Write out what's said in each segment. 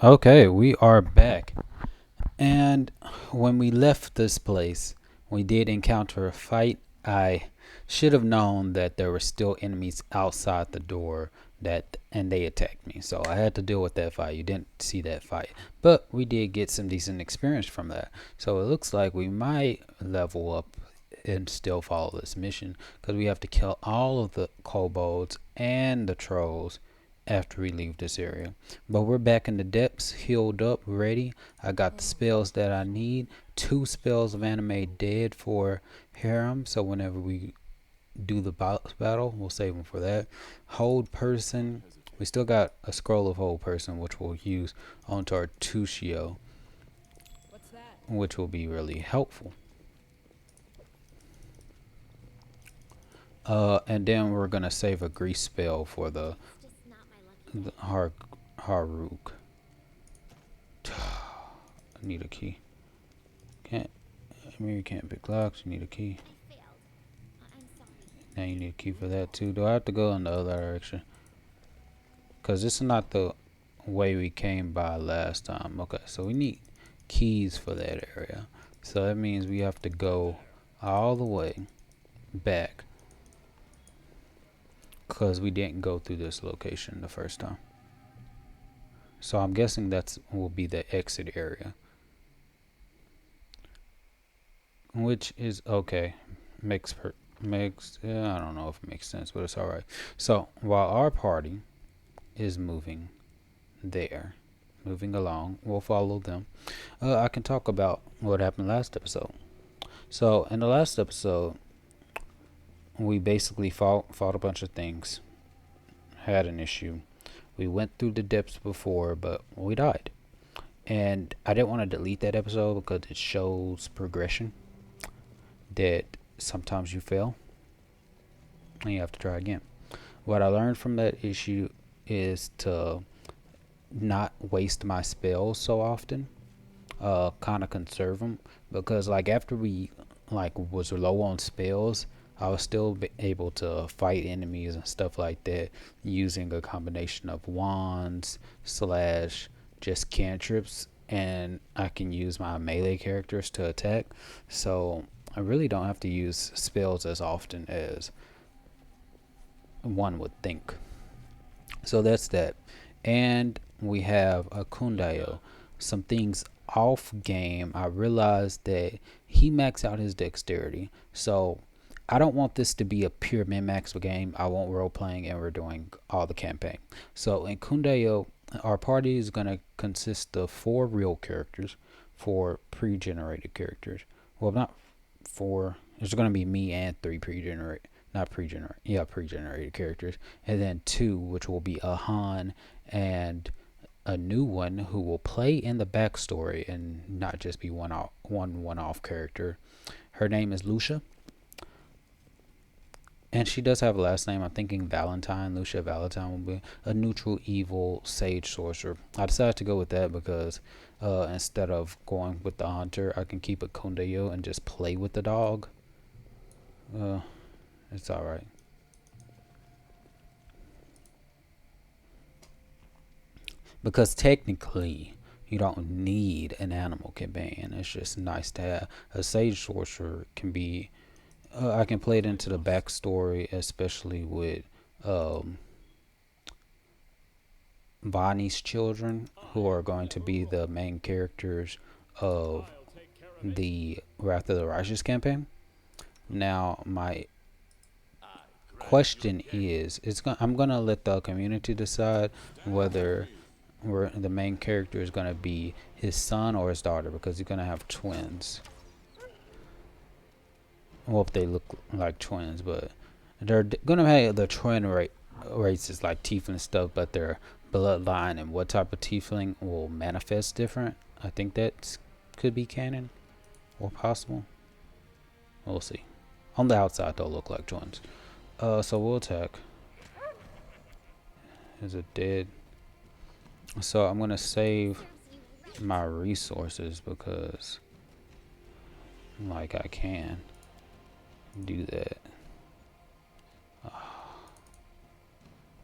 Okay, we are back. And when we left this place, we did encounter a fight. I should have known that there were still enemies outside the door that and they attacked me. So I had to deal with that fight. You didn't see that fight. But we did get some decent experience from that. So it looks like we might level up and still follow this mission because we have to kill all of the kobolds and the trolls after we leave this area. But we're back in the depths, healed up, ready. I got the spells that I need. Two spells of anime dead for harem, so whenever we do the boss battle, we'll save them for that. Hold person. We still got a scroll of hold person, which we'll use onto our Tushio, which will be really helpful. And then we're gonna save a grease spell for the Haruk. I need a key. Can't. I mean, you can't pick locks. You need a key. Now you need a key for that too. Do I have to go in the other direction? Because this is not the way we came by last time. Okay, so we need keys for that area. So that means we have to go all the way back. Because we didn't go through this location the first time. So I'm guessing that's will be the exit area. Which is okay. Makes I don't know if it makes sense, but it's alright. So while our party is moving there, moving along, we'll follow them. I can talk about what happened last episode. So in the last episode, we basically fought a bunch of things, had an issue. We went through the depths before, but we died. And I didn't want to delete that episode because it shows progression that sometimes you fail and you have to try again. What I learned from that issue is to not waste my spells so often. Kind of conserve them because like after we like was low on spells, I was still able to fight enemies and stuff like that using a combination of wands slash just cantrips, and I can use my melee characters to attack. So I really don't have to use spells as often as one would think. So that's that. And we have a Kundayo. Some things off game. I realized that he maxed out his dexterity. So I don't want this to be a pure min max game. I want role playing and we're doing all the campaign. So in Kundayo, our party is going to consist of 4 real characters, 4 pre-generated characters. Well, not 4. There's going to be me and 3 pre-generated, not pre-generated, yeah, pre-generated characters, and then 2, which will be a Han and a new one who will play in the backstory and not just be one-off character. Her name is Lucia, and she does have a last name. I'm thinking Valentine. Lucia Valentine will be a neutral evil sage sorcerer. I decided to go with that because instead of going with the hunter, I can keep a Kondayo and just play with the dog. Uh, it's alright. Because technically, you don't need an animal companion. It's just nice to have. A sage sorcerer can be. I can play it into the backstory, especially with um, Vanhi's children, who are going to be the main characters of the Wrath of the Righteous campaign. Now, my question is, I'm gonna let the community decide whether the main character is gonna be his son or his daughter because he's gonna have twins. Well, if they look like twins, but they're gonna have the twin races like tiefling stuff, but their bloodline and what type of tiefling will manifest different. I think that could be canon or possible. We'll see. On the outside, they'll look like twins. So we'll attack. Is it dead? So I'm gonna save my resources because, like, I can do that.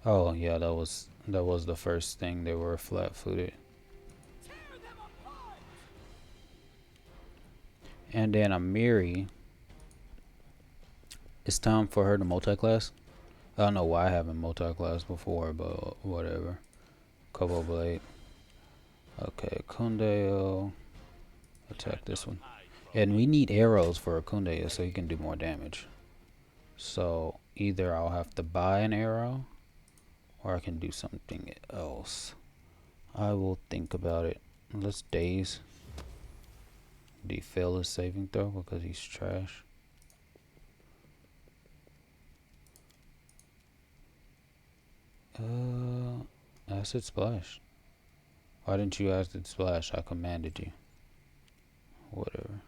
Oh yeah, that was the first thing. They were flat-footed. And then Amiri, it's time for her to multi-class. I don't know why I haven't multi-class before, but whatever. Kobo Blade. Okay, Kundeo. Attack this one. And we need arrows for Kundeo so he can do more damage. So either I'll have to buy an arrow or I can do something else. I will think about it. Let's daze. Did he fail his saving throw because he's trash? Acid splash. Why didn't you acid splash? I commanded you. Whatever.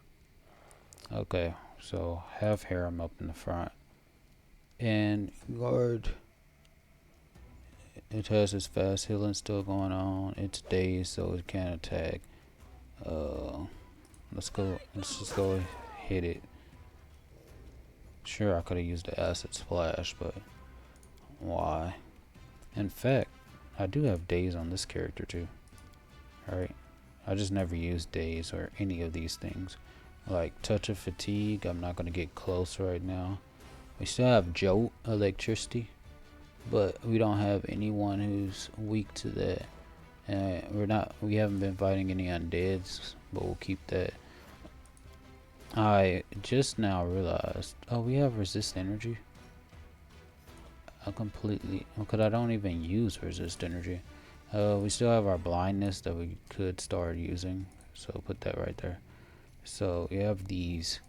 Okay, so have harem up in the front. And guard. It has its fast healing still going on. It's dazed, so it can't attack. Let's go. Let's just go hit it. Sure, I could have used the acid splash, but why? In fact, I do have daze on this character too. Alright, I just never used daze or any of these things. Like touch of fatigue, I'm not gonna get close right now. We still have jolt electricity, but we don't have anyone who's weak to that. And we haven't been fighting any undeads, but we'll keep that. I just now realized, oh, we have resist energy. I completely, because I don't even use resist energy. We still have our blindness that we could start using, so put that right there. So we have these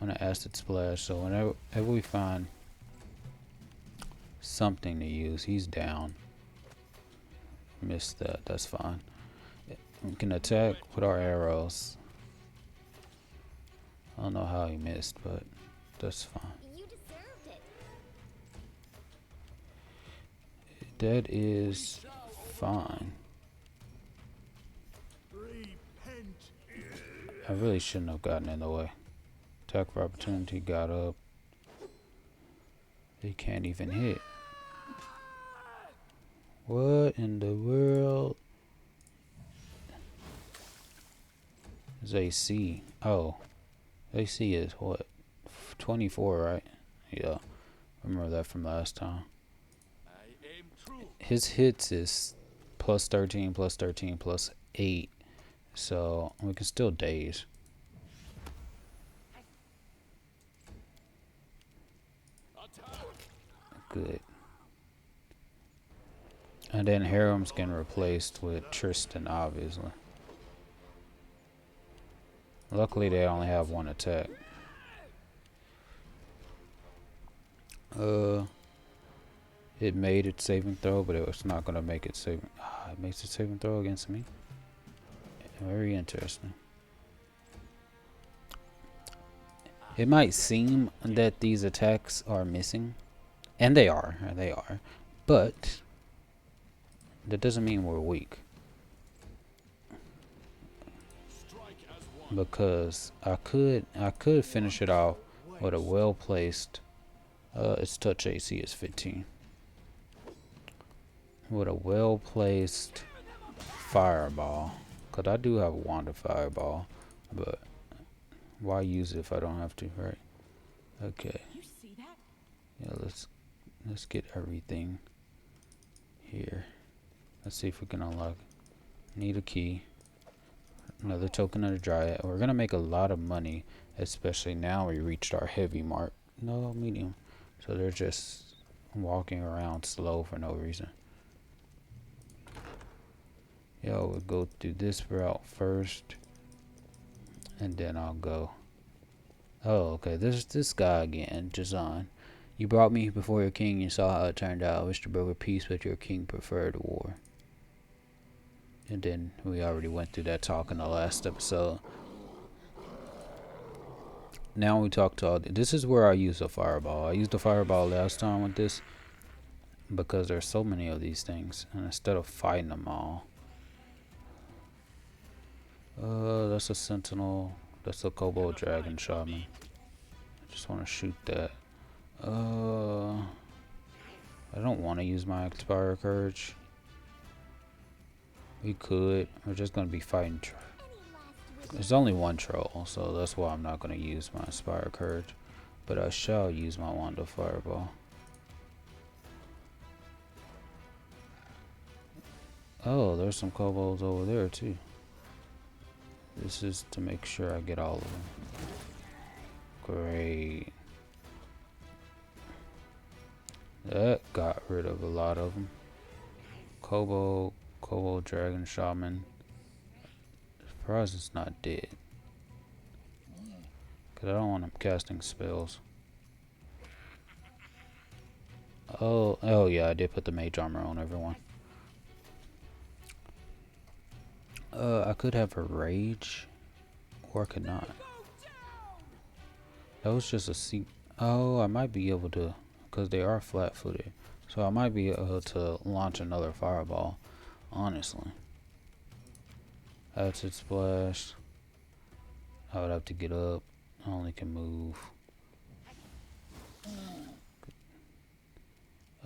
on an acid splash, so whenever we find something to use, he's down. Missed that, that's fine. We can attack with our arrows. I don't know how he missed, but that's fine. You deserved it. That is fine. I really shouldn't have gotten in the way. Attack for opportunity, got up. He can't even hit. What in the world? Is AC? Oh. AC is what? 24, right? Yeah. Remember that from last time. His hits is plus 13, plus 13, plus 8. So we can still daze. Good. And then Harem's getting replaced with Tristan, obviously. Luckily, they only have one attack. It made its saving throw, but it was not gonna make it saving. It makes it saving throw against me. Very interesting. It might seem that these attacks are missing, and they are, but that doesn't mean we're weak. Because I could finish it off with a well placed. Its touch AC is 15. With a well placed fireball, cause I do have a wand of fireball, but why use it if I don't have to, right? Okay. Yeah, let's get everything here. Let's see if we can unlock. Need a key. Another token of the dryad. We're gonna make a lot of money, especially now we reached our heavy mark. No, medium. So they're just walking around slow for no reason. Yo, we'll go through this route first, and then I'll go. Oh, okay. There's this guy again, Jazan. You brought me before your king. You saw how it turned out. I wish to broker peace, but your king preferred war. And then we already went through that talk in the last episode. Now we talk to all. This is where I use a fireball. I used a fireball last time with this because there's so many of these things, and instead of fighting them all. That's a sentinel. That's a kobold dragon shaman. I just want to shoot that. I don't want to use my expire courage. We could. We're just gonna be fighting There's only one troll, so that's why I'm not going to use my Inspire Courage. But I shall use my Wand of Fireball. Oh, there's some kobolds over there too. This is to make sure I get all of them. Great. That got rid of a lot of them. Kobold, Dragon, Shaman. Surprised it's not dead. Because I don't want him casting spells. Oh yeah, I did put the mage armor on everyone. I could have a rage, or I could not. That was just a seat. Oh, I might be able to, because they are flat-footed. So I might be able to launch another fireball, honestly. Acid splash. I would have to get up. I only can move.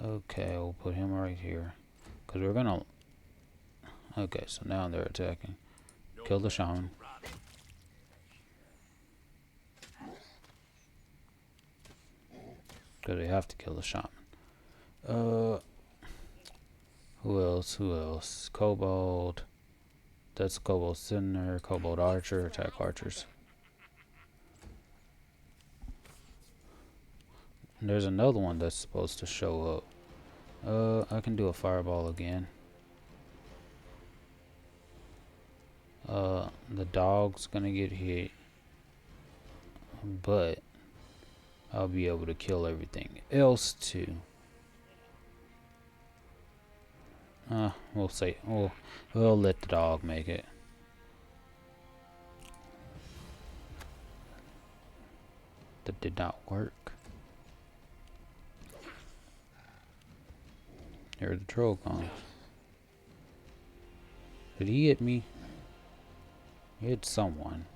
Okay, we'll put him right here. Because we're gonna... Okay, so now they're attacking. Kill the shaman. Because they have to kill the shaman. Who else? Kobold. That's Kobold Sinner, Kobold Archer, attack archers. And there's another one that's supposed to show up. I can do a fireball again. The dog's gonna get hit, but I'll be able to kill everything else too. We'll say, we'll let the dog make it. That did not work. Here the troll comes. Did he hit me? He hit someone.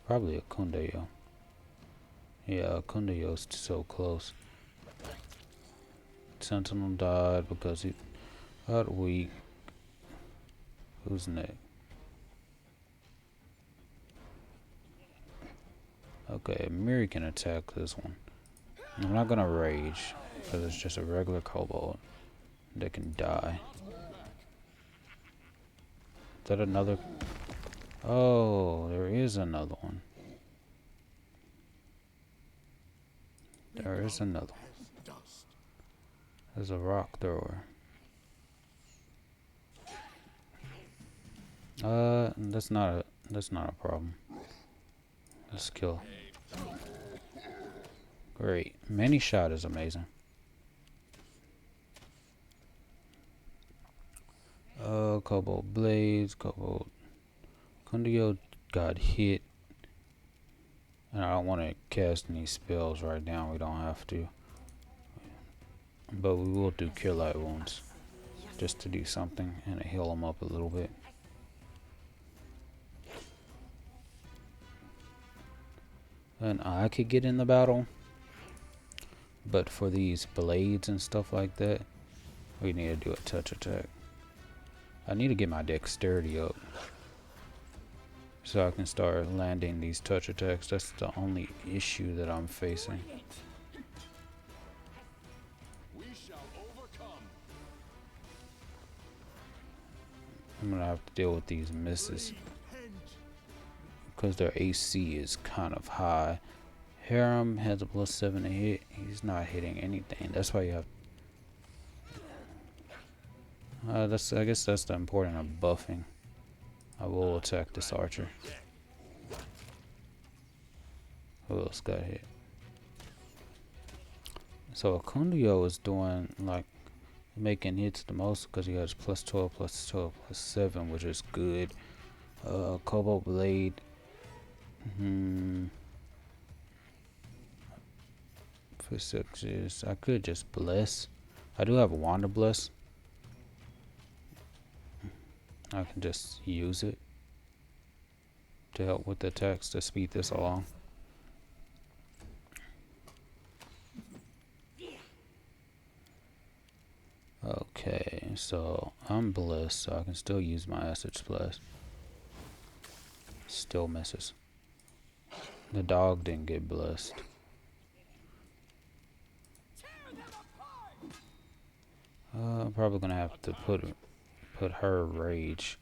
Probably a Kundayo. Yeah, Kundayo's so close. Sentinel died because he got weak. Who's next? Okay, Miri can attack this one. I'm not gonna rage because it's just a regular kobold that can die. Is that another? Oh, there is another one. There is another one. There's a rock thrower. That's not a problem. Let's kill. Great. Many shot is amazing. Kobold Blades, Kobold Kundio got hit. And I don't want to cast any spells right now. We don't have to. But we will do Cure Light Wounds. Just to do something and heal him up a little bit. And I could get in the battle. But for these blades and stuff like that, we need to do a touch attack. I need to get my dexterity up. So I can start landing these touch attacks. That's the only issue that I'm facing. I'm gonna have to deal with these misses because their AC is kind of high. Harem has a +7 to hit. He's not hitting anything. That's why you have. I guess that's the importance of buffing. I will attack this archer. Who else got hit? So Akundio is doing like making hits the most because he has +12, +12, +7, which is good. Kobold Blade. For 6s, I could just bless. I do have a Wand of Bless. I can just use it to help with the attacks to speed this along. Okay, so I'm blessed, so I can still use my acid splash. Still misses. The dog didn't get blessed. I'm probably gonna have to put her rage.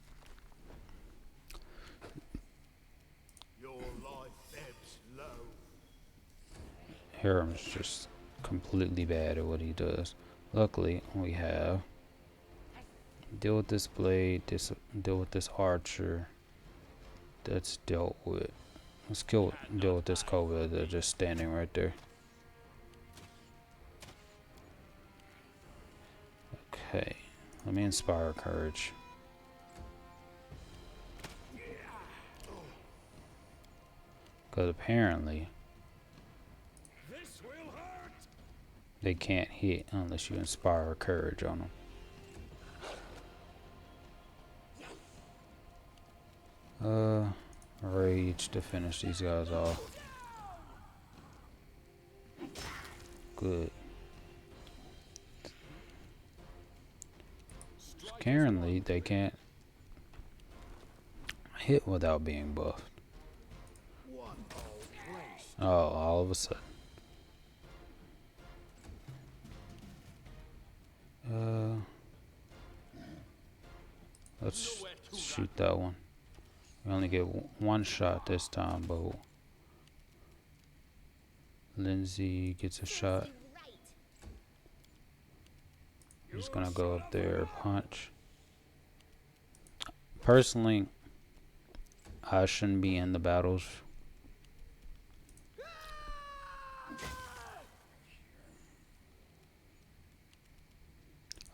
Your life ebbs low. Hiram's just completely bad at what he does. Luckily, we have deal with this blade, deal with this archer. That's dealt with. Let's deal with this cobra that's just standing right there. Okay, let me inspire courage. Because apparently they can't hit unless you inspire courage on them. Rage to finish these guys off. Good. Apparently they can't hit without being buffed. Oh, all of a sudden. Let's shoot that one. We only get one shot this time, but Lindsay gets a shot. He's gonna go up there, punch. Personally, I shouldn't be in the battles.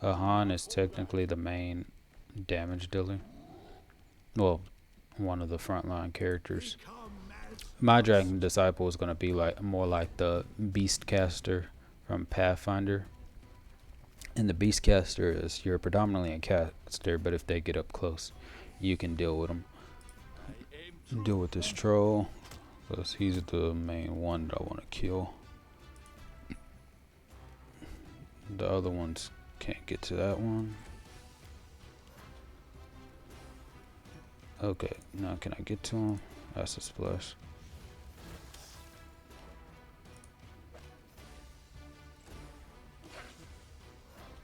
Han is technically the main damage dealer. Well, one of the frontline characters. My Dragon Disciple is going to be more like the Beastcaster from Pathfinder. And the Beastcaster is you're predominantly a caster, but if they get up close, you can deal with them. Deal with this troll, because he's the main one that I want to kill. The other ones can't get to that one. Okay, now can I get to him? That's a splash.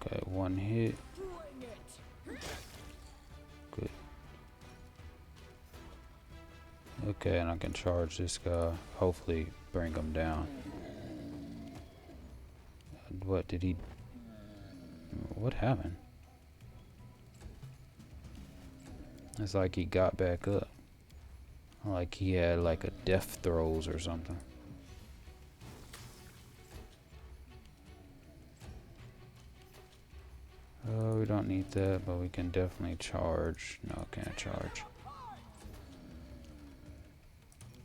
Okay, one hit. Good. Okay, and I can charge this guy. Hopefully bring him down. What did he... What happened? It's like he got back up. Like he had like a death throes or something. Oh, we don't need that, but we can definitely charge. No, can't charge.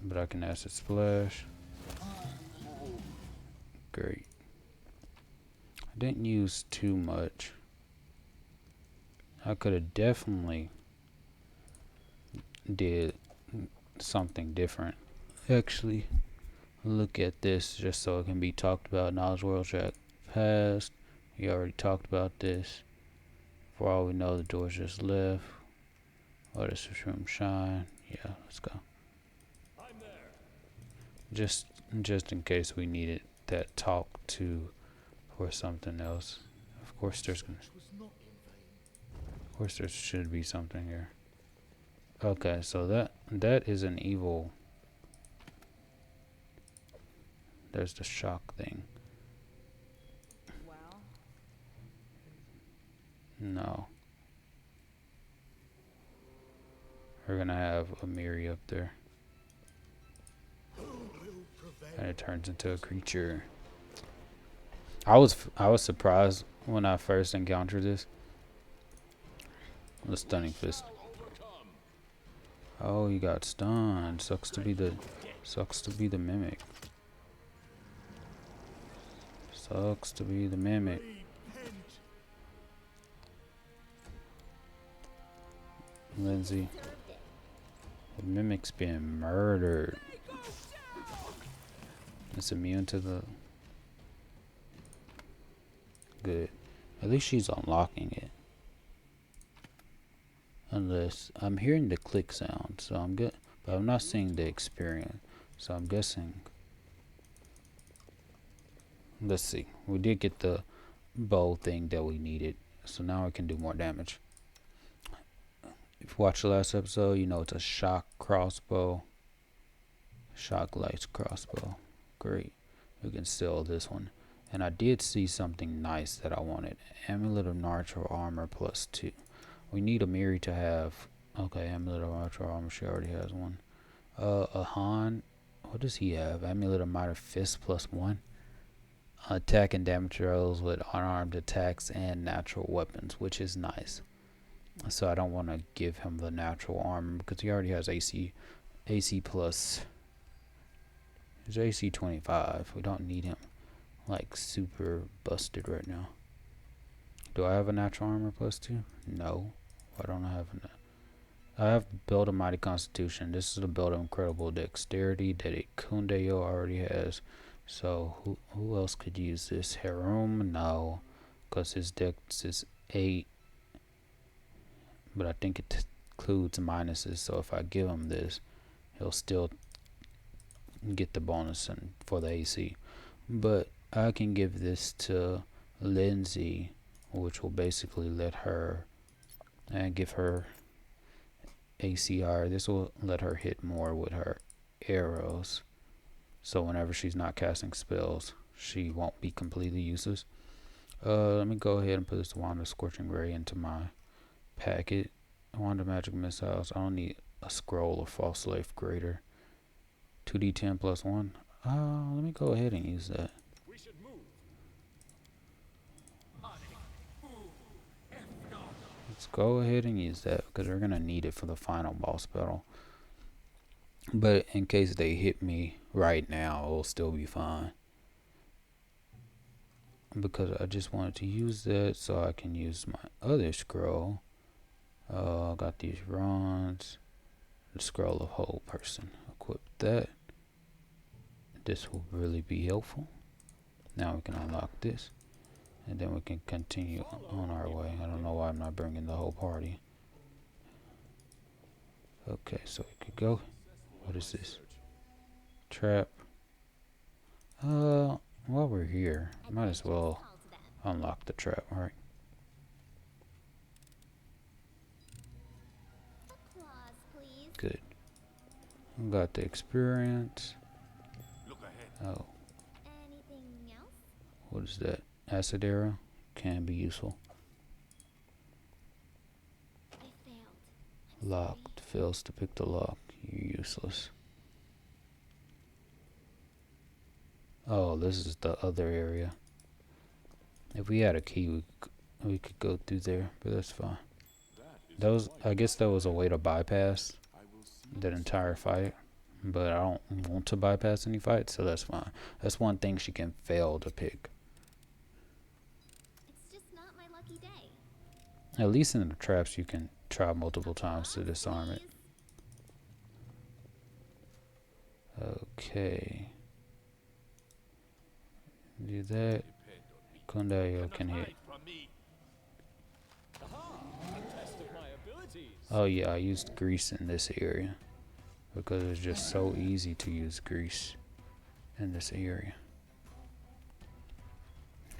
But I can acid splash. Great. I didn't use too much. I could have definitely did something different. Actually, look at this just so it can be talked about. Knowledge World Track Past. We already talked about this. For all we know, the door's just left. Let this room shine. Yeah, let's go. Just in case we needed that talk to for something else. Of course there should be something here. Okay, so that is an evil. There's the shock thing. Well, No. We're gonna have a Miri up there. And it turns into a creature. I was surprised when I first encountered this. The stunning fist. Oh, you got stunned. Sucks to be the mimic. Sucks to be the mimic. Lindsay. The mimic's being murdered. It's immune to the... Good. At least she's unlocking it. Unless... I'm hearing the click sound, so I'm good. but I'm not seeing the experience. So I'm guessing. Let's see. We did get the bow thing that we needed, so now I can do more damage. If you watched the last episode, you know it's a shock crossbow. Shock lights crossbow. Great. We can sell this one. And I did see something nice that I wanted. Amulet of Natural Armor +2. We need a Miri to have. Okay, Amulet of Natural Armor. She already has one. A Han. What does he have? Amulet of Mighty Fist +1. Attack and damage rolls with unarmed attacks and natural weapons, which is nice. So I don't want to give him the natural armor because he already has AC plus. His AC 25. We don't need him like super busted right now. Do I have a natural armor +2? No. Why don't I have I have build a mighty constitution. This is a build of incredible dexterity that Kundeyo already has. So who else could use this? Harum? No, because his dex is 8. But I think it includes minuses. So if I give him this, he'll still get the bonus for the AC. But I can give this to Lindsay, which will basically let her and give her ACR. This will let her hit more with her arrows. So whenever she's not casting spells, she won't be completely useless. Let me go ahead and put this Wand of Scorching Ray into my packet. Wand of Magic Missiles. I don't need a scroll of False Life Greater. 2d10 +1. Let me go ahead and use that. We should move. Let's go ahead and use that because we're gonna need it for the final boss battle. But in case they hit me right now, it'll still be fine. Because I just wanted to use that so I can use my other scroll. I got these runs. The Scroll of Whole Person. Equip that. This will really be helpful. Now we can unlock this. And then we can continue on our way. I don't know why I'm not bringing the whole party. Okay, so we could go. What is this? Trap. While we're here, might as well unlock the trap, right? Applause, please. Good. We got the experience. Look ahead. Oh, Anything else? what is that? Acid arrow can be useful. I failed. I'm Locked. Fails to pick the lock. You're useless. Oh, this is the other area. If we had a key, we could go through there, but that's fine. That was, I guess, that was a way to bypass that entire fight. But I don't want to bypass any fights, so that's fine. That's one thing she can fail to pick. It's just not my lucky day. At least in the traps, you can try multiple times to disarm it. Okay. Do that. Kundayo can hit. From me. Oh yeah, I used grease in this area because it's just so easy to use grease in this area.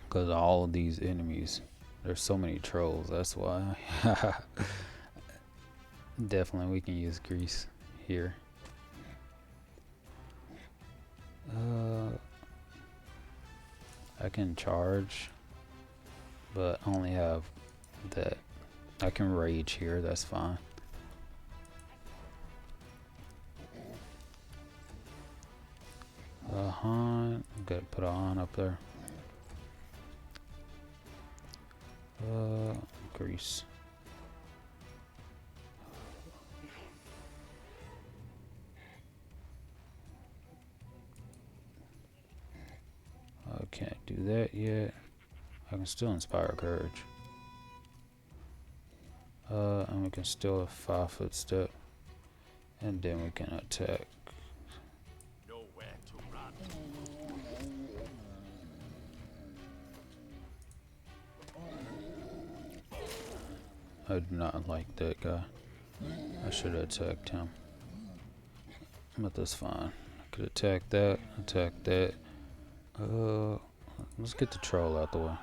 Because all of these enemies, there's so many trolls, that's why. Definitely we can use grease here. I can charge, but only have that. I can rage here, that's fine. Han, gotta put a Han up there. Grease. I can't do that yet. I can still inspire courage. And we can still have 5-foot step. And then we can attack. Nowhere to run. I do not like that guy. I should have attacked him. but that's fine. I could attack that, attack that. Let's get the troll out the way.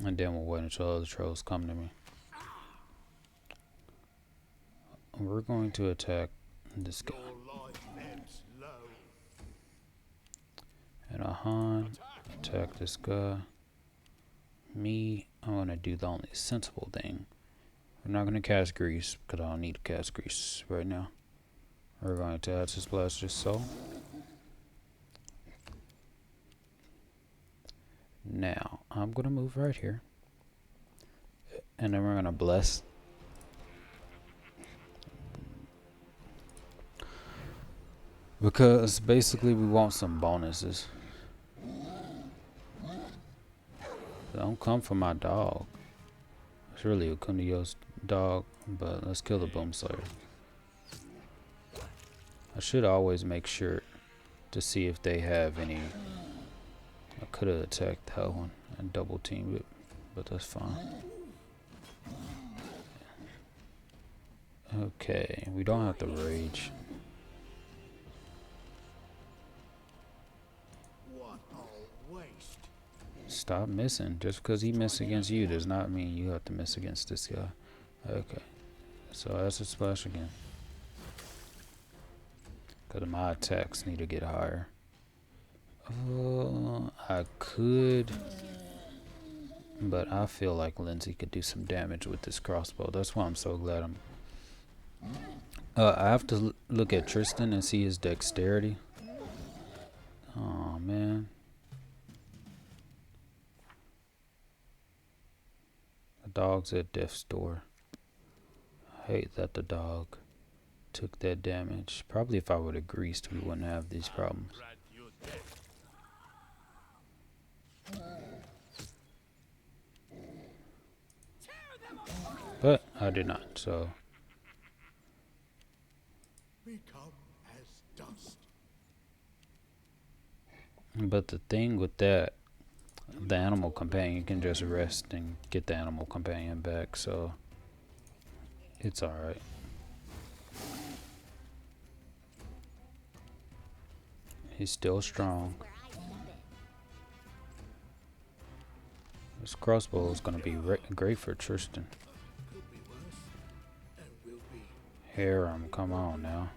And then we'll wait until other trolls come to me. We're going to attack this guy. And attack this guy. Me, I'm going to do the only sensible thing. We're not going to cast grease, because I don't need to cast grease right now. We're going to add this blast just so. Now, I'm going to move right here. And then we're going to bless. Because basically we want some bonuses. Don't come for my dog. It's really a Kundiyo's dog, but let's kill the Boom Slayer. I should always make sure to see if they have any. I could have attacked that one and double teamed it, but that's fine. Okay, we don't have to rage. Stop missing. Just because he missed against you does not mean you have to miss against this guy. Okay, so that's a splash again. Because my attacks need to get higher. I could, but I feel like Lindsay could do some damage with this crossbow. That's why I'm so glad I'm. I have to look at Tristan and see his dexterity. Oh man. The dog's at death's door. I hate that the dog took that damage. Probably if I would have greased, we wouldn't have these problems. But I did not, so. Become as dust. But the thing with that, the animal companion can just rest and get the animal companion back, so it's alright. He's still strong. This crossbow is going to be great for Tristan. Harem, come on now.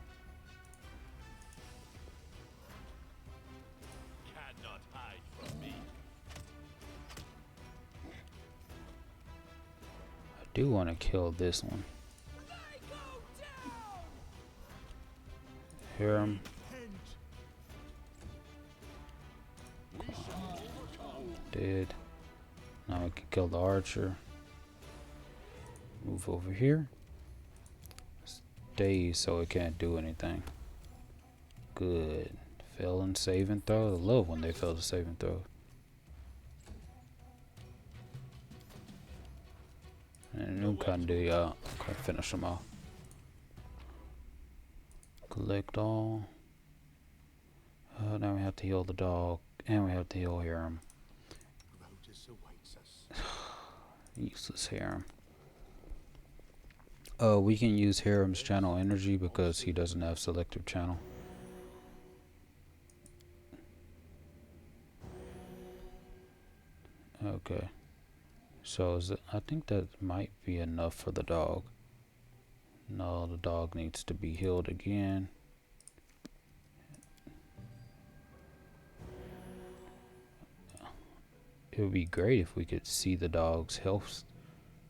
Cannot hide from me. I do want to kill this one. Harem. Dead. Now we can kill the archer. Move over here. Stay so it can't do anything. Good. Fail and save and throw. I love when they fail to save and throw. And new can do y'all. Okay, finish them off. Collect all. Now we have to heal the dog. And we have to heal Harem. Useless Harem. We can use Harem's channel energy because he doesn't have selective channel. Okay. So I think that might be enough for the dog. No, the dog needs to be healed again. It would be great if we could see the dog's health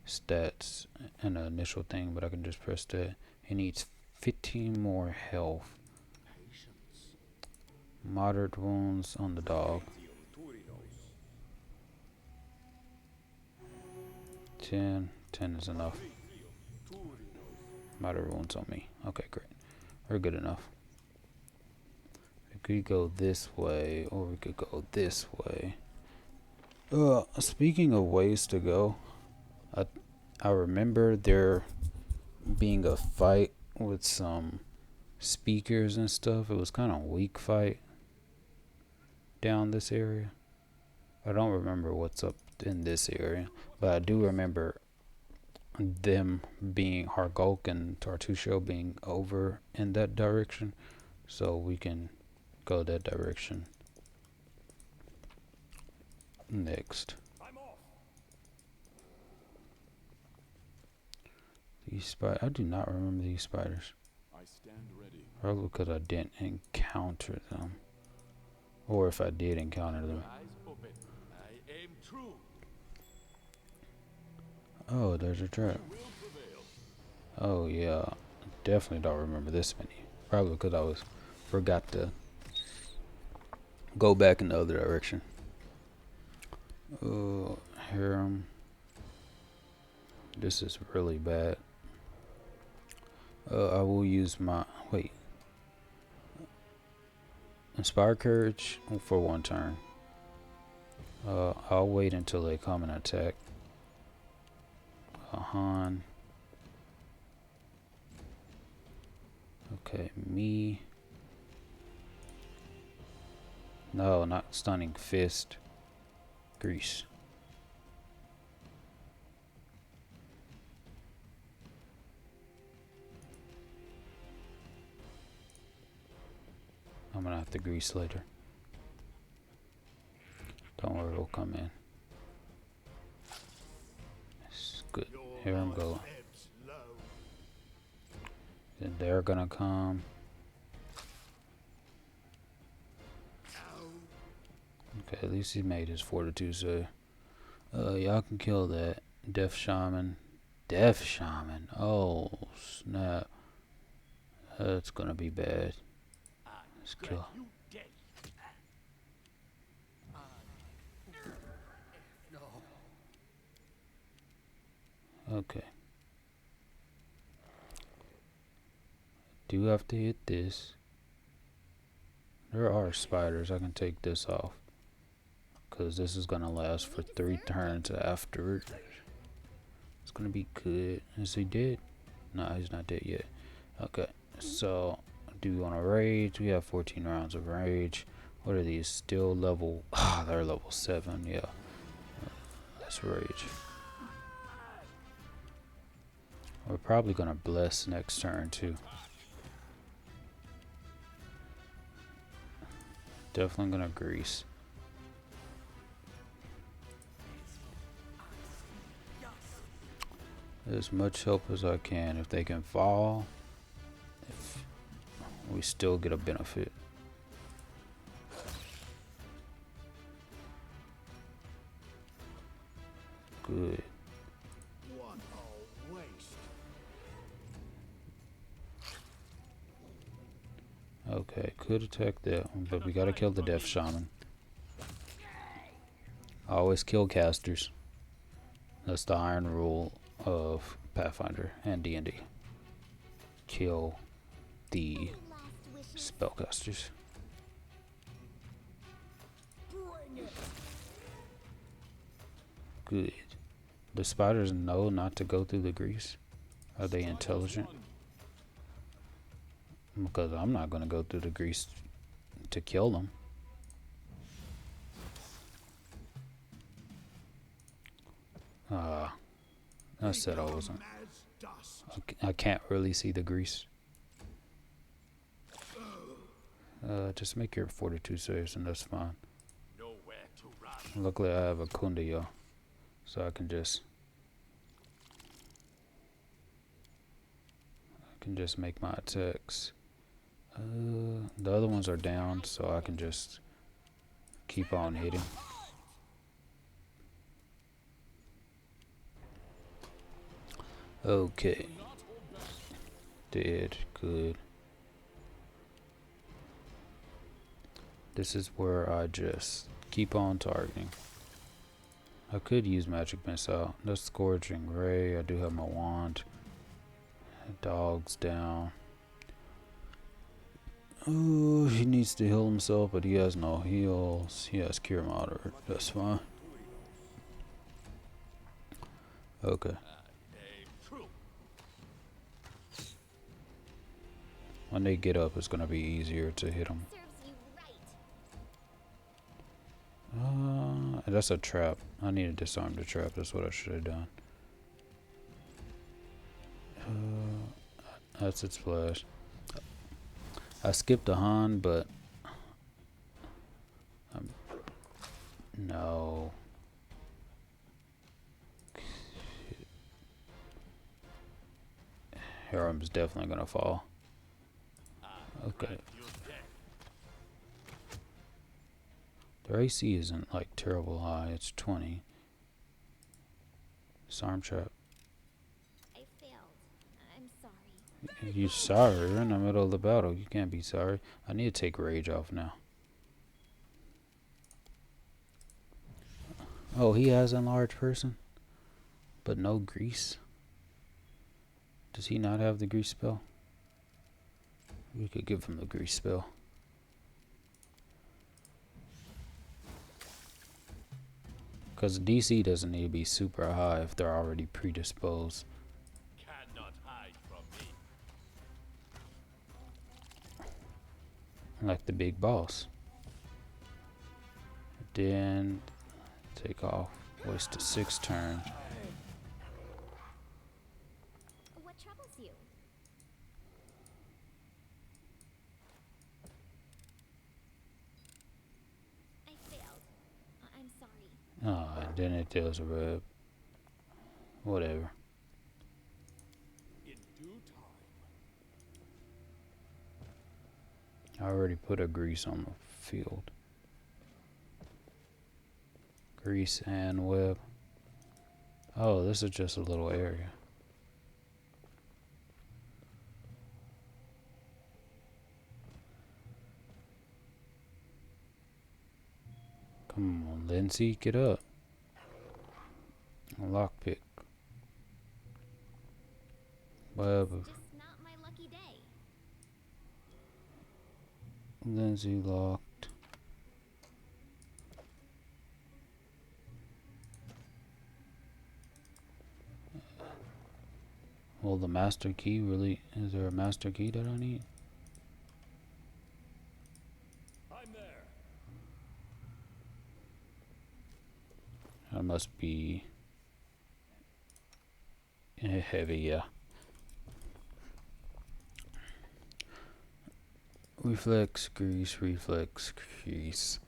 stats in the initial thing, but I can just press that. He needs 15 more health. Moderate wounds on the dog. 10 is enough. Moderate wounds on me. Okay, great. We're good enough. We could go this way, or we could go this way. Speaking of ways to go, I remember there being a fight with some speakers and stuff. It was kind of a weak fight down this area. I don't remember what's up in this area, but I do remember them being Hargulk and Tartusho being over in that direction, so we can go that direction next. These spiders, I do not remember these spiders. I stand ready. Probably because I didn't encounter them, or if I did encounter them. Eyes open. I aim true. Oh, there's a trap. Will prevail. Oh yeah, definitely don't remember this many. Probably because I forgot to go back in the other direction. Oh, harem. This is really bad. I will use my Inspire Courage for one turn. I'll wait until they come and attack. Han. Okay, me. No, not Stunning Fist. Grease. I'm gonna have to grease later. Don't worry, it'll come in. It's good. Here I'm going. Ebbs low. Then they're gonna come. Okay, at least he made his fortitude, so y'all can kill that. Death Shaman. Death Shaman. Oh snap. That's gonna be bad. Let's kill. You dead. Okay. Do have to hit this. There are spiders. I can take this off, because this is gonna last for 3 turns after. It's gonna be good. Is he dead? No, he's not dead yet. Okay, so do we want to rage? We have 14 rounds of rage. What are these? Still level? Ah, they're level 7. Yeah, let's rage. We're probably gonna bless next turn too. Definitely gonna grease. As much help as I can. If they can fall, if we still get a benefit. Good. What a waste. Okay, could attack that one, but we gotta kill the Death Shaman. Always kill casters. That's the iron rule of Pathfinder and D&D. Kill the Any last wishes? spellcasters. Good. The spiders know not to go through the grease. Are they intelligent? Because I'm not going to go through the grease to kill them. I said I wasn't. As dust. I can't really see the grease. Just make your fortitude saves and that's fine. Nowhere to run. Luckily I have a Kundiyo, so I can just make my attacks. The other ones are down, so I can just keep on hitting. Okay. Dead. Good. This is where I just keep on targeting. I could use Magic Missile. That's Scourging Ray. I do have my wand. Dog's down. Oh, he needs to heal himself, but he has no heals. He has Cure Moderate. That's fine. Okay. Aim true. When they get up, it's gonna be easier to hit them. Serves you right. That's a trap. I need to disarm the trap. That's what I should have done. That's its flash. I skipped a Han, but no. Harem's definitely gonna fall. Okay. Their AC isn't like terrible high. It's 20. Disarm trap. I failed. I'm sorry. You sorry? You're in the middle of the battle. You can't be sorry. I need to take rage off now. Oh, he has enlarged person, but no grease. Does he not have the grease spell? We could give him the grease spell. Because DC doesn't need to be super high if they're already predisposed. Cannot hide from me. Like the big boss. Then take off. Wasted 6 turns. What troubles you? I failed. I'm sorry. Oh, and then it deals a rub. Whatever. In due time. I already put a grease on the field. Grease and web. Oh, this is just a little area. Come on, Lindsay, get up. Lockpick. Web. Just not my lucky day. Lindsay locked. Well, the master key really... Is there a master key that I need? I'm there. That must be... heavy, yeah. Reflex, grease, reflex, grease.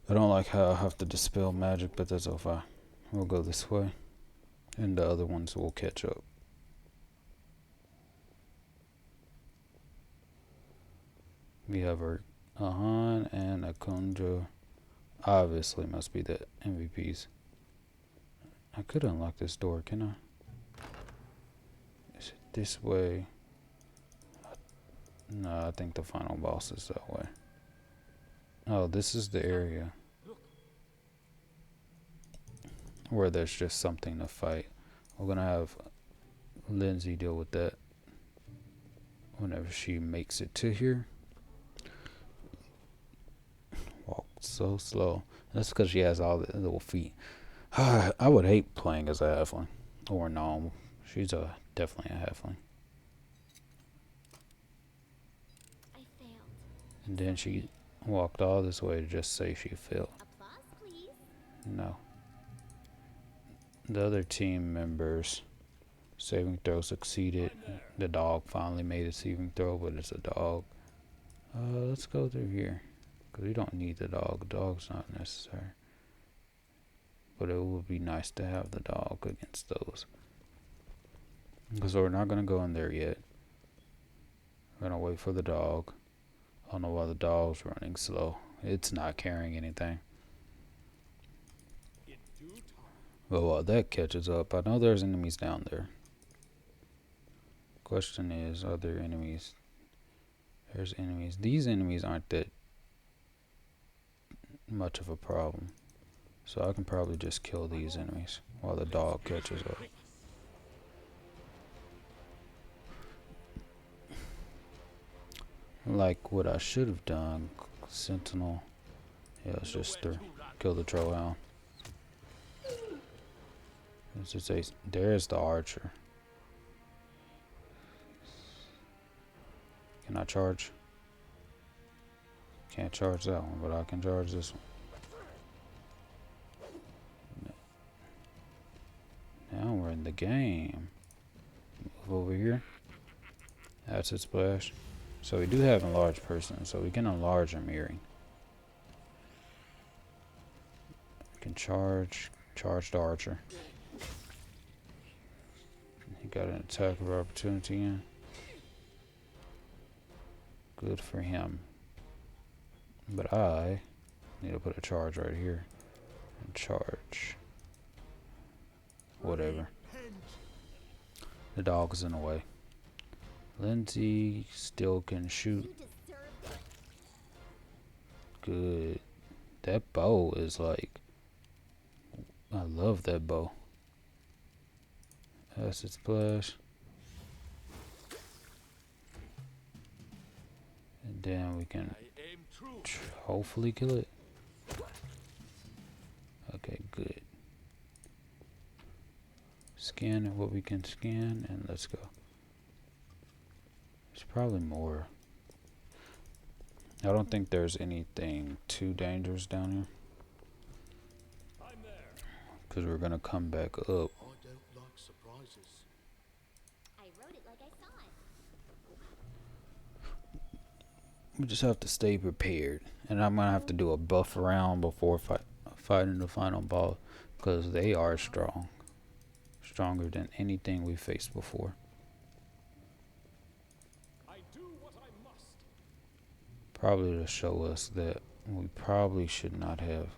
I don't like how I have to dispel magic, but that's all fine. We'll go this way. And the other ones will catch up. We have a Han and a Kunja. Obviously must be the MVPs. I could unlock this door, can I? Is it this way? No, I think the final boss is that way. Oh, this is the area where there's just something to fight. We're gonna have Lindsay deal with that whenever she makes it to here. Walk so slow. That's because she has all the little feet. I would hate playing as a halfling or gnome. She's definitely a halfling. I failed. And then she walked all this way to just say she failed. Applause, please. No. The other team members saving throw succeeded. The dog finally made a saving throw, but it's a dog. Let's go through here. Because we don't need the dog. The dog's not necessary. But it would be nice to have the dog against those. Because we're not going to go in there yet. We're going to wait for the dog. I don't know why the dog's running slow. It's not carrying anything. In due time. But while that catches up, I know there's enemies down there. Question is, are there enemies? There's enemies. These enemies aren't that much of a problem. So I can probably just kill these enemies while the dog catches up. Like what I should have done, Sentinel. Yeah, it's just to kill the Trobold. Let's just say, there's the archer. Can I charge? Can't charge that one, but I can charge this one. Now we're in the game. Move over here. Acid splash. So we do have enlarged person, so we can enlarge our mirroring. We can charge the archer. He got an attack of opportunity in. Good for him. But I need to put a charge right here. And charge. Whatever. The dog is in the way. Lindsay still can shoot. You deserve it. Good. That bow is like... I love that bow. Acid splash. And then we can I aim true. hopefully kill it. Okay, good. Scan what we can scan and let's go. There's probably more. I don't think there's anything too dangerous down here. I'm there. Because we're going to come back up. I don't like surprises. I wrote it like I saw it. We just have to stay prepared. And I'm going to have to do a buff round before fighting the final boss. Because they are strong. Stronger than anything we faced before. I do what I must. Probably to show us that we probably should not have.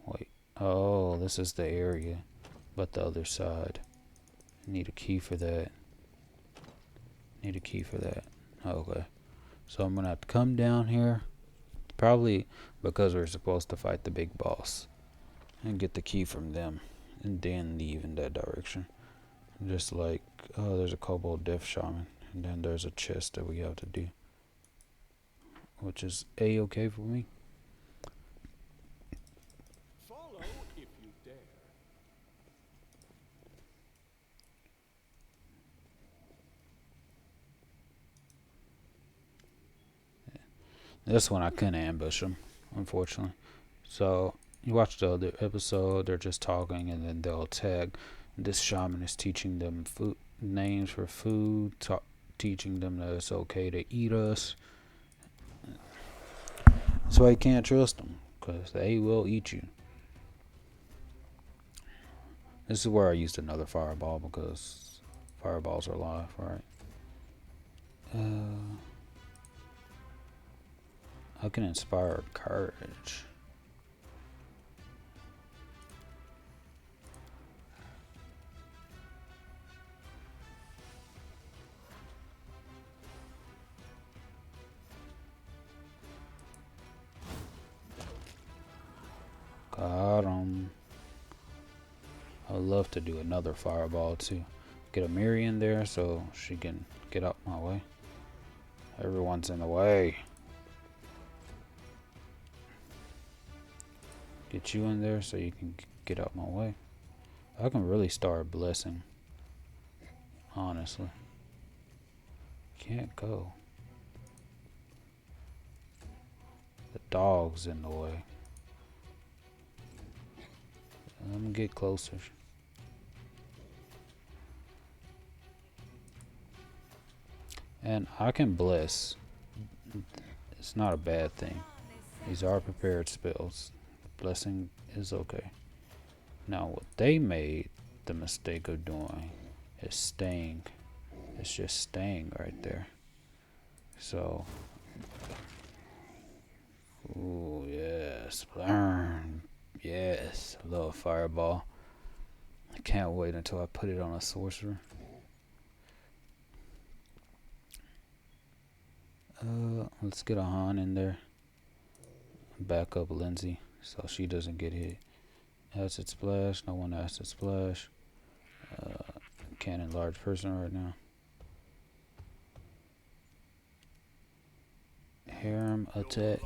Wait. Oh, this is the area. But the other side. Need a key for that. Need a key for that. Okay. So I'm going to have to come down here. Probably because we're supposed to fight the big boss. And get the key from them. And then leave in that direction. Just like, oh, there's a Kobold Death Shaman. And then there's a chest that we have to do. Which is A-okay for me. Follow if you dare. This one I couldn't ambush them, unfortunately. So you watch the other episode, they're just talking and then they'll attack. This shaman is teaching them food names for food, teaching them that it's okay to eat us. So I can't trust them because they will eat you. This is where I used another fireball because fireballs are live, right? I can inspire courage. Got him. I'd love to do another fireball too. Get a Miri in there so she can get out my way. Everyone's in the way. Get you in there so you can get out my way. I can really start blessing. Honestly. Can't go. The dog's in the way. Let me get closer. And I can bless. It's not a bad thing. These are prepared spells. Blessing is okay. Now what they made the mistake of doing is staying. It's just staying right there. So. Ooh, yes. Burn. Yes. I love fireball. I can't wait until I put it on a sorcerer. Let's get a Han in there. Back up Lindsay so she doesn't get hit. Acid splash. No one acid splash. Can't enlarge person right now. Harem attack.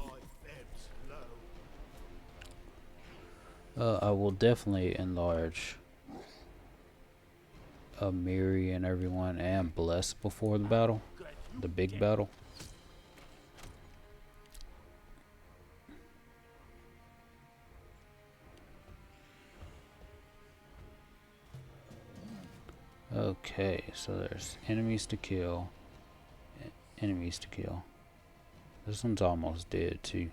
I will definitely enlarge Miri and everyone and bless before the battle. The big battle. Okay, so there's enemies to kill. enemies to kill. This one's almost dead too.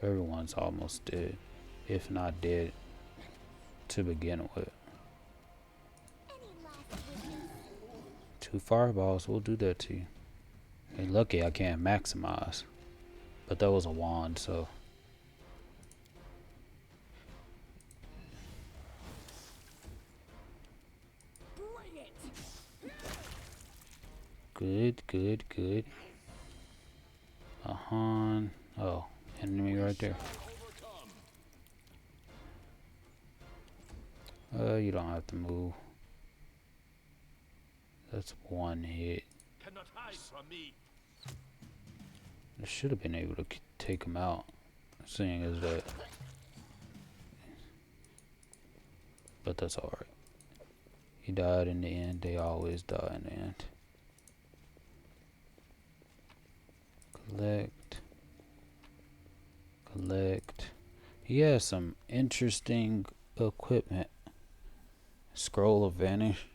Everyone's almost dead, if not dead to begin with. Any last wishes? 2 fireballs will do that to you. Hey, lucky I can't maximize, but that was a wand, so. Bring it! Good, good, good. Oh, enemy right there. You don't have to move. That's 1 hit. Cannot hide from me. I should have been able to take him out, seeing as that. But that's alright. He died in the end. They always die in the end. Collect. Collect. He has some interesting equipment. Scroll of Vanish.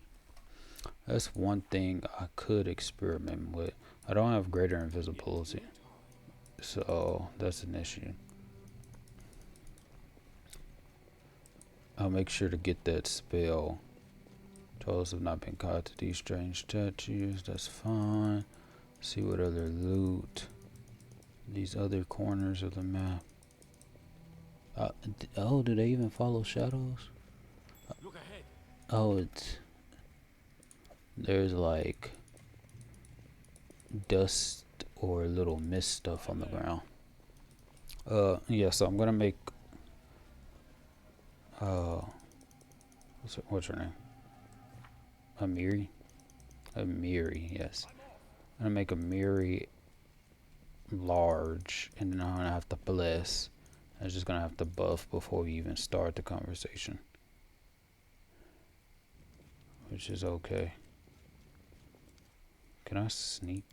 That's one thing I could experiment with. I don't have greater invisibility, so that's an issue. I'll make sure to get that spell. Trolls have not been caught to these strange statues. That's fine. See what other loot. These other corners of the map. Oh, do they even follow shadows? Look ahead. Oh, there's like dust or little mist stuff on the ground. Yeah, so I'm gonna make what's her name? Amiri, yes. I'm gonna make Amiri large, and then I'm gonna have to bless. I'm just gonna have to buff before we even start the conversation, which is okay. Can I sneak?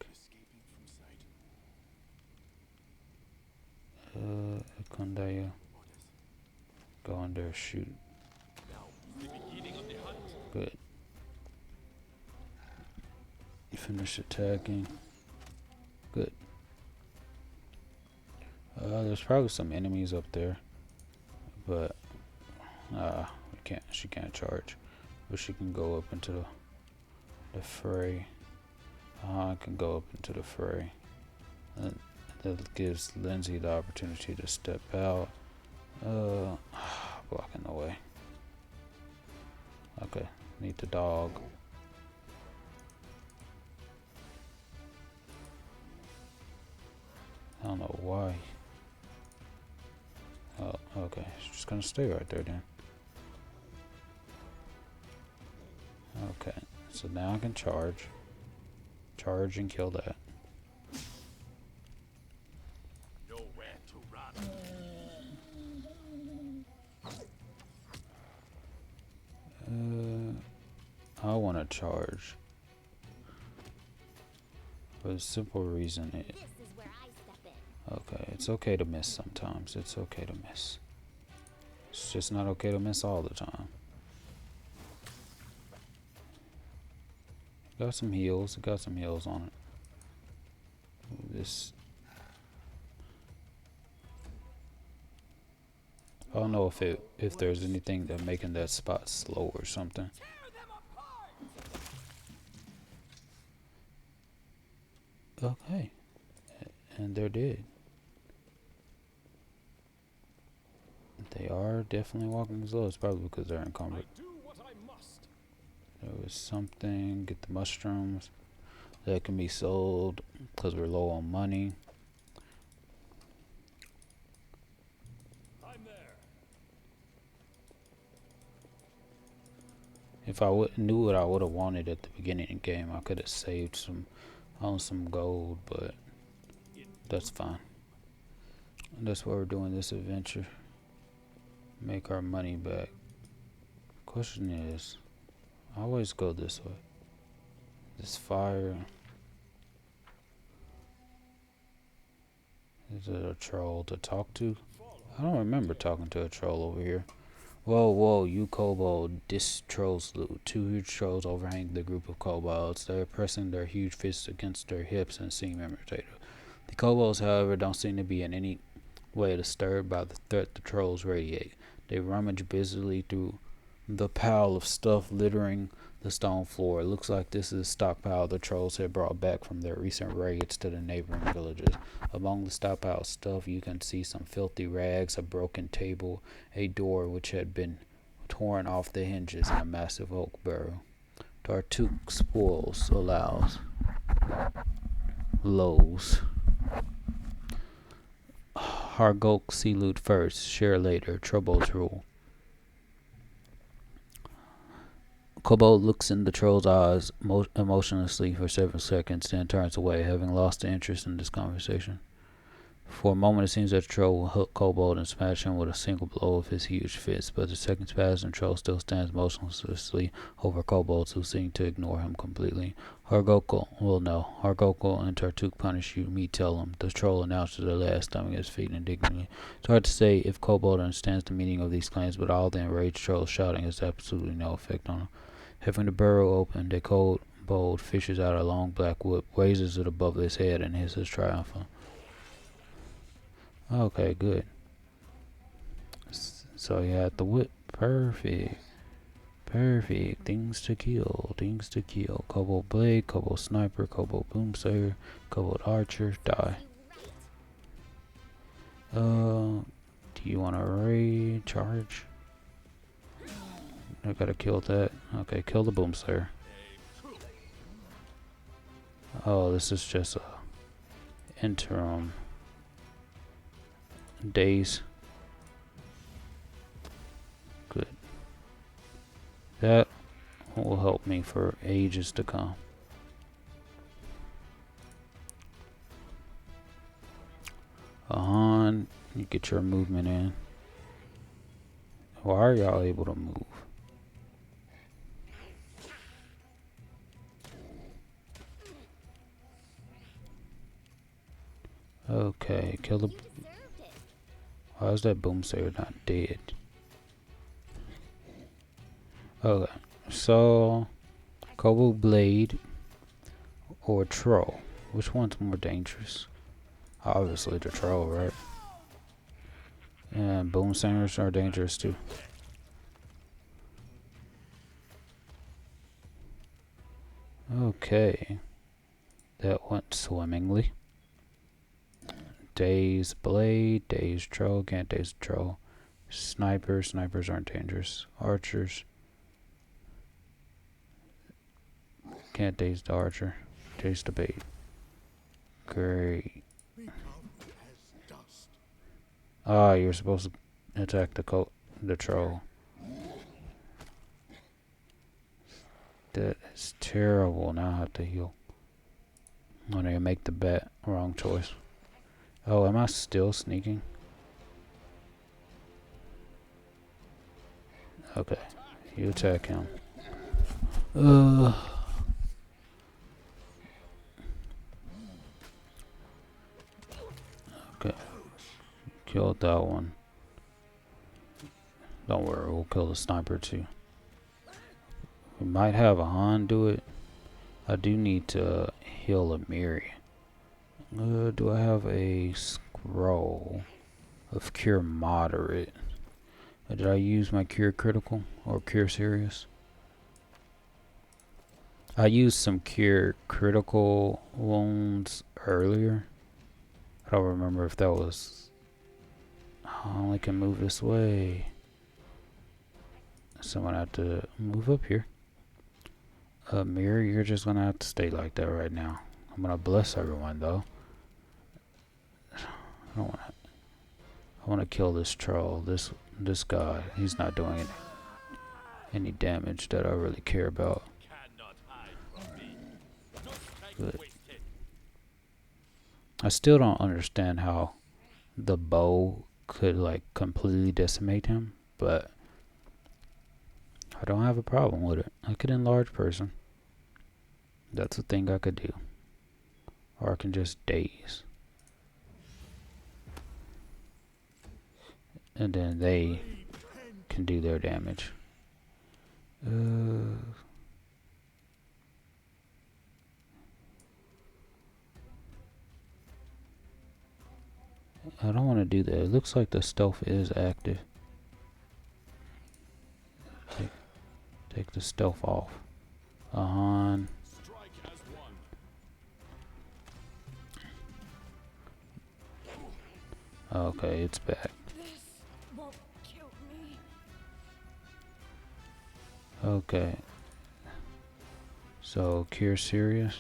Kondaya. Go in there, shoot. The beginning of the hunt. Good. Finish attacking. Good. There's probably some enemies up there, but she can't charge, but she can go up into the fray. I can go up into the fray. That gives Lindsay the opportunity to step out. Blocking the way. Okay, need the dog. I don't know why. Oh, okay. She's just gonna stay right there then. Okay, so now I can charge. Charge and kill that. Nowhere to run. I want to charge. For the simple reason This is where I step in. okay, it's okay to miss sometimes. It's okay to miss. It's just not okay to miss all the time. Got some heals. Got some heals on it. This. I don't know if there's anything that making that spot slow or something. Okay, and they're dead. They are definitely walking slow. It's probably because they're encumbered. Do what I must. There was something. Get the mushrooms that can be sold because we're low on money. I'm there. If I knew what I would have wanted at the beginning of the game, I could have saved some gold, but that's fine. And that's why we're doing this adventure. Make our money back. Question is, I always go this way. This fire. Is it a troll to talk to? I don't remember talking to a troll over here. Whoa, whoa, you kobold, this troll's loot. Two huge trolls overhang the group of kobolds. They're pressing their huge fists against their hips and seem imitative. The kobolds, however, don't seem to be in any way disturbed by the threat the trolls radiate. They rummage busily through the pile of stuff littering the stone floor. It looks like this is a stockpile the trolls had brought back from their recent raids to the neighboring villages. Among the stockpile stuff, you can see some filthy rags, a broken table, a door which had been torn off the hinges, and a massive oak barrel. Tartuk spoils allows lows. Hargok see loot first, share later. Trobold's rule. Kobold looks in the troll's eyes emotionlessly for several seconds, then turns away, having lost interest in this conversation. For a moment, it seems that the troll will hook Kobold and smash him with a single blow of his huge fist, but the seconds pass and the troll still stands motionlessly over Kobolds, who seem to ignore him completely. Hargokal will know. Hargokal and Tartuk punish you, me tell him. The troll announces the last, stamping his feet indignantly. It's hard to say if Kobold understands the meaning of these claims, but all the enraged trolls shouting has absolutely no effect on him. Having the burrow opened, a kobold fishes out a long black whip, raises it above his head, and hisses triumphant. Okay, good. So he had the whip. Perfect. Perfect. Things to kill. Things to kill. Kobold blade, kobold sniper, kobold boomsayer, kobold archer. Die. Do you want to raid charge? I gotta kill that. Okay, kill the boomsayer. Oh, this is just a interim days. Good. That will help me for ages to come. Han, you get your movement in. Why are y'all able to move? Okay, kill the. Why is that boomsayer not dead? Okay, so kobold blade or troll? Which one's more dangerous? Obviously the troll, right? And boomsayers are dangerous too. Okay, that went swimmingly. Daze blade, daze troll, can't daze troll. Snipers aren't dangerous. Archers, can't daze the archer. Daze the bait. Great. Ah, you're supposed to attack the troll. That is terrible. Now I have to heal. I'm gonna make the bet. Wrong choice. Oh, am I still sneaking? Okay, you attack him. Okay, killed that one. Don't worry, we'll kill the sniper too. We might have a Han do it. I do need to heal a Miri. Do I have a scroll of cure moderate? Did I use my cure critical or cure serious? I used some cure critical wounds earlier. I don't remember if that was. I only can move this way. So I'm gonna have to move up here. Mirror, you're just gonna have to stay like that right now. I'm gonna bless everyone though. I wanna kill this troll. This guy. He's not doing any damage that I really care about. Good. I still don't understand how the bow could like completely decimate him, but I don't have a problem with it. I could enlarge person. That's a thing I could do. Or I can just daze. And then they can do their damage. I don't want to do that. It looks like the stealth is active. Take the stealth off. Strike as one. Okay, it's back. This won't kill me. Okay. So, cure serious.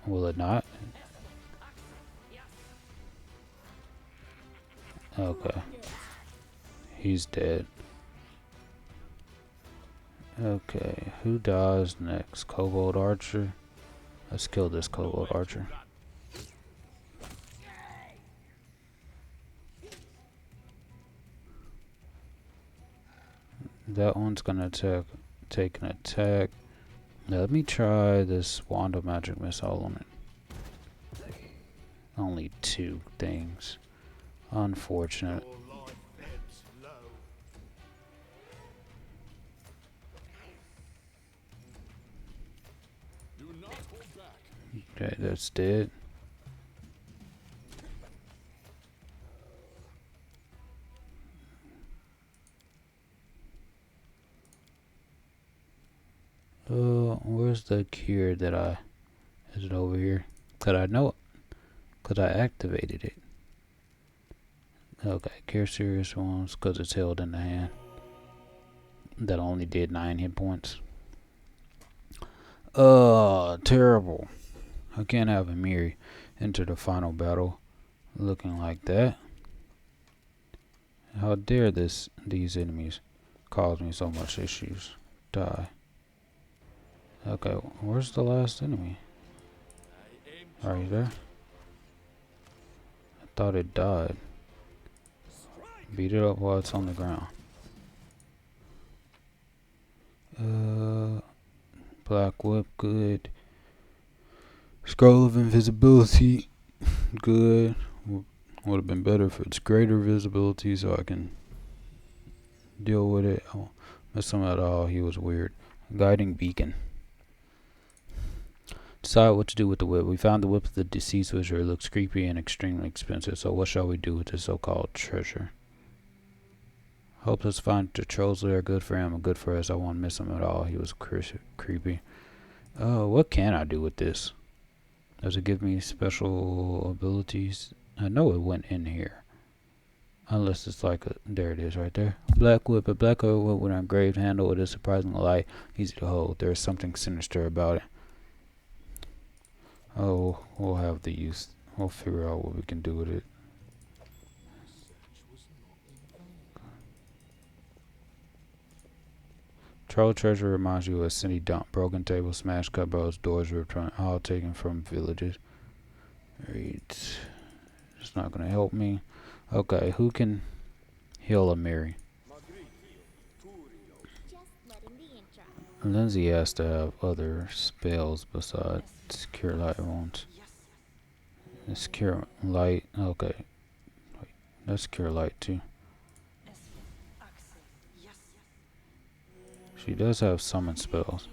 Will it not? Okay. He's dead. Okay, who dies next? Kobold Archer? Let's kill this Kobold Archer. That one's gonna take an attack. Now let me try this Wand of Magic Missile on it. Only 2 things. Unfortunate. Your life ebbs low. Do not hold back. Okay, that's dead. Where's the cure that is it over here? Could I know it? Cause I activated it. Okay, cure serious ones, cause it's held in the hand. That only did 9 hit points. Terrible. I can't have Amiri enter the final battle looking like that. How dare these enemies cause me so much issues. Die. Okay, where's the last enemy? Are you there? I thought it died. Beat it up while it's on the ground. Black Whip, good. Scroll of Invisibility, good. Would have been better if it's greater visibility so I can deal with it. I won't miss him at all. He was weird. Guiding Beacon. Decide what to do with the whip. We found the whip of the deceased wizard. It looks creepy and extremely expensive. So what shall we do with this so-called treasure? Hope us find the trolls that are good for him and good for us. I won't miss him at all. He was creepy. What can I do with this? Does it give me special abilities? I know it went in here. Unless it's like there it is right there. Black Whip. A black whip with an engraved handle. It is surprisingly light. Easy to hold. There is something sinister about it. Oh, we'll have the use. We'll figure out what we can do with it. Troll treasure reminds you of a city dump. Broken tables, smashed cupboards, doors ripped, all taken from villages. Right. It's not gonna help me. Okay, who can heal Amiri? Just letting the intro. Lindsay has to have other spells besides cure light wounds. It's cure light. Okay. Wait, that's cure light too. She does have summon spells.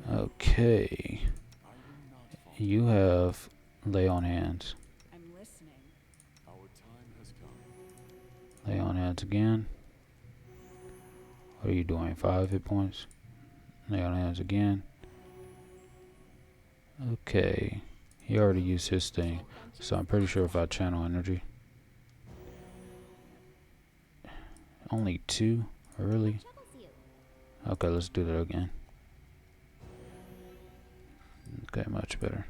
Okay. You have lay on hands. I'm listening. Our time has come. Lay on hands again. What are you doing? 5 hit points. Lay on hands again. Okay. He already used his thing. So I'm pretty sure if I channel energy. Only 2? Really? Troubles you. Okay, let's do that again. Okay, much better.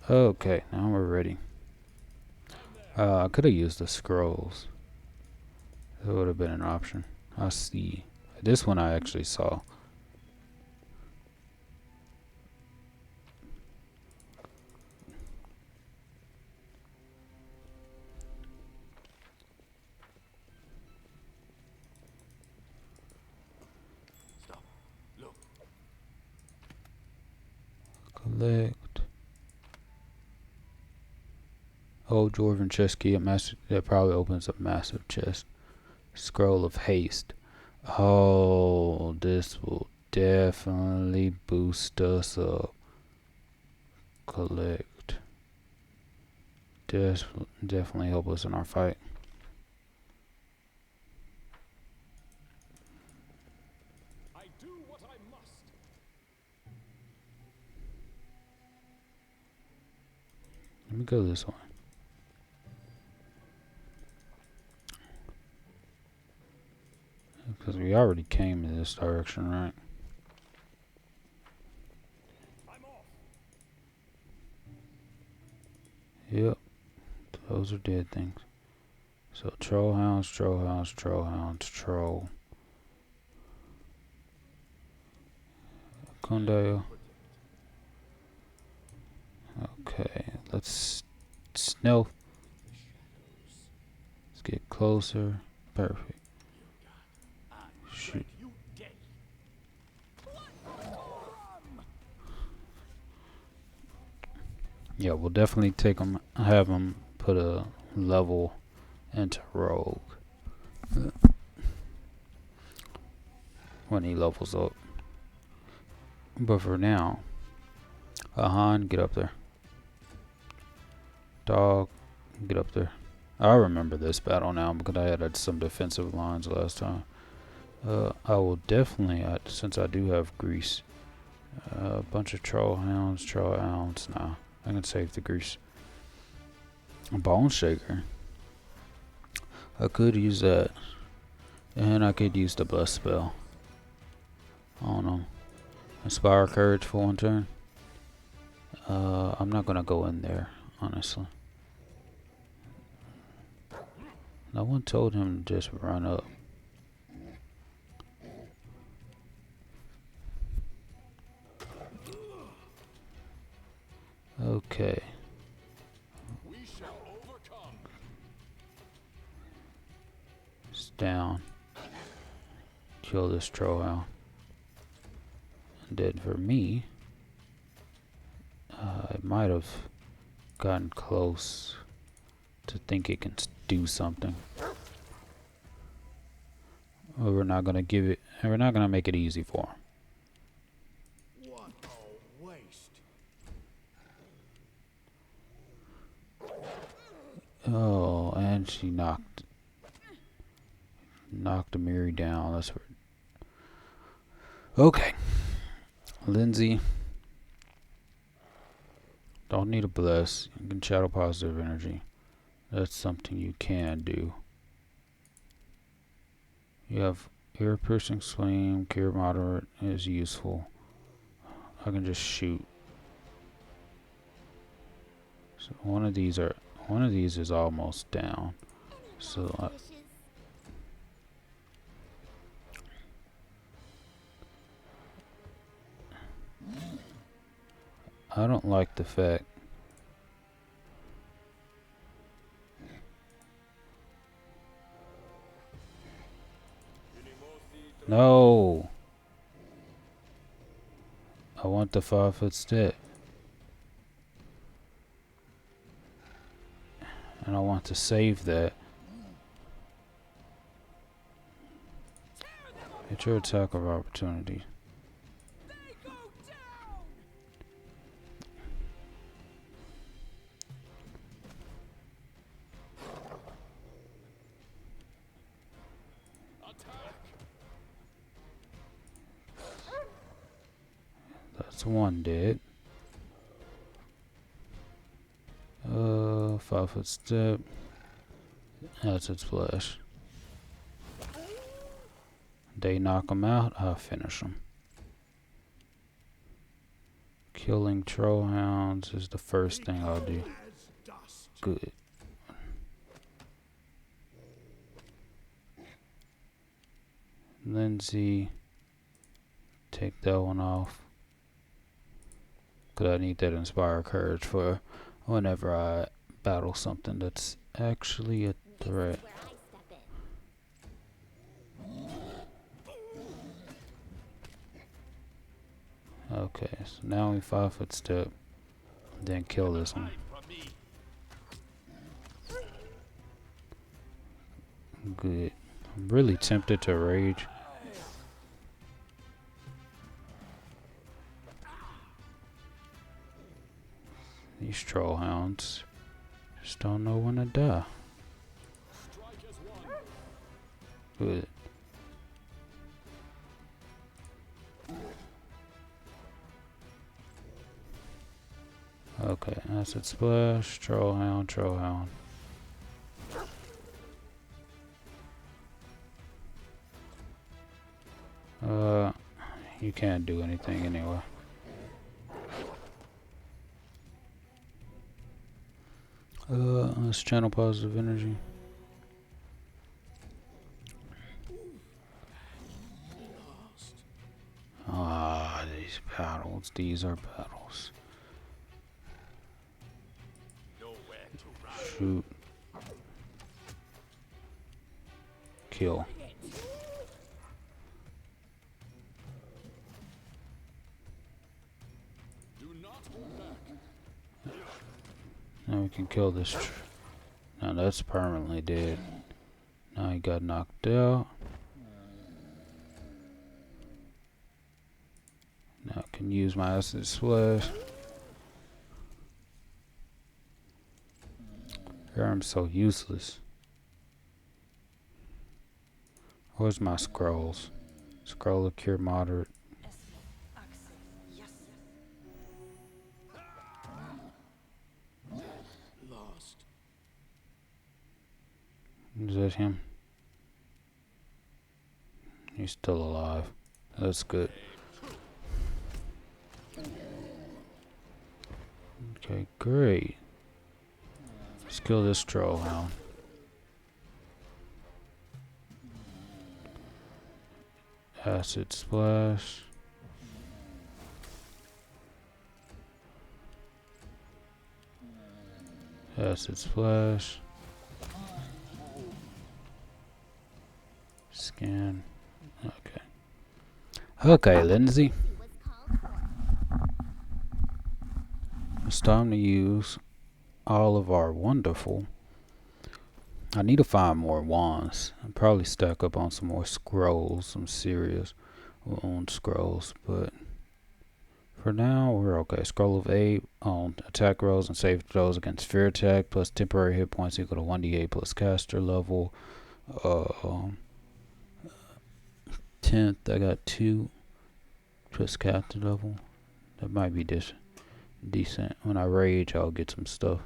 Okay, now we're ready. I could have used the scrolls. That would have been an option. I see. This one I actually saw. Stop. Look. Collect. Oh, Dwarven chest key. That probably opens up massive chest. Scroll of haste. Oh, this will definitely boost us up. Collect. Definitely help us in our fight. I do what I must. Let me go this way. Because we already came in this direction, right? I'm off. Yep. Those are dead things. So troll hounds, troll hounds, troll hounds, troll. Kundale. Okay, let's stealth. Let's get closer. Perfect. Shoot. You dead. Yeah, we'll definitely take him. Have him put a level into rogue when he levels up. But for now, Han, get up there. Dog, get up there. I remember this battle now because I had some defensive lines last time. I will definitely, since I do have grease, a bunch of troll hounds. Nah, I can save the grease. A bone shaker. I could use that, and I could use the bless spell. I don't know. Inspire courage for one turn. I'm not gonna go in there, honestly. No one told him to just run up. Okay. We shall overcome. It's down. Kill this troll hound. And then for me, it might have gotten close to think it can do something. But we're not gonna give it. We're not gonna make it easy for him. What a waste. Oh, and she knocked Amiri down. That's weird. Okay, Lindsay. Don't need a bless. You can shadow positive energy. That's something you can do. You have ear piercing flame. Cure moderate is useful. I can just shoot. So one of these is almost down. So I don't like the fact. No. I want the 5-foot step. And I want to save that. It's your attack of opportunity. That's one dead. 5-foot step. That's its flesh. They knock him out, I finish him. Killing troll hounds is the first thing I'll do. Good. Lindsay, take that one off. Cause I need that inspire courage for whenever I battle something that's actually a threat. Okay, so now we 5-foot step. Then kill this one. Good. I'm really tempted to rage. These troll hounds just don't know when to die. Good. Okay, acid splash, troll hound, troll hound. You can't do anything anyway. Let's channel positive energy. Ah, these battles. These are battles. Shoot. Kill. Now we can kill this. Now that's permanently dead. Now he got knocked out. Now I can use my acid splash. Here I'm so useless. Where's my scrolls? Scroll of cure moderate. Lost. Is that him? He's still alive. That's good. Okay, great. Let's kill this troll hound. Acid splash. Acid splash. Scan. Okay. Okay, Lindsay. Was called for. It's time to use all of our wonderful. I need to find more wands. I'll probably stack up on some more scrolls, some serious wound scrolls, but for now we're okay. Scroll of 8 on attack rolls and save throws against fear attack plus temporary hit points equal to 1d8 plus caster level. 10th, I got 2 plus caster level. That might be decent. When I rage, I'll get some stuff.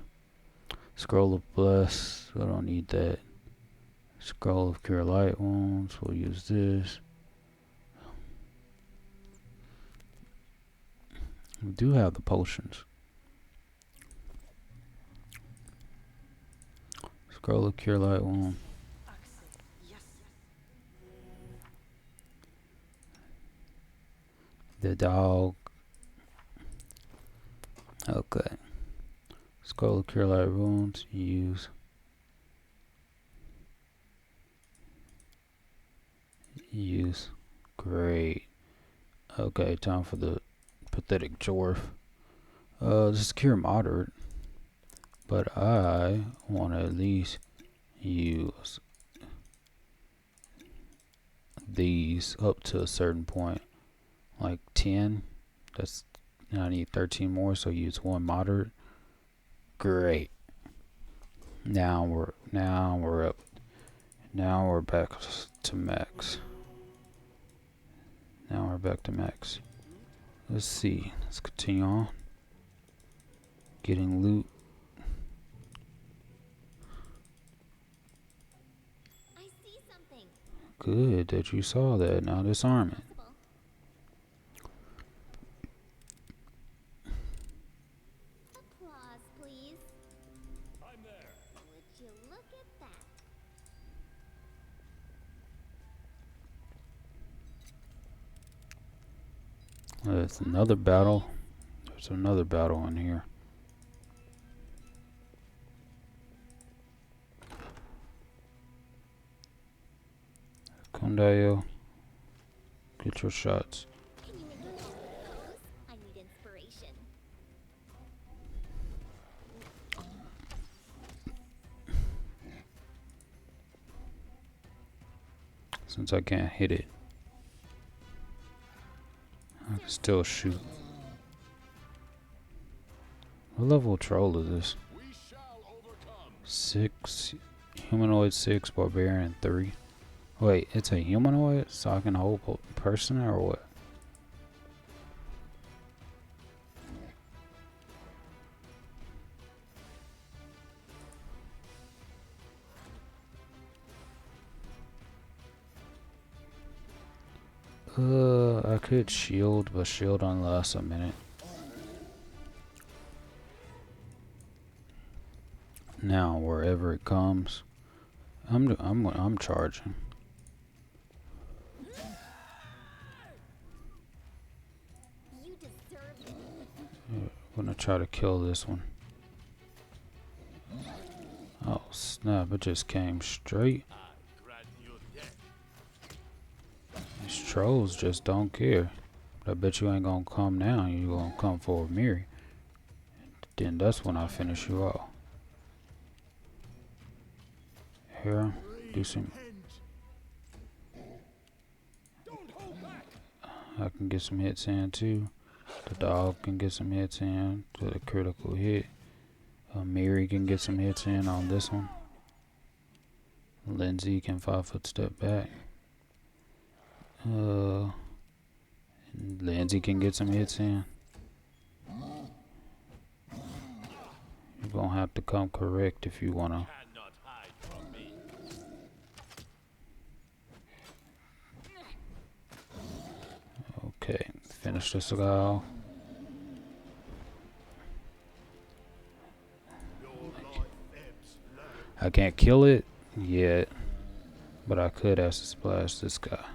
Scroll of Bless, I don't need that. Scroll of Cure Light Wounds, we'll use this. We do have the potions. Scroll of Cure Light Wound. The dog. Okay. Scroll of Cure Light Wounds, use. Use. Great. Okay, time for the pathetic dwarf. This is cure moderate, but I want to at least use these up to a certain point, like 10. That's I need 13 more, so use 1 moderate. Great. Now we're up. Now we're back to max. Now we're back to max. Let's see. Let's continue on. Getting loot. I see something. Good that you saw that. Now disarm it. Possible. Applause, please. I'm there. Would you look at that? That's another battle. There's another battle in here. Kondayo, get your shots. Can you make it pose? since I can't hit it. I can still shoot. What level troll is this? We shall overcome. 6, humanoid 6, barbarian 3. Wait, it's a humanoid? So I can hold person or what? I could shield, but shield only lasts a minute. Now, wherever it comes, I'm charging. You deserve it. I'm gonna try to kill this one. Oh snap! It just came straight. I grant you death. These trolls just don't care. I bet you ain't gonna come now. You gonna come for Miri. Then that's when I finish you off. Here, do some. Don't hold back. I can get some hits in too. The dog can get some hits in to the critical hit. Miri can get some hits in on this one. Lindsay can 5-foot step back. Lindsay can get some hits in. You're gonna have to come correct if you wanna. Cannot hide from me. Okay, finish this guy off. Your life ebbs low. I can't kill it yet, but I could acid splash this guy.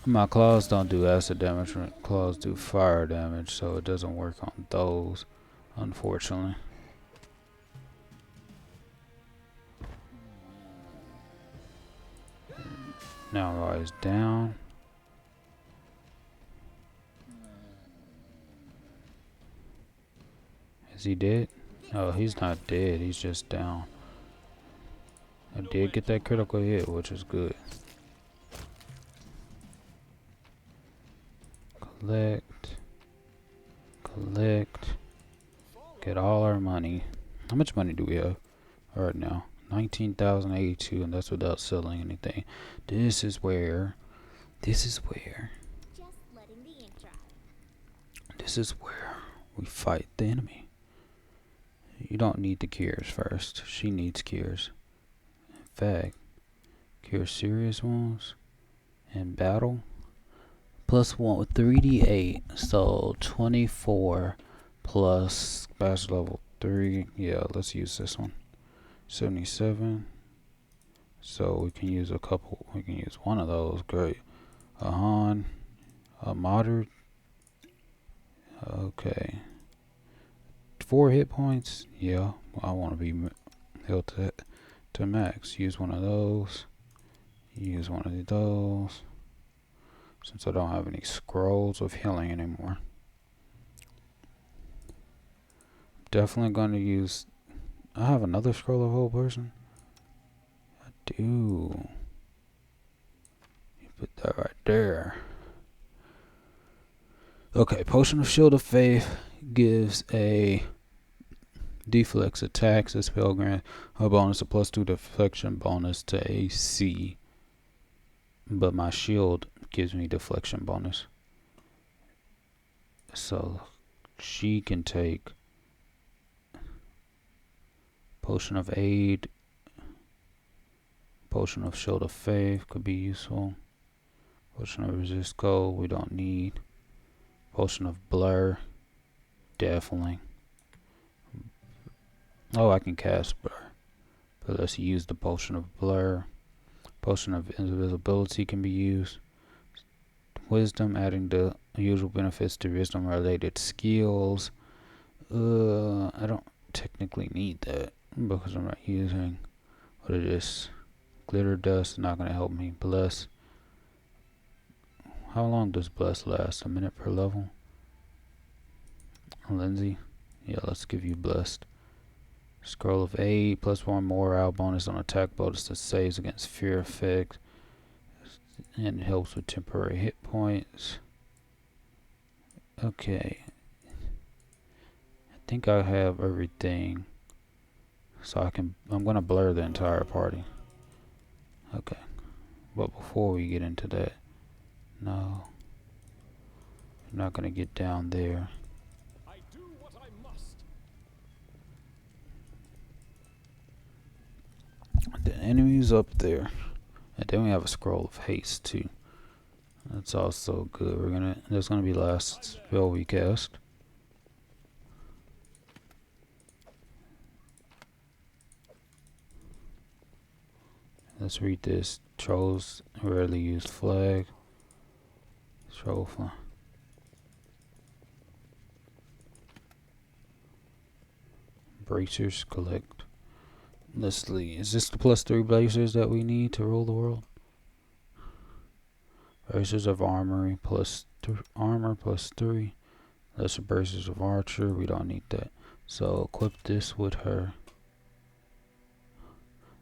My claws don't do acid damage, claws do fire damage, so it doesn't work on those, unfortunately. Now rise down. Is he dead? Oh, he's not dead, he's just down. I did get that critical hit, which is good. Collect, get all our money. How much money do we have right now? 19,082, and that's without selling anything. This is where Just letting the ink dry. we fight the enemy. You don't need the cures first. She needs cures. In fact, cure serious wounds in battle. +1 with 3d8, so 24 plus bachelor level 3. Yeah, let's use this one. 77. So we can use a couple. We can use one of those. Great. A Han, a moderate. Okay. 4 hit points. Yeah, I want to be healed to max. Use one of those. Use one of those. Since I don't have any scrolls of healing anymore. Definitely going to use. I have another scroll of whole person. I do. You put that right there. Okay, Potion of Shield of Faith gives a deflex attacks. This spell grants a bonus, a +2 deflection bonus to AC. But my shield gives me deflection bonus. So she can take Potion of Aid. Potion of Shield of Faith could be useful. Potion of Resist Cold we don't need. Potion of Blur, definitely. Oh, I can cast Blur, but let's use the Potion of Blur. Potion of Invisibility can be used. Wisdom, adding the usual benefits to wisdom related skills. I don't technically need that because I'm not using what it is. Glitter Dust, not going to help me. Bless. How long does Bless last? A minute per level? Lindsay? Yeah, let's give you Blessed. Scroll of 8, +1 morale bonus on attack bonus that saves against fear effect. and it helps with temporary hit points. Okay, I think I have everything, so I'm gonna blur the entire party. Okay, but before we get into that, no, I'm not gonna get down there. I do what I must. The enemy's up there, and then we have a scroll of haste too. That's also good. That's gonna be last spell we cast. Let's read this. Trolls rarely use flag. Troll flag. Bracers collect. Leslie, is this the +3 bracers that we need to rule the world? Bracers of armory armor +3. Lesser bracers of archer. We don't need that. So equip this with her.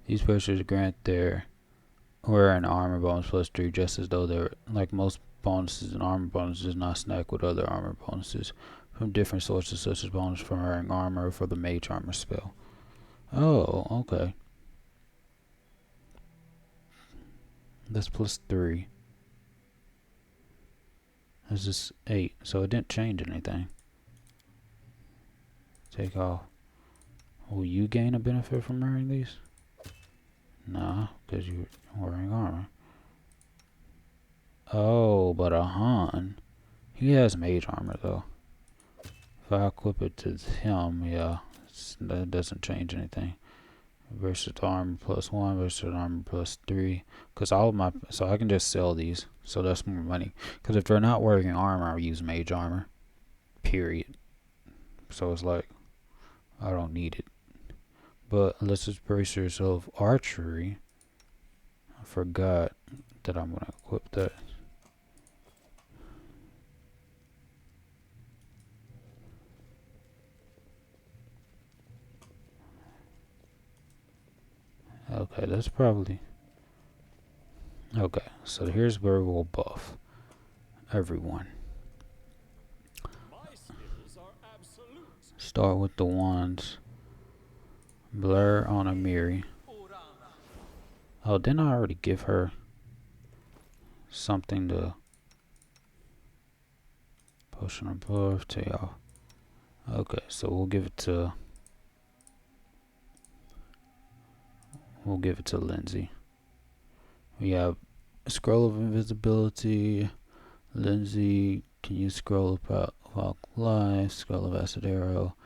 These bracers grant their wearer and armor bonus +3, just as though they're like most bonuses and armor bonuses does not stack with other armor bonuses from different sources, such as bonus from wearing armor or for the mage armor spell. Oh, okay. That's +3. This is 8, so it didn't change anything. Take off. Will you gain a benefit from wearing these? Nah, because you're wearing armor. Oh, but a Han. He has mage armor though. If I equip it to him, yeah, that doesn't change anything. Versatile armor +1, versatile armor +3. Cause so I can just sell these. So that's more money. Cause if they're not wearing armor, I use mage armor. Period. So it's like, I don't need it. But unless it's bracers of archery, I forgot that I'm gonna equip that. Okay, that's probably okay. So here's where we'll buff everyone. My skills are absolute. Start with the wands. Blur on Amiri. Oh, didn't I already give her something to potion of buff to y'all? Okay, so we'll give it to Lindsay. We have a scroll of invisibility. Lindsay, can you scroll about Walk Life? Scroll of Acid Arrow.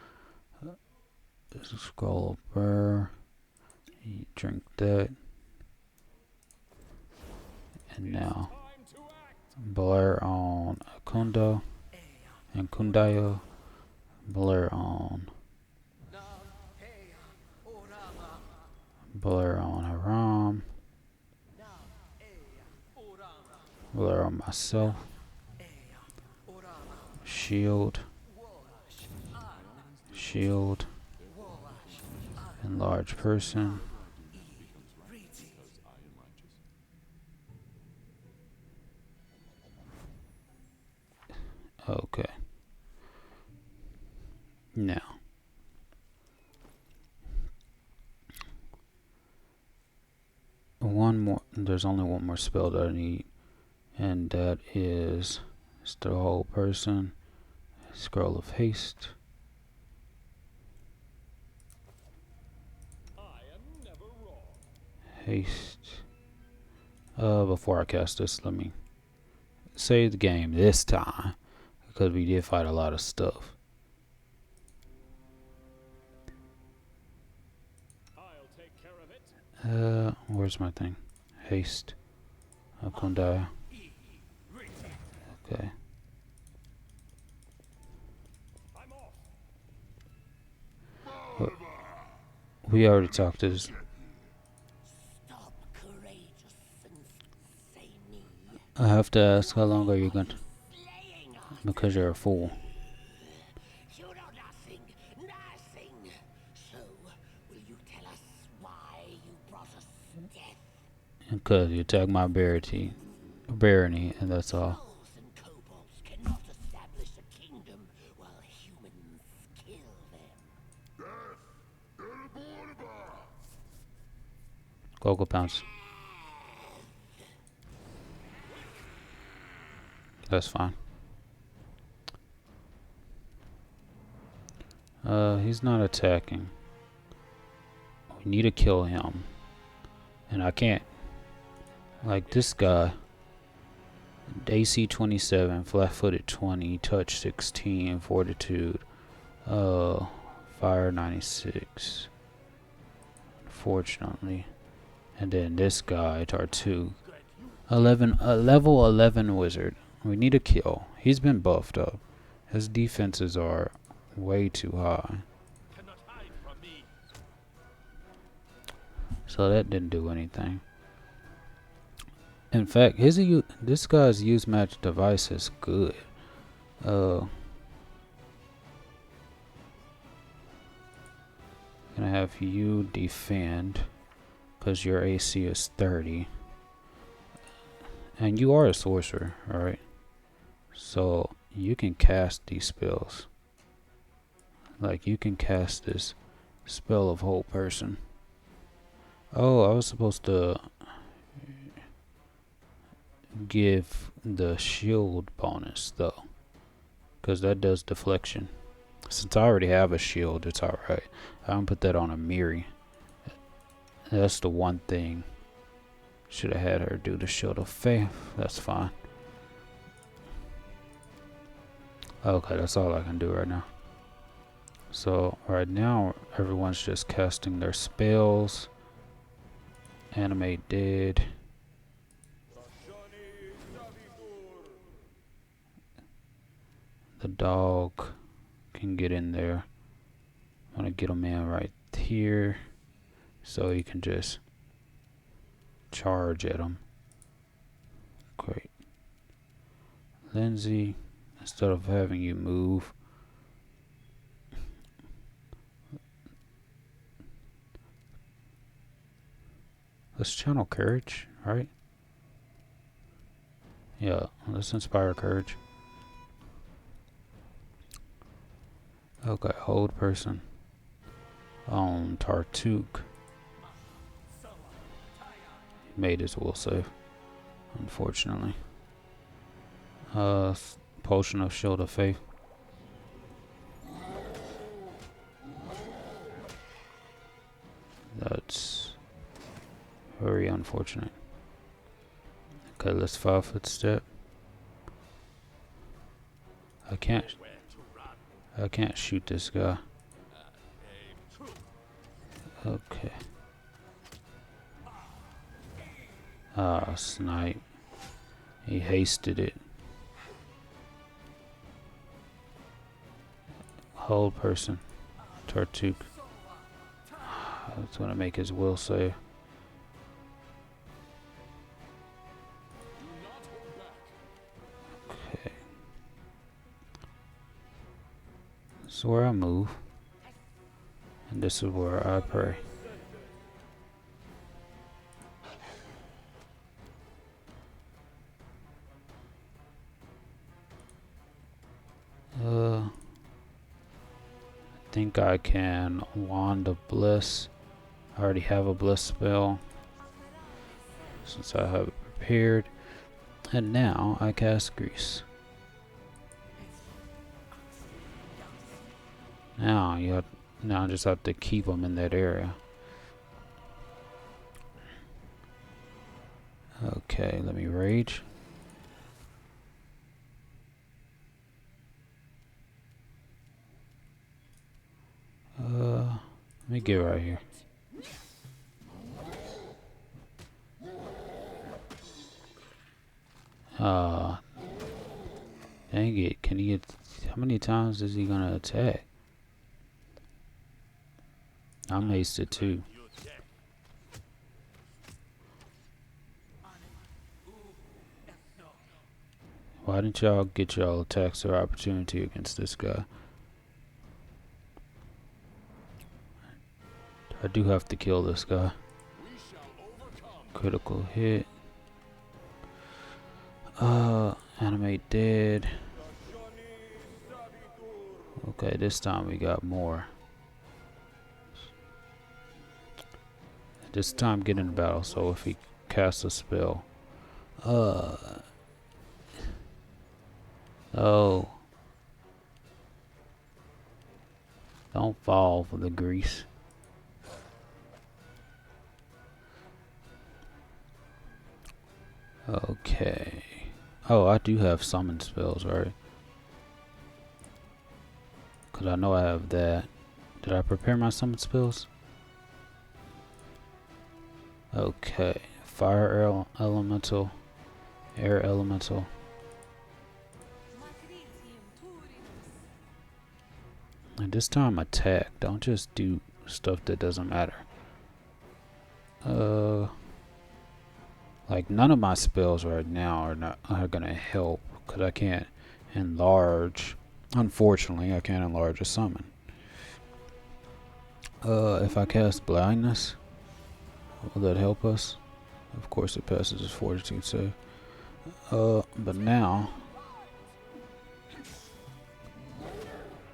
Scroll of Burr. You drink that. And now Time to act. blur on Akundo and Kundayo. Blur on Haram. Blur on myself. Shield. Shield. Enlarge person. Okay. Now. One more. There's only one more spell that I need. And that is the whole person. Scroll of haste. I am never wrong. Haste. Before I cast this, let me save the game this time. Because we did fight a lot of stuff. I'll take care of it. Where's my thing? Haste. Akundaya. Okay. I'm off. We already talked to this. Stop, courageous and say me. I have to ask, how long are you going to? Slaying us. Because you're a fool. You know nothing, nothing. So, will you tell us why you brought us death? Because you attacked my Verity. barony, and that's all. Trolls and kobolds cannot establish a kingdom while humans kill them. Go pounce. That's fine. He's not attacking. We need to kill him. And I can't. Like this guy. AC 27, flat footed 20, touch 16, fortitude. Fire 96. Unfortunately. And then this guy, Tartu. 11, level 11 wizard. We need a kill. He's been buffed up. His defenses are way too high. Cannot hide from me. So that didn't do anything. In fact, this guy's use match device is good. Gonna have you defend because your AC is 30. And you are a sorcerer, alright? So you can cast these spells. Like you can cast this spell of whole person. Oh, I was supposed to give the shield bonus though, because that does deflection. Since I already have a shield, it's alright. I don't put that on a Miri. That's the one thing. Should have had her do the shield of faith. That's fine. Okay, that's all I can do right now. So right now everyone's just casting their spells. Animate dead. The dog can get in there. I'm gonna get him in right here so he can just charge at him. Great. Lindsay, instead of having you move, let's channel courage, right? Yeah, let's inspire courage. Okay, hold person on Tartuk. He made his will save, unfortunately. Potion of Shield of Faith. That's very unfortunate. Okay, let's 5-foot step. I can't shoot this guy. Okay. Ah, snipe. He hasted it. Hold person. Tartuk. That's gonna make his will save. Okay. This is where I move. And this is where I pray. I think I can Wand of Bliss. I already have a Bliss spell since I have it prepared. And now I cast Grease. Now I just have to keep them in that area. Okay, let me rage. Let me get right here. Dang it, can he get, how many times is he gonna attack? I'm hasted too. Why didn't y'all get y'all attacks or opportunity against this guy? I do have to kill this guy. Critical hit. Animate dead. Okay, this time we got more. This time get in the battle, so if he casts a spell. Uh oh. Don't fall for the grease. Okay. Oh, I do have summon spells, right? Cause I know I have that. Did I prepare my summon spells? Okay. Fire elemental, air elemental. And this time attack. Don't just do stuff that doesn't matter. Like none of my spells right now are gonna help because I can't enlarge. Unfortunately, I can't enlarge a summon. If I cast blindness, will that help us? Of course, it passes his fortitude save. But now,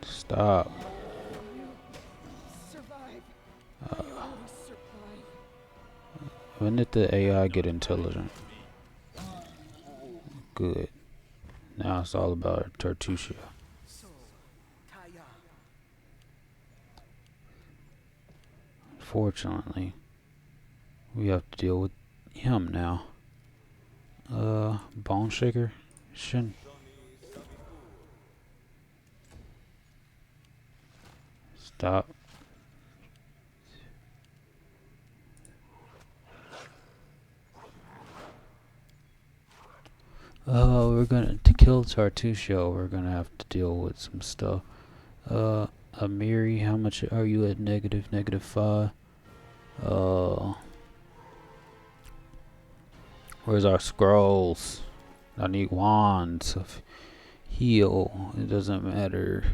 stop. When did the AI get intelligent? Good. Now it's all about Tartusha. Fortunately, we have to deal with him now. Bone Shaker? Shouldn't. Stop. To kill Tartusha, we're gonna have to deal with some stuff. Amiri, how much are you at? -5. Where's our scrolls? I need wands of heal. It doesn't matter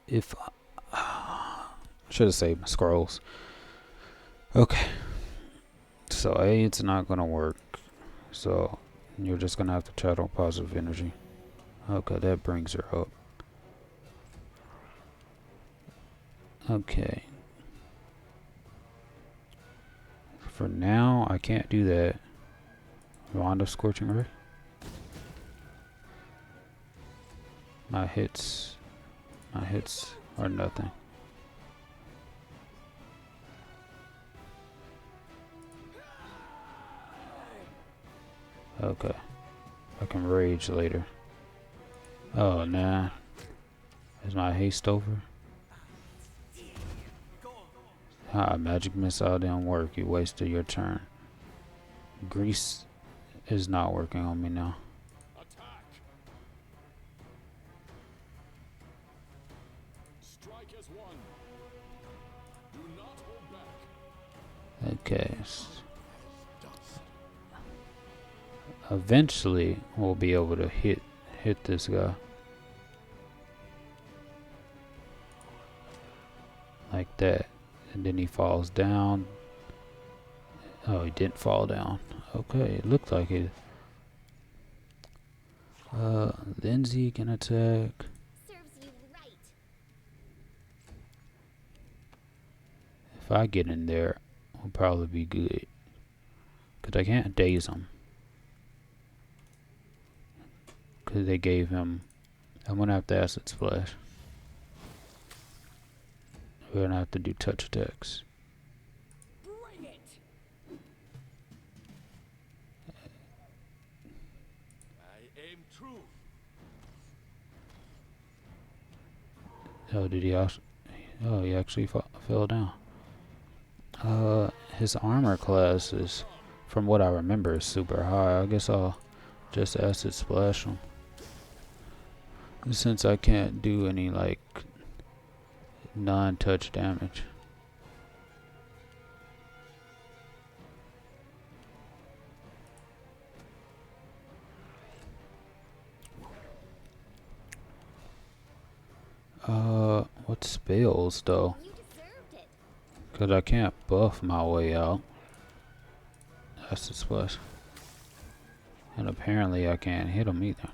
if should have saved my scrolls. Okay. So it's not gonna work. So you're just gonna have to channel positive energy. Okay, that brings her up. Okay. For now, I can't do that. Wand of Scorching Ray. My hits are nothing. Okay. I can rage later. Oh, nah. Is my haste over? Magic missile didn't work. You wasted your turn. Grease is not working on me now. Attack. Strike as one. Do not hold back. Okay. Eventually, we'll be able to hit this guy. Like that. And then he falls down. Oh, he didn't fall down. Okay, it looked like it. Lindsay can attack. Serves you right. If I get in there, we'll probably be good. Because I can't daze him. Because they gave him... I'm going to have to acid splash. We're going to have to do touch attacks. Bring it! I aim true. Oh, did he also... Oh, he actually fell down. His armor class is, from what I remember, is super high. I guess I'll just acid splash him. Since I can't do any, like, non-touch damage. What spells, though? You deserved it. Because I can't buff my way out. Acid splash. And apparently I can't hit him either.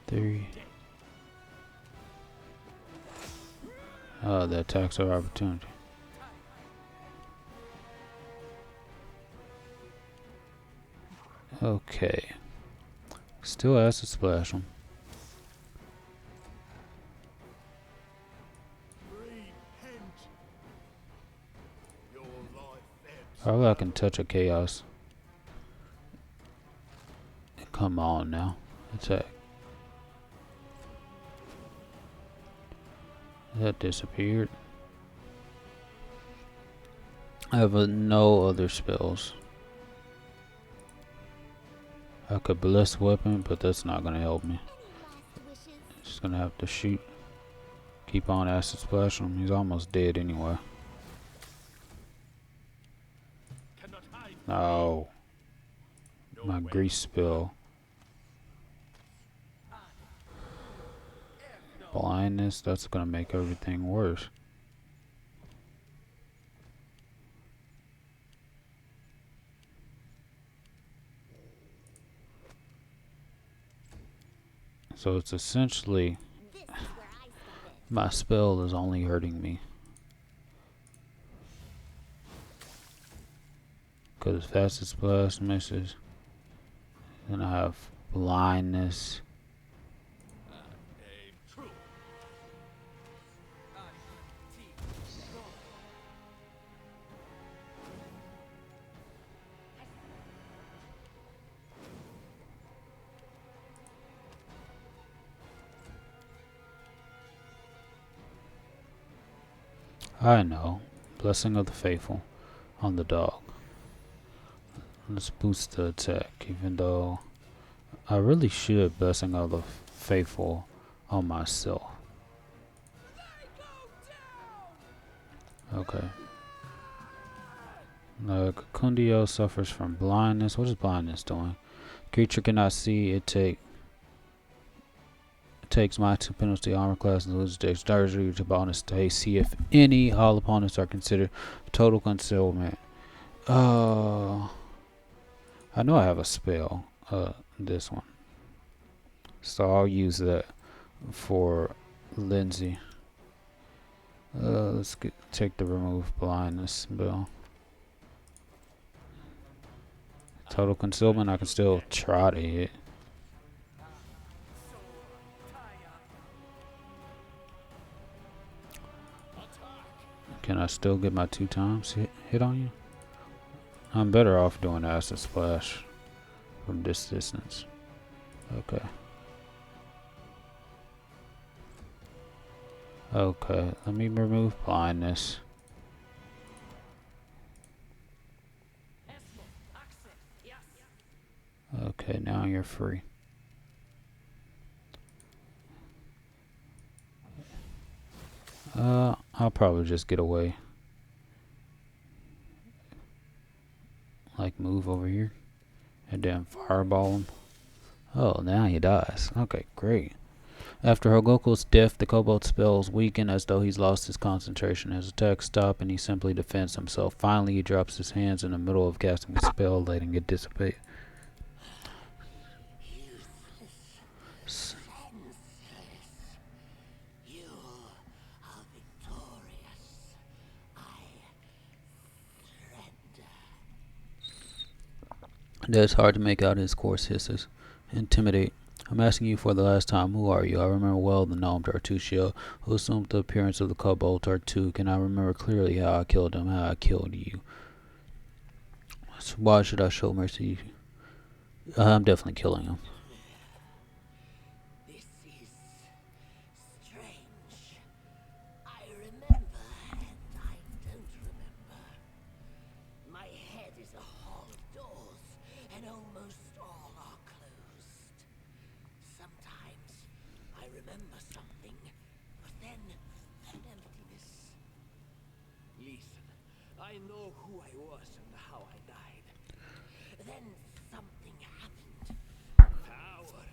Three. Oh, the attacks of opportunity. Okay. Still has to splash him. Your life ebbs. Probably I can touch a chaos. Come on now. Attack. That disappeared. I have no other spells. I could bless weapon, but that's not gonna help me. Any last wishes? Just gonna have to shoot. Keep on acid splashing him. He's almost dead anyway. Cannot hide. No. No My way. grease spell. Blindness, that's gonna make everything worse. So it's essentially This is where I step in. my spell is only hurting me. Because fastest splash misses. Then I have blindness. Aim true. I know. Blessing of the Faithful on the dog. Let's boost the attack, even though I really should Blessing of the Faithful on myself. Okay. Kundio suffers from blindness. What is blindness doing? Creature cannot see. It takes -2 penalty armor class and loses dexterity to bonus to see if any. All opponents are considered total concealment. I know I have a spell. This one. So I'll use that for Lindsay. Let's take the remove blindness spell. Total concealment, I can still try to hit. Can I still get my 2 times hit on you? I'm better off doing acid splash from this distance. Okay. Okay, let me remove blindness. Okay, now you're free. I'll probably just get away. Like move over here and then fireball him. Oh, now he dies. Okay, great. After Hogoku's death, the kobold spells weaken as though he's lost his concentration. His attacks stop and he simply defends himself. Finally, he drops his hands in the middle of casting a spell, letting it dissipate. Senseless. You are victorious. I surrender. It's hard to make out his coarse hisses. Intimidate. I'm asking you for the last time, who are you? I remember well the gnome Tartuccio, who assumed the appearance of the kobold Tartuk, and I remember clearly how I killed him, how I killed you. So why should I show mercy? I'm definitely killing him. This is strange. I remember and I don't remember. My head is a hall of doors, and almost all are closed. Sometimes I remember something, but then emptiness. Listen, I know who I was and how I died. Then something happened. Power.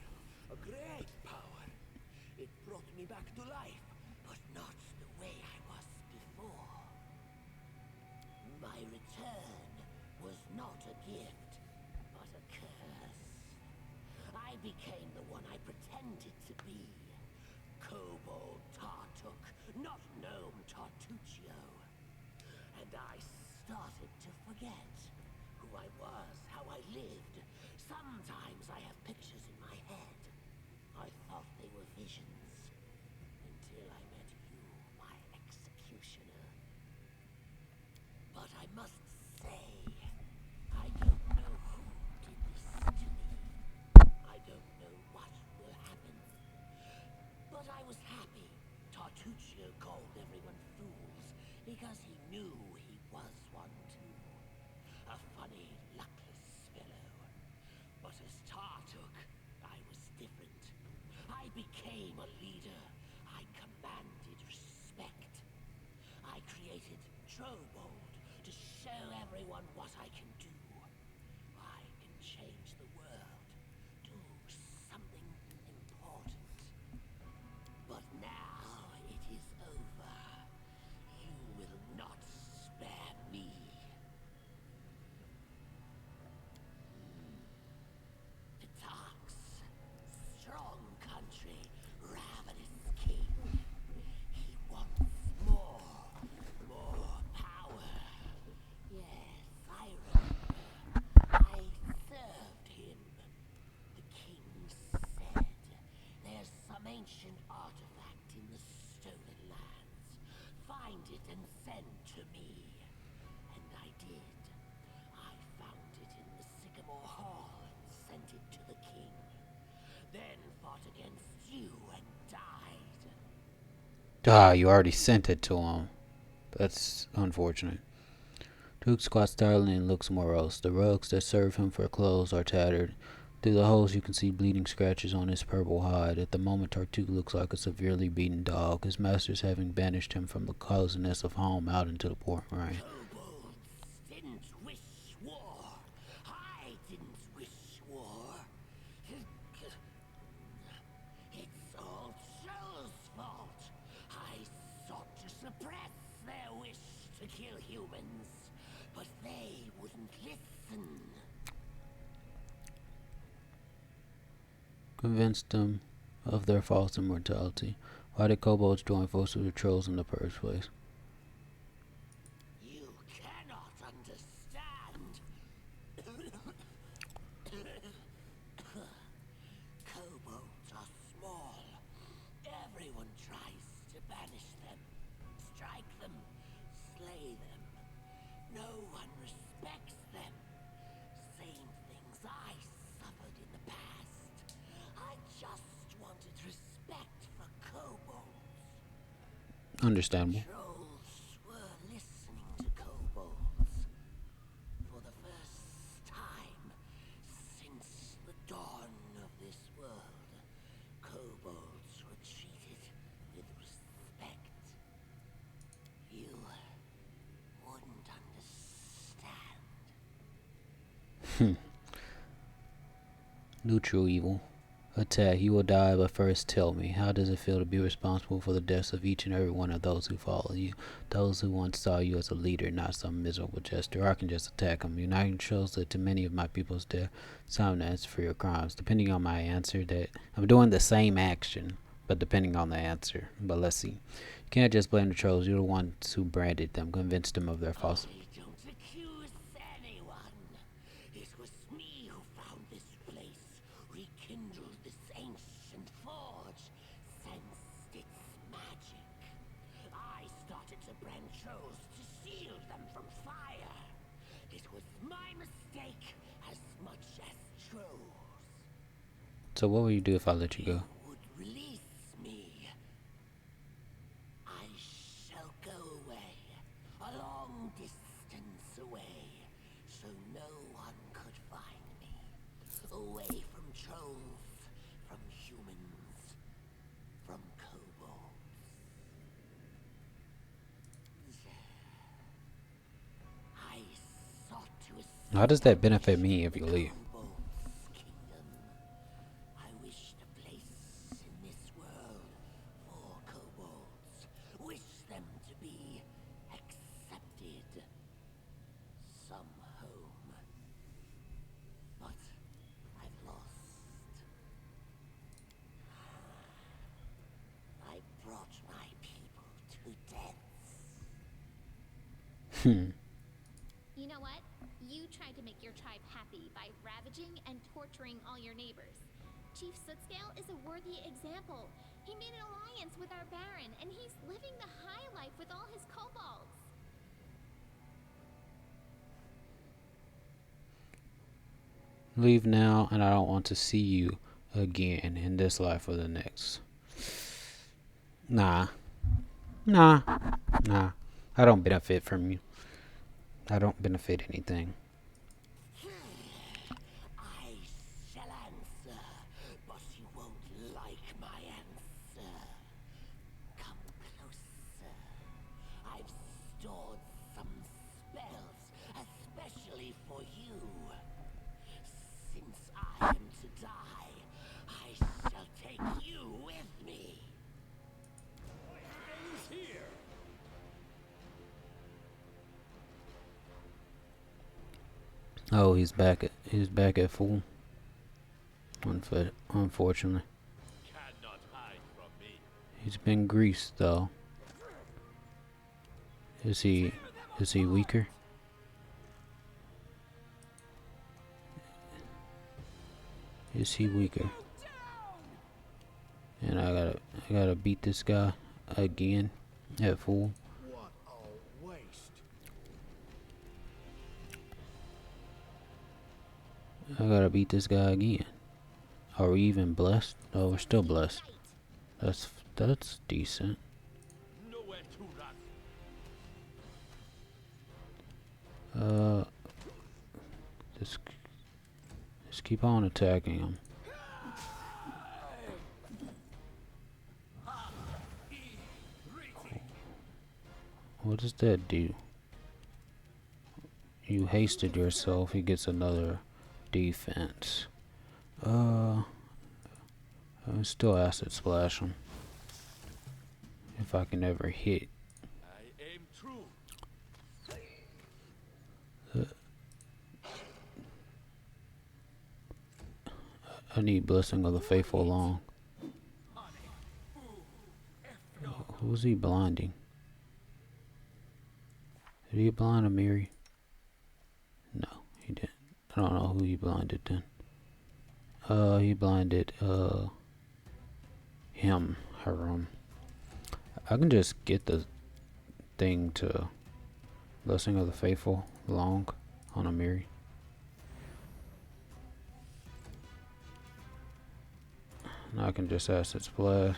A great power. It brought me back to life, but not the way I was before. became the one I pretended to be. Trobold Tartuk, not Gnome Tartuccio. And I started to forget who I was, how I lived. Sometimes I have pictures in my head. I thought they were visions, until I met you, my executioner. But I must say, I don't know who did this to me. I don't know what will happen. But I was happy. Tartuccio called everyone fools because he knew he was one too. A funny, luckless fellow. But as Tartuk, I was different. I became a leader. I commanded respect. I created Trobold to show everyone what I can do. I can change the world, do something important. But now it is over. You will not spare me. The Tarks, strong country, ravenous king. He wants more power. Yes, I remember. I served him. The king said, there's some ancient artifact in the stolen lands. Find it and send to me. And I did. I found it in the Sycamore Hall and sent it to the king. Then fought against you and died. Ah, you already sent it to him. That's unfortunate. Duke squats silently and looks morose. The rugs that serve him for clothes are tattered. Through the holes you can see bleeding scratches on his purple hide. At the moment Tartuffe looks like a severely beaten dog, his masters having banished him from the coziness of home out into the pouring rain. Trobolds didn't wish war. I didn't wish war. It's all Troll's fault. I sought to suppress their wish to kill humans, but they wouldn't listen. Convinced them of their false immortality. Why did kobolds join forces with trolls in the first place? You cannot understand. Kobolds are small. Everyone tries to banish them, strike them, slay them. No one respects them. Same things I suffered in the past. I just wanted respect for kobolds. Understandable. Trolls were listening to kobolds. For the first time since the dawn of this world, kobolds were treated with respect. You wouldn't understand. Neutral evil. Attack. You will die, but first tell me, how does it feel to be responsible for the deaths of each and every one of those who follow you? Those who once saw you as a leader, not some miserable jester. I can just attack them. Uniting shows that to many of my people's death, it's time to answer for your crimes. Depending on my answer, that I'm doing the same action, but depending on the answer. But let's see. You can't just blame the trolls. You're the ones who branded them, convinced them of their false. I don't accuse anyone. It was me who found this place, rekindled this ancient forge, sensed its magic. I started to brand trolls to shield them from fire. It was my mistake as much as trolls. So what will you do if I let you go? Would release me. I shall go away, a long distance away, so no one could find me. Away from trolls, from humans, from kobolds. I sought to How does that benefit me if you leave? kobolds' kingdom. I wished a place in this world for kobolds. Wish them to be accepted. Some home. But I've lost. You know what? You tried to make your tribe happy by ravaging and torturing all your neighbors. Chief Sootscale is a worthy example. He made an alliance with our Baron, and he's living the high life with all his kobolds. Leave now, and I don't want to see you again in this life or the next. Nah. Nah. Nah. I don't benefit from you. I don't benefit anything. I shall answer, but you won't like my answer. Come closer. I've stored some spells, especially for you. Since I am to die, I shall take you with me. Ends here. Oh, he's back at full. Unfortunately. Cannot hide from me. He's been greased though. Is he weaker? Is he weaker? And I gotta beat this guy again at full. What a waste. I gotta beat this guy again. Are we even blessed? Oh, we're still blessed. That's decent. Nowhere to run. Just keep on attacking him. What does that do? You hasted yourself. He gets another defense. I still acid splash him. If I can ever hit. I aim true. I need Blessing of the Faithful along. Who's he blinding? Did he blind Amiri? No, he didn't. I don't know who he blinded then. He blinded him, Harum. I can just get the thing to Blessing of the Faithful long on Amiri. Now I can just acid splash.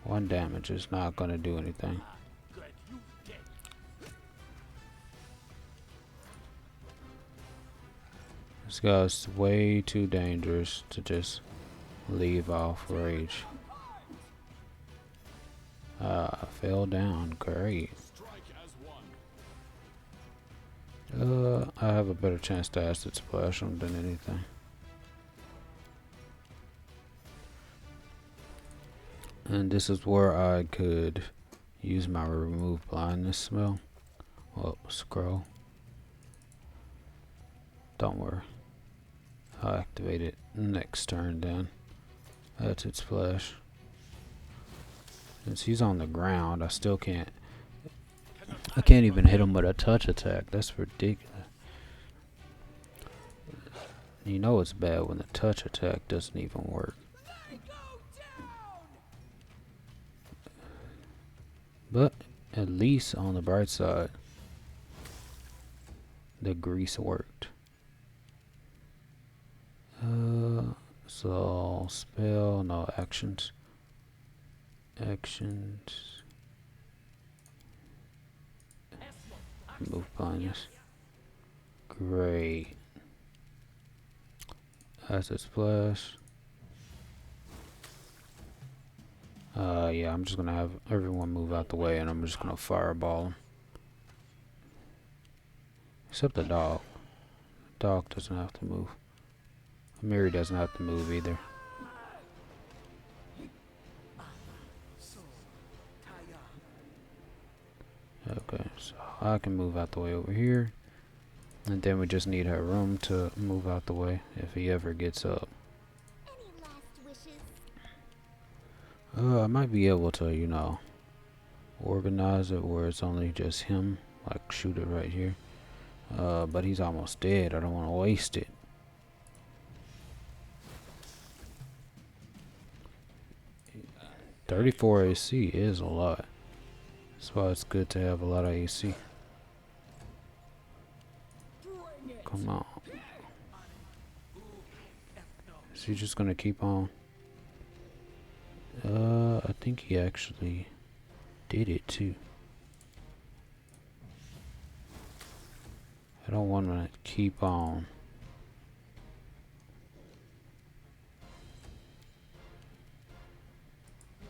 One damage is not gonna do anything. Good, you dead. This guy's way too dangerous to just leave off rage. Fell down. Great. Strike as one. I have a better chance to acid splash him than anything. And this is where I could use my remove blindness spell. Well, scroll. Don't worry. I'll activate it next turn then. Acid splash. Since he's on the ground, I still can't. I can't even hit him with a touch attack. That's ridiculous. You know it's bad when the touch attack doesn't even work. But at least on the bright side, the grease worked. So spell, no actions. Actions. Move blindness. Great. Acid splash. Yeah, I'm just gonna have everyone move out the way and I'm just gonna fireball them. Except the dog. The dog doesn't have to move. Amiri doesn't have to move either. Okay, so I can move out the way over here. And then we just need her room to move out the way if he ever gets up. Any last wishes? I might be able to, you know. organize it where it's only just him, like shoot it right here. But he's almost dead. I don't want to waste it. $34 AC is a lot. That's why it's good to have a lot of AC. Come on. Is he just gonna keep on? I think he actually did it too. I don't want to keep on.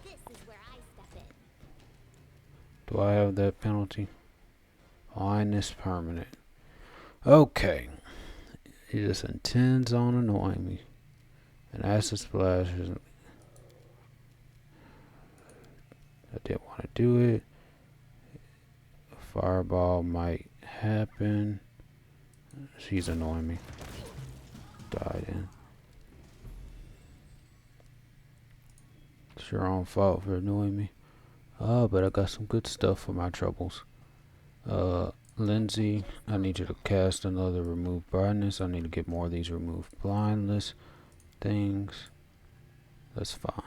This is where I step in. Do I have that penalty? Blindness permanent. Okay. He just intends on annoying me. An acid splash isn't. I didn't want to do it. A fireball might happen. She's annoying me. Died in. It's your own fault for annoying me. Oh, but I got some good stuff for my troubles. Lindsay, I need you to cast another remove brightness. I need to get more of these remove blindness things. That's fine.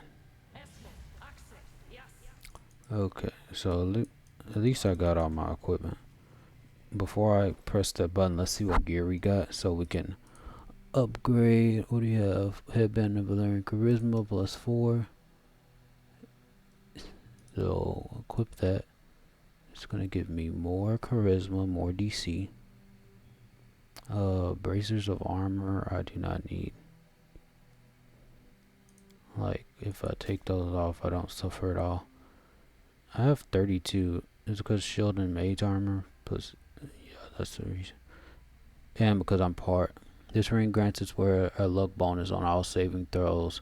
Okay, so at least I got all my equipment. Before I press that button, let's see what gear we got so we can upgrade. What do you have? Headband of Valerian Charisma +4. So equip that. It's gonna give me more charisma, more DC. Bracers of armor I do not need. Like if I take those off, I don't suffer at all. I have 32. It's because shield and mage armor plus. Yeah, that's the reason. And because I'm part. This ring grants its wearer a luck bonus on all saving throws.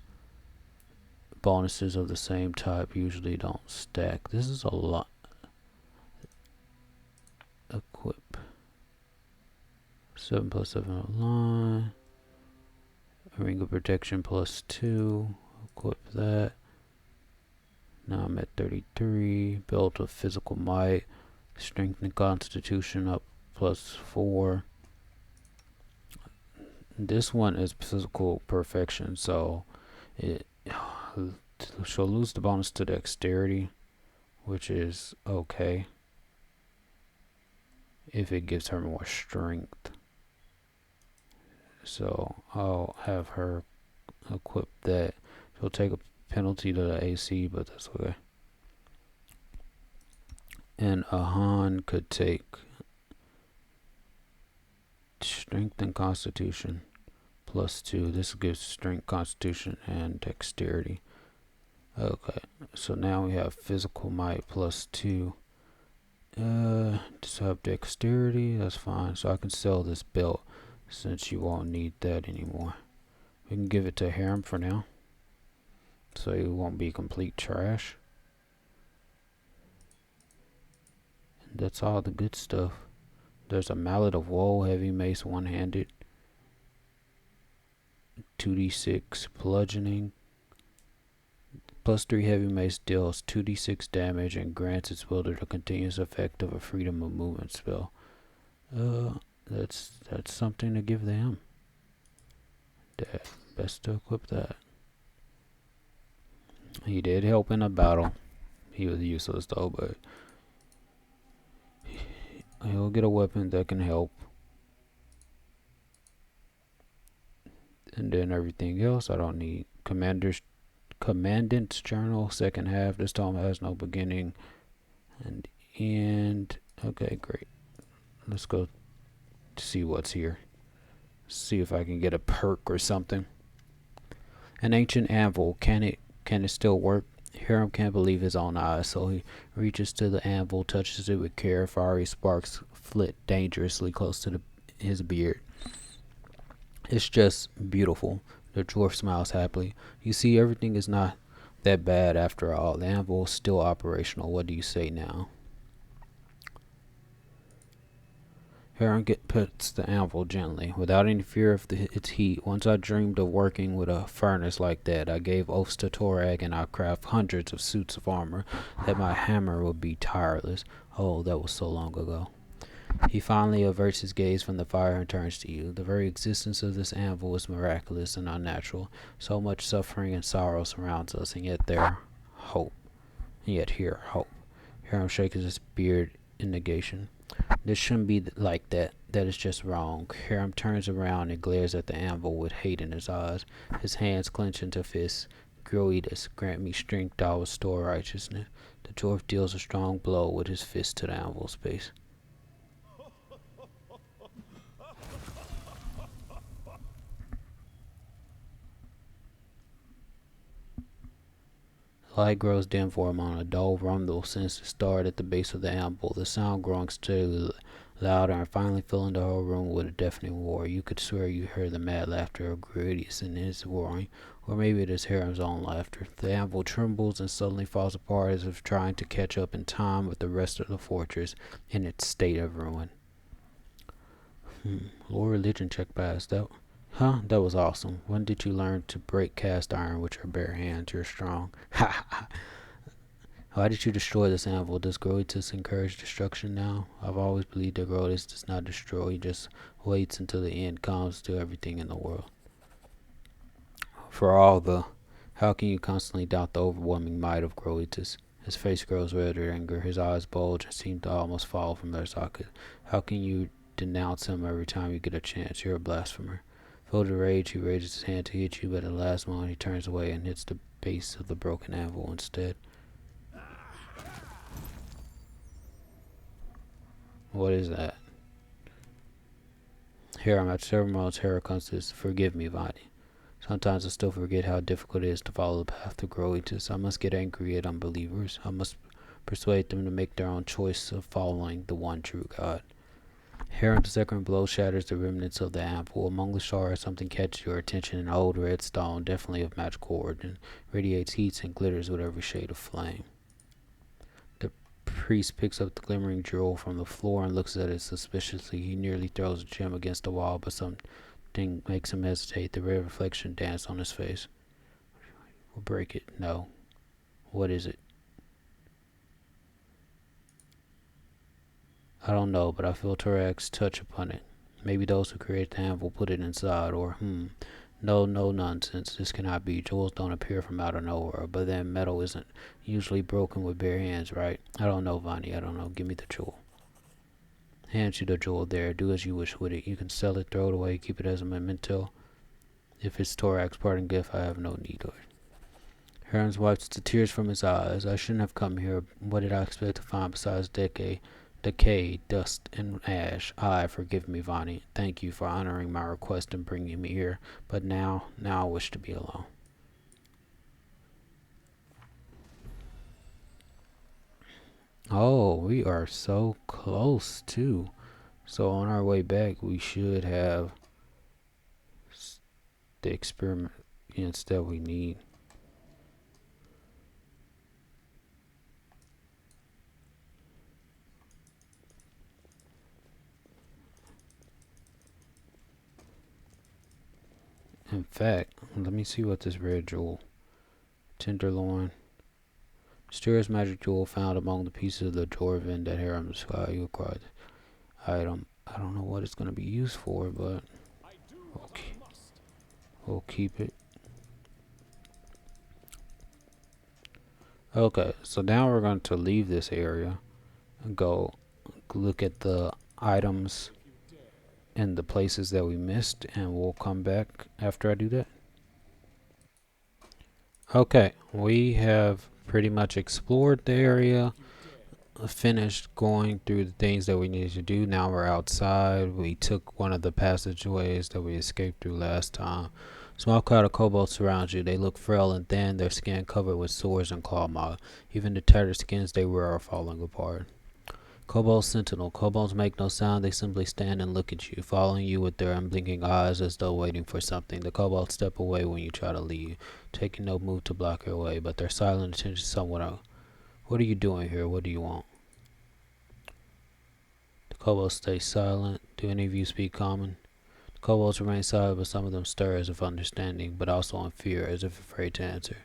Bonuses of the same type usually don't stack. This is a lot. Equip. 7+7 line. Ring of protection +2. Equip that. Now I'm at 33. Belt of physical might. Strength and constitution up +4. This one is physical perfection, so she'll lose the bonus to dexterity, which is okay if it gives her more strength. So I'll have her equip that. She'll take a penalty to the AC, but that's okay. And Ahan could take strength and constitution +2. This gives strength, constitution, and dexterity. Okay, so now we have physical might +2. Just have dexterity. That's fine. So I can sell this belt since you won't need that anymore. We can give it to Harem for now, so it won't be complete trash. And that's all the good stuff. There's a Mallet of Woe, heavy mace, one-handed, 2d6 bludgeoning. +3 heavy mace deals 2d6 damage and grants its wielder the continuous effect of a freedom of movement spell. That's something to give them. That best to equip that. He did help in a battle. He was useless though, but he'll get a weapon that can help. And then everything else I don't need. Commandant's Journal, second half. This tome has no beginning and end. Okay, great. Let's go see what's here. See if I can get a perk or something. An ancient anvil. Can it still work? Hiram can't believe his own eyes, so he reaches to the anvil, touches it with care. Fiery sparks flit dangerously close to his beard. It's just beautiful. The dwarf smiles happily. You see, everything is not that bad after all. The anvil is still operational. What do you say now? Heron puts the anvil gently, without any fear of its heat. Once I dreamed of working with a furnace like that. I gave oaths to Torag and I'd craft hundreds of suits of armor, that my hammer would be tireless. Oh, that was so long ago. He finally averts his gaze from the fire and turns to you. The very existence of this anvil is miraculous and unnatural. So much suffering and sorrow surrounds us, and yet there, hope. And yet here, hope. Hiram shakes his beard in negation. This shouldn't be like that. That is just wrong. Hiram turns around and glares at the anvil with hate in his eyes. His hands clench into fists. Groetus, grant me strength, thou restore righteousness. The dwarf deals a strong blow with his fist to the anvil's base. The light grows dim for a moment. A dull rumble seems to start at the base of the anvil, the sound growing steadily louder and finally filling the whole room with a deafening roar. You could swear you heard the mad laughter of Gradius in his roaring, or maybe it is Hiram's own laughter. The anvil trembles and suddenly falls apart as if trying to catch up in time with the rest of the fortress in its state of ruin. Low religion check passed. That was awesome. When did you learn to break cast iron with your bare hands? You're strong. Ha ha. Why did you destroy this anvil? Does Groetus encourage destruction now? I've always believed that Groetus does not destroy. He just waits until the end comes to everything in the world. How can you constantly doubt the overwhelming might of Groetus? His face grows red with anger. His eyes bulge and seem to almost fall from their sockets. How can you denounce him every time you get a chance? You're a blasphemer. Filled with rage, he raises his hand to hit you, but at the last moment he turns away and hits the base of the broken anvil instead. What is that? Here I'm at several moments. Hera comes to this. Forgive me, Vanhi. Sometimes I still forget how difficult it is to follow the path to Groetus. I must get angry at unbelievers. I must persuade them to make their own choice of following the one true God. Heron's second blow shatters the remnants of the ample. Among the shards, something catches your attention, an old red stone, definitely of magical origin, radiates heat and glitters with every shade of flame. The priest picks up the glimmering jewel from the floor and looks at it suspiciously. He nearly throws the gem against the wall, but something makes him hesitate. The red reflection dances on his face. We'll break it. No. What is it? I don't know, but I feel Turag's touch upon it. Maybe those who create the anvil put it inside, or, No nonsense. This cannot be. Jewels don't appear from out of nowhere, but then metal isn't usually broken with bare hands, right? I don't know, Vanhi. I don't know. Give me the jewel. Hand you the jewel there. Do as you wish with it. You can sell it, throw it away, keep it as a memento. If it's Torag's parting gift, I have no need of it. Hearns wipes the tears from his eyes. I shouldn't have come here. What did I expect to find besides decay, dust, and ash? Forgive me, Vanhi. Thank you for honoring my request and bringing me here. But now I wish to be alone. Oh, we are so close, too. So on our way back, we should have the experiments that we need. In fact, let me see what this red jewel. Tenderloin. Mysterious magic jewel found among the pieces of the dwarven that Hiram described. You acquired the item. I don't know what it's going to be used for, but we'll keep it. Okay, so now we're going to leave this area and go look at the items and the places that we missed, and we'll come back after I do that. Okay, we have pretty much explored the area, finished going through the things that we needed to do. Now we're outside. We took one of the passageways that we escaped through last time. Small crowd of kobolds surrounds you. They look frail and thin, their skin covered with sores and claw marks. Even the tattered skins they wear are falling apart. Kobold Sentinel. Kobolds make no sound, they simply stand and look at you, following you with their unblinking eyes as though waiting for something. The kobolds step away when you try to leave, taking no move to block your way, but their silent attention somewhat out. What are you doing here? What do you want? The kobolds stay silent. Do any of you speak common? The kobolds remain silent, but some of them stir as if understanding, but also in fear, as if afraid to answer.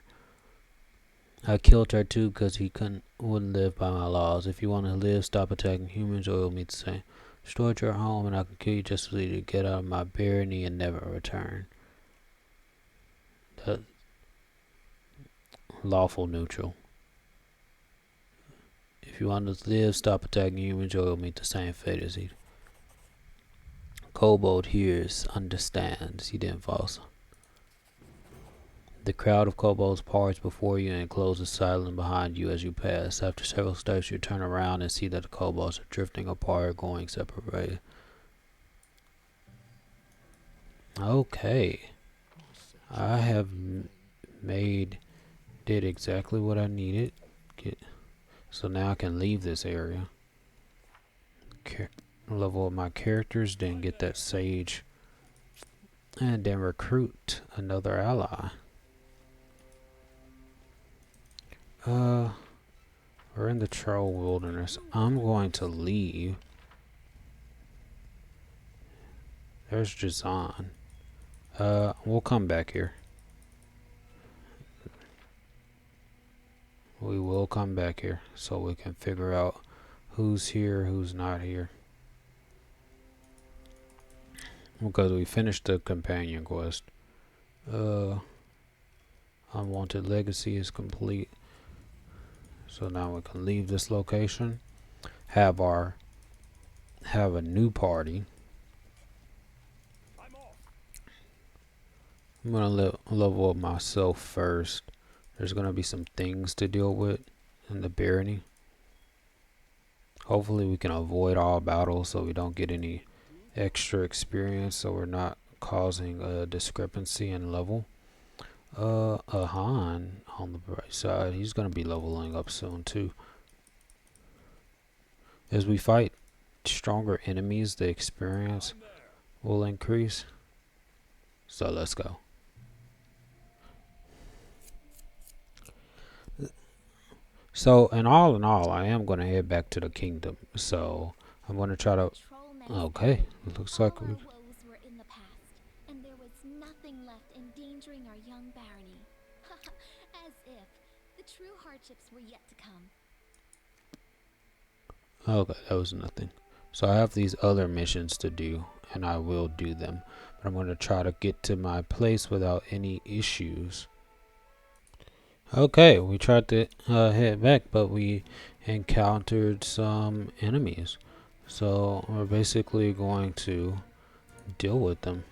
I killed her too because he wouldn't live by my laws. If you want to live, stop attacking humans, or it'll mean the same. Destroy your home, and I can kill you just so you to get out of my barony and never return. That lawful neutral. If you want to live, stop attacking humans, or it'll meet the same fate as he. Kobold hears, understands. He didn't false. The crowd of kobolds parts before you and closes silent behind you as you pass. After several steps, you turn around and see that the kobolds are drifting apart, going separate ways. Okay. I have did exactly what I needed. So now I can leave this area. Level up my characters, then get that sage. And then recruit another ally. We're in the Troll Wilderness. I'm going to leave. There's Jazan. We'll come back here. We will come back here so we can figure out who's here, who's not here. Because we finished the companion quest. Unwanted legacy is complete. So now we can leave this location. Have a new party. I'm gonna level up myself first. There's gonna be some things to deal with in the barony. Hopefully we can avoid all battles so we don't get any extra experience, so we're not causing a discrepancy in level. Ahan on the right side, he's gonna be leveling up soon too. As we fight stronger enemies, the experience will increase. So let's go. So in all, I am gonna head back to the kingdom. So I'm gonna try to. Okay, looks like we. All our woes were in the past, and there was nothing left endangering our young barony. As if the true hardships were yet to come. Okay, that was nothing. So I have these other missions to do, and I will do them. But I'm going to try to get to my place without any issues. Okay, we tried to head back, but we encountered some enemies. So we're basically going to deal with them.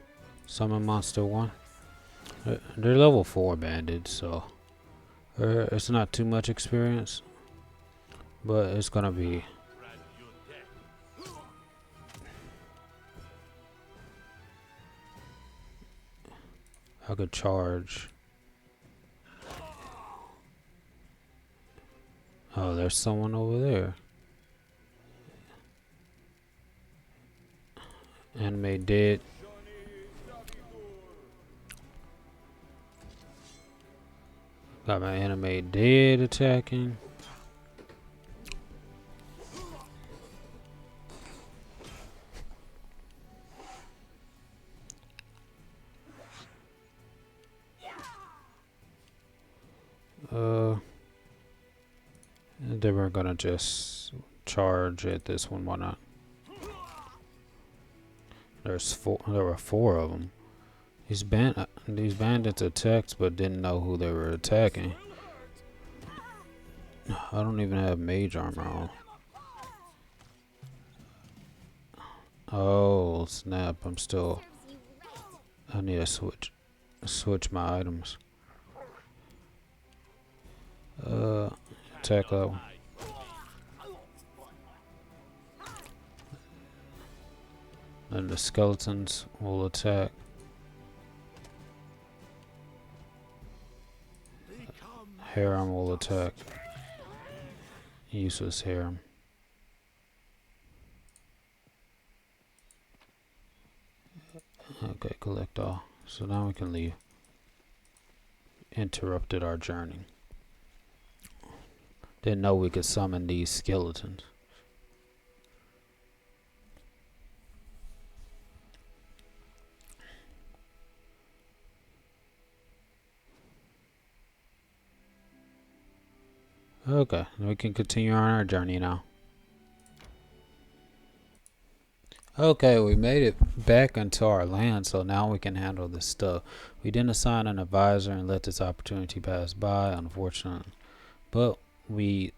Summon Monster 1. They're level 4 bandits, so it's not too much experience. But it's going to be... I could charge. Oh, there's someone over there. Anime dead. Got my anime dead attacking. They were gonna just charge at this one. Why not? There were 4 of them. These bandits attacked, but didn't know who they were attacking. I don't even have mage armor on. Oh snap! I need to switch my items. Attack level. And the skeletons will attack. Harem will attack. Useless harem. Okay, collect all. So now we can leave. Interrupted our journey. Didn't know we could summon these skeletons. Okay, we can continue on our journey now. Okay, we made it back into our land, so now we can handle this stuff. We didn't assign an advisor and let this opportunity pass by, unfortunately. But we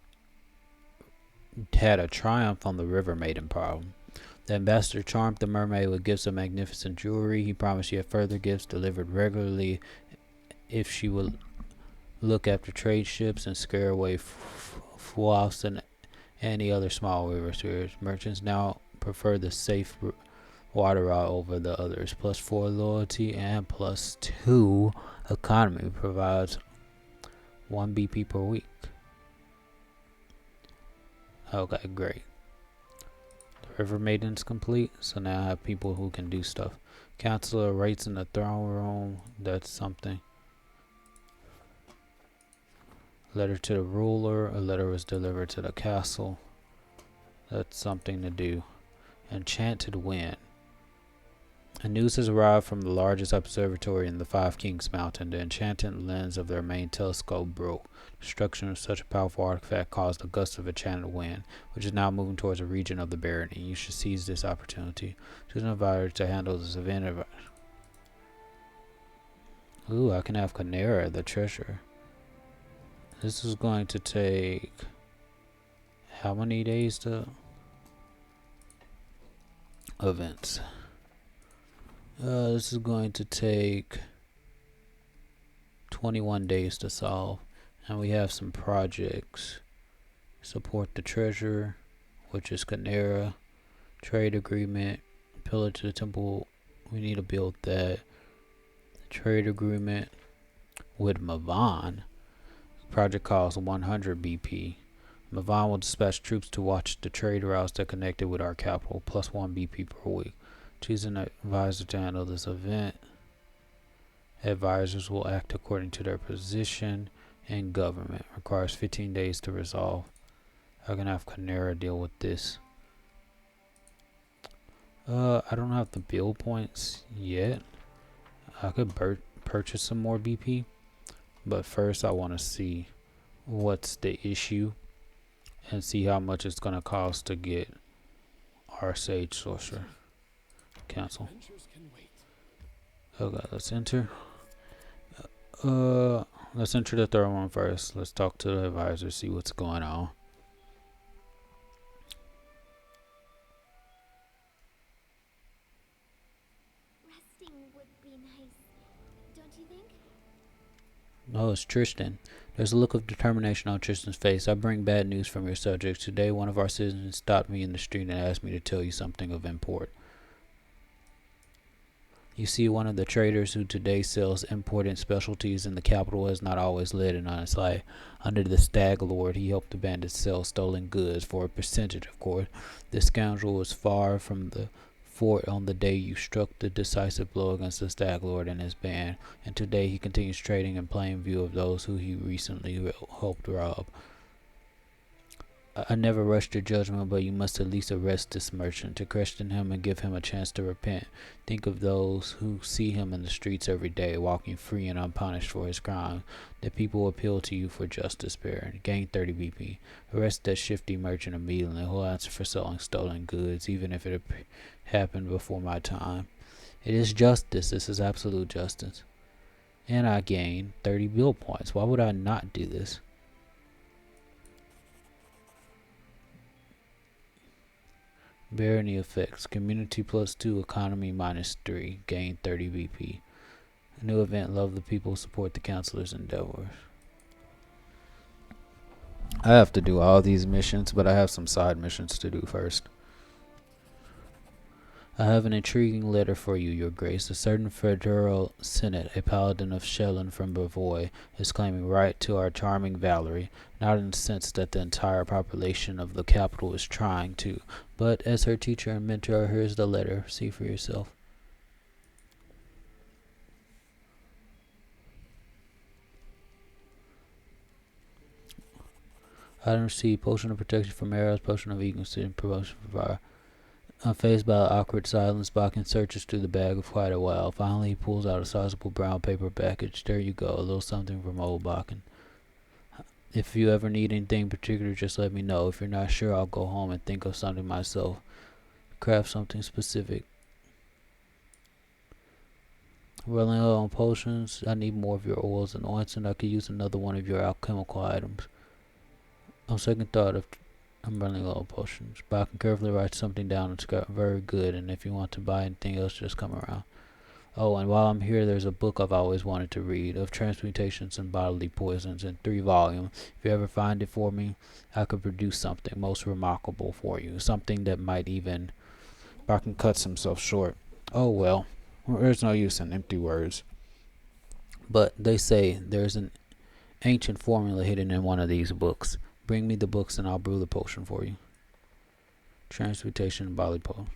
had a triumph on the River Maiden problem. The ambassador charmed the mermaid with gifts of magnificent jewelry. He promised yet further gifts delivered regularly if she would look after trade ships and scare away fwaths and any other small river spirits. Merchants now prefer the safe water route over the others. +4 loyalty and +2 economy provides 1 BP per week. Okay, great. The River Maiden's complete, so now I have people who can do stuff. Counselor rates in the throne room, that's something. Letter to the ruler, a letter was delivered to the castle. That's something to do. Enchanted Wind. A news has arrived from the largest observatory in the Five Kings Mountain. The enchanted lens of their main telescope broke. Destruction of such a powerful artifact caused a gust of enchanted wind, which is now moving towards a region of the barony. You should seize this opportunity. Choose an advisor to handle this event. Ooh, I can have Canera, the treasurer. This is going to take how many days to events? This is going to take 21 days to solve. And we have some projects. Support the treasurer, which is Canera. Trade agreement. Pillar to the temple. We need to build that. Trade agreement with Mavan. Project costs 100 BP. Mavan will dispatch troops to watch the trade routes that connected with our capital, +1 BP per week. Choose an advisor to handle this event. Advisors will act according to their position in government. Requires 15 days to resolve. I can have Canera deal with this. I don't have the build points yet. I could purchase some more BP, but first I want to see what's the issue and see how much it's going to cost to get our Sage Sorcerer. Cancel. Okay, let's enter. Let's enter the third one first. Let's talk to the advisor, see what's going on. Resting would be nice, don't you think? No, it's Tristan. There's a look of determination on Tristan's face. I bring bad news from your subjects. Today, one of our citizens stopped me in the street and asked me to tell you something of import. You see, one of the traders who today sells imported specialties in the capital has not always led an honest life. Under the Stag Lord, he helped the bandits sell stolen goods for a percentage, of course. This scoundrel was far from the fort on the day you struck the decisive blow against the Stag Lord and his band, and today he continues trading in plain view of those who he recently helped rob. I never rush to judgment, but you must at least arrest this merchant, to question him and give him a chance to repent. Think of those who see him in the streets every day, walking free and unpunished for his crime. The people appeal to you for justice, Baron. Gain 30 BP. Arrest that shifty merchant immediately. He'll answer for selling stolen goods, even if it happened before my time. It is justice. This is absolute justice. And I gain 30 build points. Why would I not do this? Barony effects. Community +2, economy -3. Gain 30 BP. New event, love the people, support the counselor's endeavors. I have to do all these missions, but I have some side missions to do first. I have an intriguing letter for you, Your Grace. A certain federal senate, a paladin of Shelyn from Brevoy, is claiming right to our charming Valerie, not in the sense that the entire population of the capital is trying to, but as her teacher and mentor. Here's the letter. See for yourself. Item received: potion of protection from arrows, potion of eagerness, and promotion for fire. Unfazed by the awkward silence, Bakken searches through the bag for quite a while. Finally, he pulls out a sizable brown paper package. There you go, a little something from old Bakken. If you ever need anything particular, just let me know. If you're not sure, I'll go home and think of something myself. Craft something specific. Running low on potions. I need more of your oils and ointment. I could use another one of your alchemical items. On second thought, I'm running low on potions, but I can carefully write something down. It's got very good, and if you want to buy anything else, just come around. Oh, and while I'm here, there's a book I've always wanted to read of transmutations and bodily poisons in 3 volumes. If you ever find it for me, I could produce something most remarkable for you. Something that might even... Barkin cuts himself short. Oh well, there's no use in empty words. But they say there's an ancient formula hidden in one of these books. Bring me the books and I'll brew the potion for you. Transmutation and bodily potion.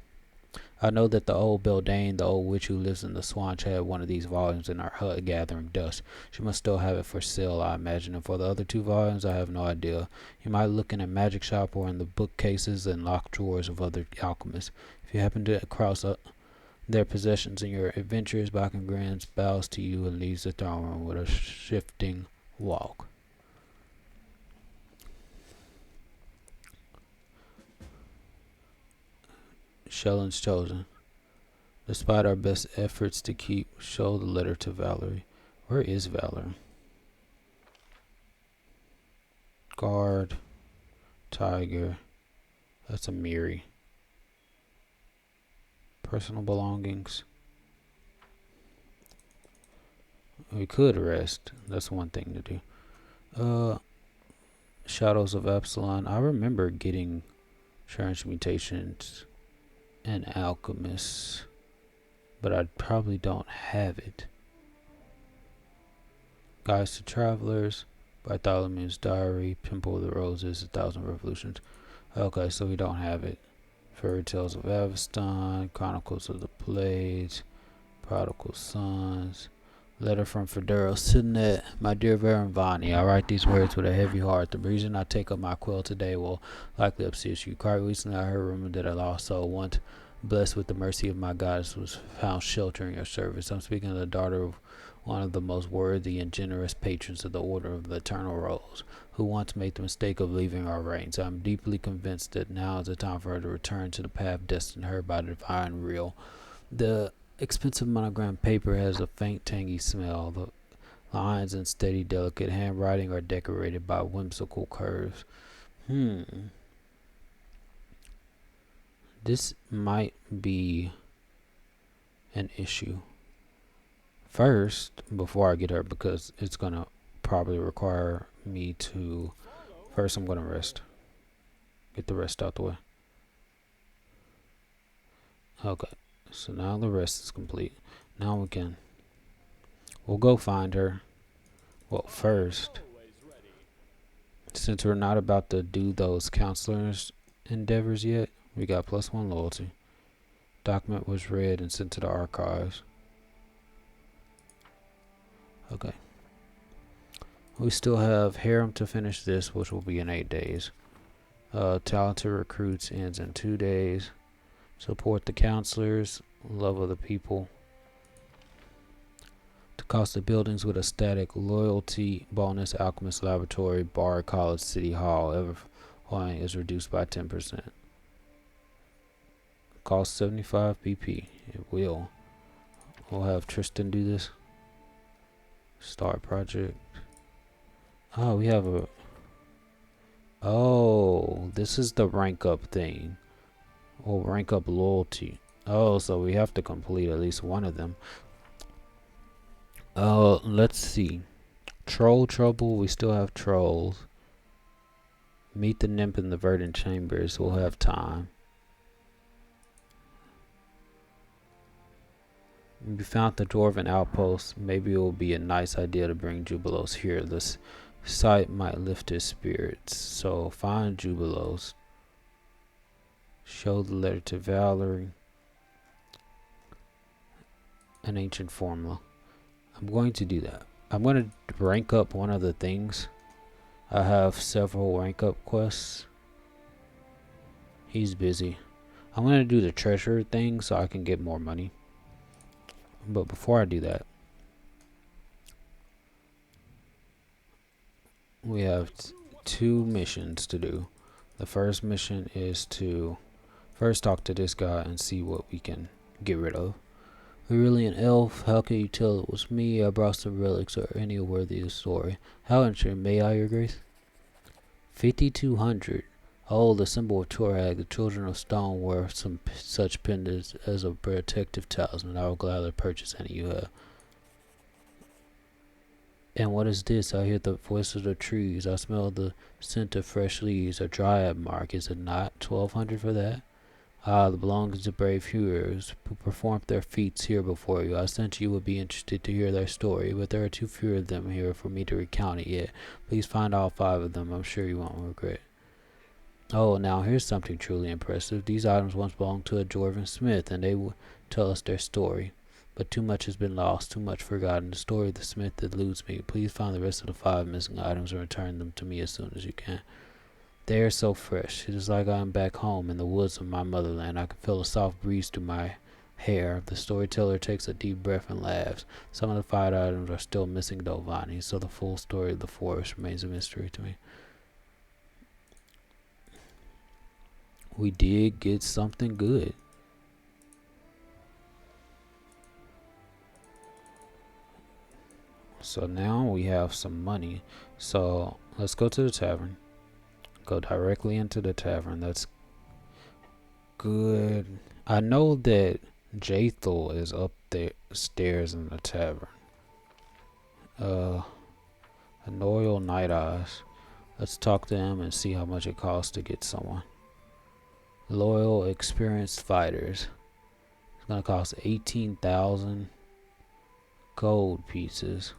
I know that the old Beldane, the old witch who lives in the Swanch, had one of these volumes in our hut gathering dust. She must still have it for sale, I imagine. And for the other 2 volumes, I have no idea. You might look in a magic shop or in the bookcases and locked drawers of other alchemists. If you happen to cross their possessions in your adventures, Bakken grins, bows to you, and leaves the throne room with a shifting walk. Shellon's chosen. Despite our best efforts to show the letter to Valerie. Where is Valerie? Guard. Tiger. That's a Miri. Personal belongings. We could rest. That's one thing to do. Shadows of Absalon. I remember getting transmutations and alchemists, but I probably don't have it. Guides to Travelers, Bartholomew's Diary, Pimple of the Roses, 1,000 Revolutions. Okay, so we don't have it. Fairy Tales of Aveston, Chronicles of the Blades, Prodigal Sons, Letter from Federo Sidnet. My dear Baron Vanhi, I write these words with a heavy heart. The reason I take up my quill today will likely upset you. Quite recently I heard rumor that a lost soul, once blessed with the mercy of my goddess, was found shelter in your service. I'm speaking of the daughter of one of the most worthy and generous patrons of the Order of the Eternal Rose, who once made the mistake of leaving our reigns. I am deeply convinced that now is the time for her to return to the path destined her by the divine will. The expensive monogram paper has a faint, tangy smell. The lines in steady, delicate handwriting are decorated by whimsical curves. This might be an issue. First, before I get her, because it's going to probably require me to... First, I'm going to rest. Get the rest out the way. Okay. So now the rest is complete. Now we'll go find her. Well, first, since we're not about to do those counselors endeavors yet, we got +1 loyalty. Document was read and sent to the archives. Okay. We still have Harem to finish this, which will be in 8 days. Talented Recruits ends in 2 days. Support the counselors, love of the people. To cost the buildings with a static loyalty bonus, Alchemist Laboratory, Bar College, City Hall, everything is reduced by 10%. Cost 75 BP. It will. We'll have Tristan do this. Start project. Oh, we have a... Oh, this is the rank up thing. Or rank up loyalty. Oh, so we have to complete at least one of them. Let's see. Troll Trouble, we still have trolls. Meet the nymph in the verdant chambers, we'll have time. We found the dwarven outpost. Maybe it will be a nice idea to bring Jubilos here. This sight might lift his spirits. So find Jubilos. Show the letter to Valerie. An ancient formula. I'm going to do that. I'm going to rank up one of the things. I have several rank up quests. He's busy. I'm going to do the treasure thing so I can get more money. But before I do that, we have two missions to do. The first mission is to first talk to this guy and see what we can get rid of. Are you really an elf? How can you tell it was me? I brought some relics or any worthy story. How interesting, may I, your grace? 5,200. Oh, the symbol of Torag, the children of stone, wear some such pendants as a protective talisman. I will gladly purchase any you have. And what is this? I hear the voice of the trees. I smell the scent of fresh leaves. A dryad mark, is it not? 1,200 for that? Ah, the belongings of brave heroes who performed their feats here before you. I sent you would be interested to hear their story, but there are too few of them here for me to recount it yet. Please find all 5 of them. I'm sure you won't regret. Oh, now here's something truly impressive. These items once belonged to a dwarven smith, and they will tell us their story. But too much has been lost, too much forgotten. The story of the smith eludes me. Please find the rest of the 5 missing items and return them to me as soon as you can. They are so fresh. It is like I am back home in the woods of my motherland. I can feel a soft breeze through my hair. The storyteller takes a deep breath and laughs. Some of the 5 items are still missing though, Vanhi, so the full story of the forest remains a mystery to me. We did get something good. So now we have some money. So let's go to the tavern. Go directly into the tavern. That's good. I know that Jathel is up there stairs in the tavern. Annoyal Night Eyes. Let's talk to him and see how much it costs to get someone. Loyal experienced fighters. It's gonna cost 18,000 gold pieces.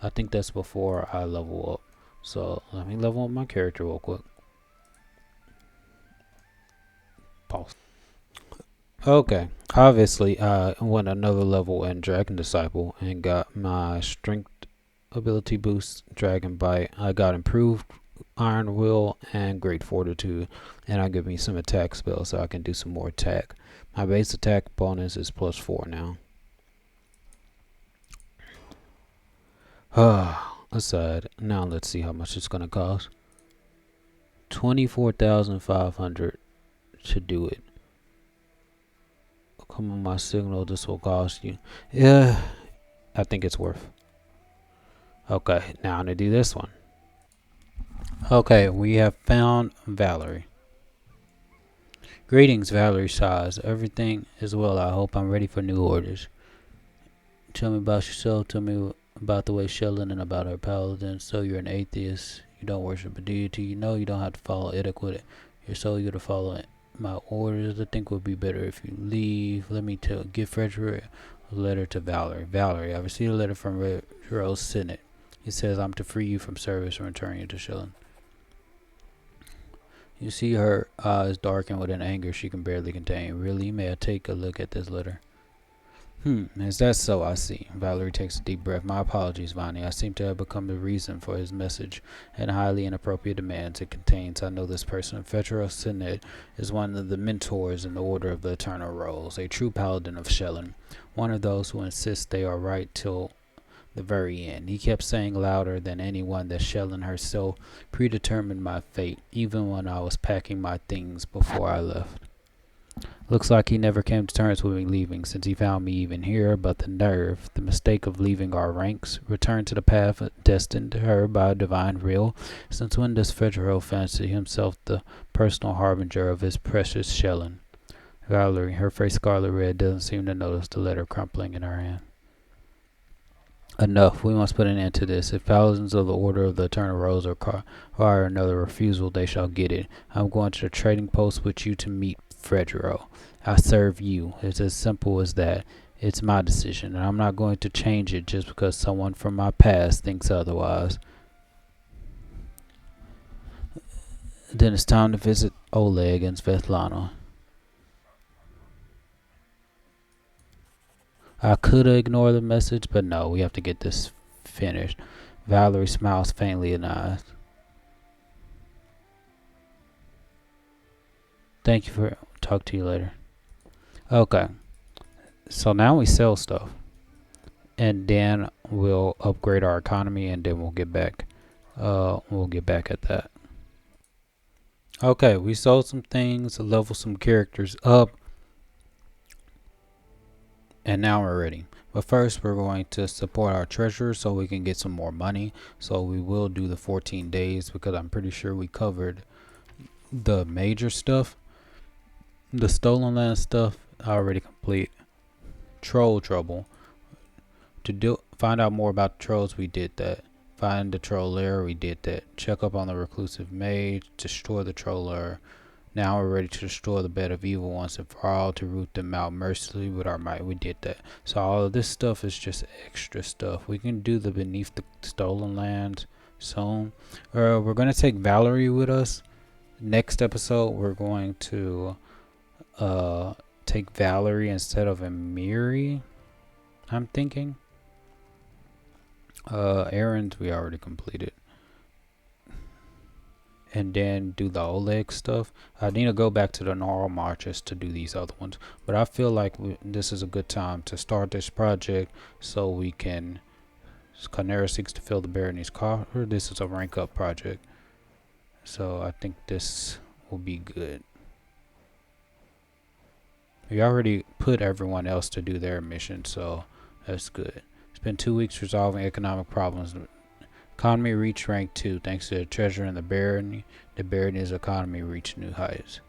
I think that's before I level up. So let me level up my character real quick. Pause. Okay, obviously I went another level in Dragon Disciple and got my strength ability boost, Dragon Bite. I got improved Iron Will and Great Fortitude, and I give me some attack spells so I can do some more attack. My base attack bonus is +4 now. Aside, now let's see how much it's gonna cost. 24,500 to do it. Come on, my signal. This will cost you. Yeah, I think it's worth. Okay, now I'm gonna do this one. Okay, we have found Valerie. Greetings, Valerie sighs. Everything is well, I hope. I'm ready for new orders. Tell me about yourself. Tell me about the way Sheldon and about her paladin. So you're an atheist. You don't worship a deity. You know you don't have to follow etiquette. You're so eager to follow my orders. I think it would be better if you leave. Let me give Frederick a letter to Valerie. Valerie, I received a letter from Rose Senate. He says I'm to free you from service and return you to Sheldon. You see her eyes darken with an anger she can barely contain. Really? May I take a look at this letter? Is that so? I see. Valerie takes a deep breath. My apologies, Vanhi. I seem to have become the reason for his message and highly inappropriate demands it contains. I know this person. Fetro Sinet is one of the mentors in the Order of the Eternal Rose, a true paladin of Sheldon, one of those who insist they are right till the very end. He kept saying louder than anyone that Sheldon herself predetermined my fate, even when I was packing my things before I left. Looks like he never came to terms with me leaving, since he found me even here, but the nerve, the mistake of leaving our ranks, return to the path destined to her by a divine will. Since when does Fedro fancy himself the personal harbinger of his precious Sheldon? Valerie, her face scarlet red, doesn't seem to notice the letter crumpling in her hand. Enough. We must put an end to this. If paladins of the Order of the Eternal Rose require another refusal, they shall get it. I'm going to the trading post with you to meet Fredro. I serve you. It's as simple as that. It's my decision, and I'm not going to change it just because someone from my past thinks otherwise. Then it's time to visit Oleg and Svetlana. I could ignore the message, but no, we have to get this finished. Valerie smiles faintly in the eyes. Thank you for... Talk to you later. Okay. So now we sell stuff. And then we'll upgrade our economy and then we'll get back We'll get back at that. Okay, we sold some things, leveled some characters up, and now we're ready. But first, we're going to support our treasurer so we can get some more money. So we will do the 14 days because I'm pretty sure we covered the major stuff. The stolen land stuff, already complete. Troll trouble. To find out more about the trolls, we did that. Find the troll lair, we did that. Check up on the reclusive mage, destroy the troll lair. Now we're ready to destroy the bed of evil once and for all, to root them out mercilessly with our might. We did that. So all of this stuff is just extra stuff. We can do the beneath the stolen lands soon. We're gonna take Valerie with us. Next episode, we're going to take Valerie instead of Amiri. I'm thinking. Errands we already completed. And then do the Oleg stuff. I need to go back to the normal marches to do these other ones. But I feel like this is a good time to start this project so we can. Canera seeks to fill the barony's coffer. This is a rank up project. So I think this will be good. We already put everyone else to do their mission, so that's good. Spent 2 weeks resolving economic problems. Economy reached rank 2 thanks to the treasure and the barony. The barony's economy reached new heights.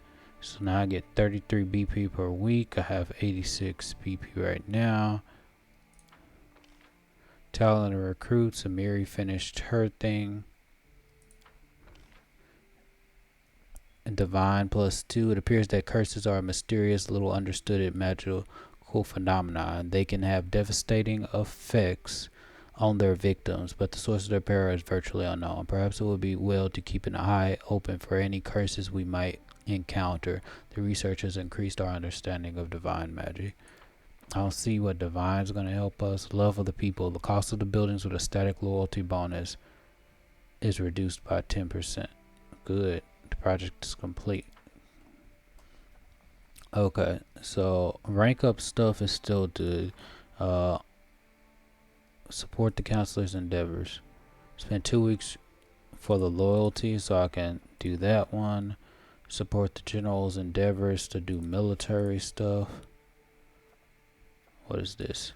So now I get 33 BP per week. I have 86 BP right now. Talent recruits. Amiri finished her thing. And Divine +2. It appears that curses are a mysterious, little understood magical phenomenon. They can have devastating effects on their victims, but the source of their power is virtually unknown. Perhaps it would be well to keep an eye open for any curses we might encounter. The research has increased our understanding of divine magic. I don't see what divine is going to help us. Love of the people. The cost of the buildings with a static loyalty bonus is reduced by 10%. Good. The project is complete. Okay, so rank up stuff is still good. Support the counselor's endeavors. Spend 2 weeks for the loyalty, so I can do that one. Support the general's endeavors to do military stuff. What is this?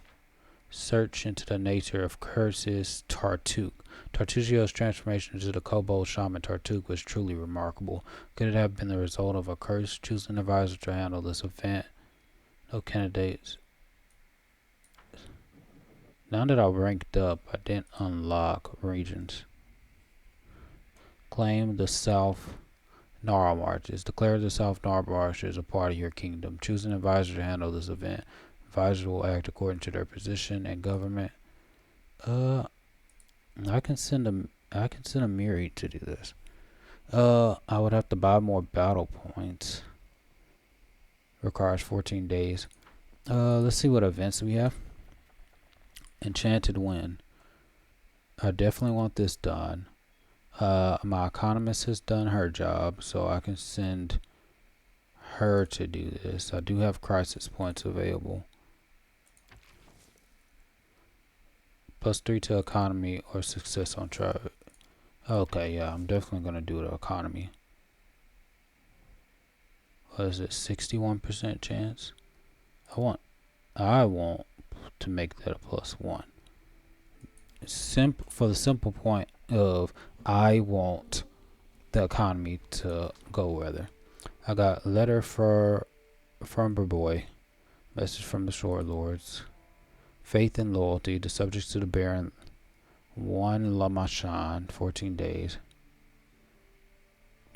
Search into the nature of curses. Tartuk. Tartuccio's transformation into the kobold shaman Tartuk was truly remarkable. Could it have been the result of a curse? Choose an advisor to handle this event. No candidates. Now that I ranked up, I didn't unlock regions. Claim the South Nara Marches. Declare the South Nara Marches a part of your kingdom. Choose an advisor to handle this event. Advisors will act according to their position and government. I can send a Miri to do this. I would have to buy more battle points. Requires 14 days. Let's see what events we have. Enchanted Wind. I definitely want this done. My economist has done her job, so I can send her to do this. I do have crisis points available. +3 to economy or success on trial. Okay, yeah, I'm definitely gonna do the economy. What is it? 61% chance. I want to make that a +1. For the simple point of I want the economy to go weather. I got letter from Boy, message from the Shore Lords, faith and loyalty, the subjects to the Baron, 1 Lamachan, 14 days.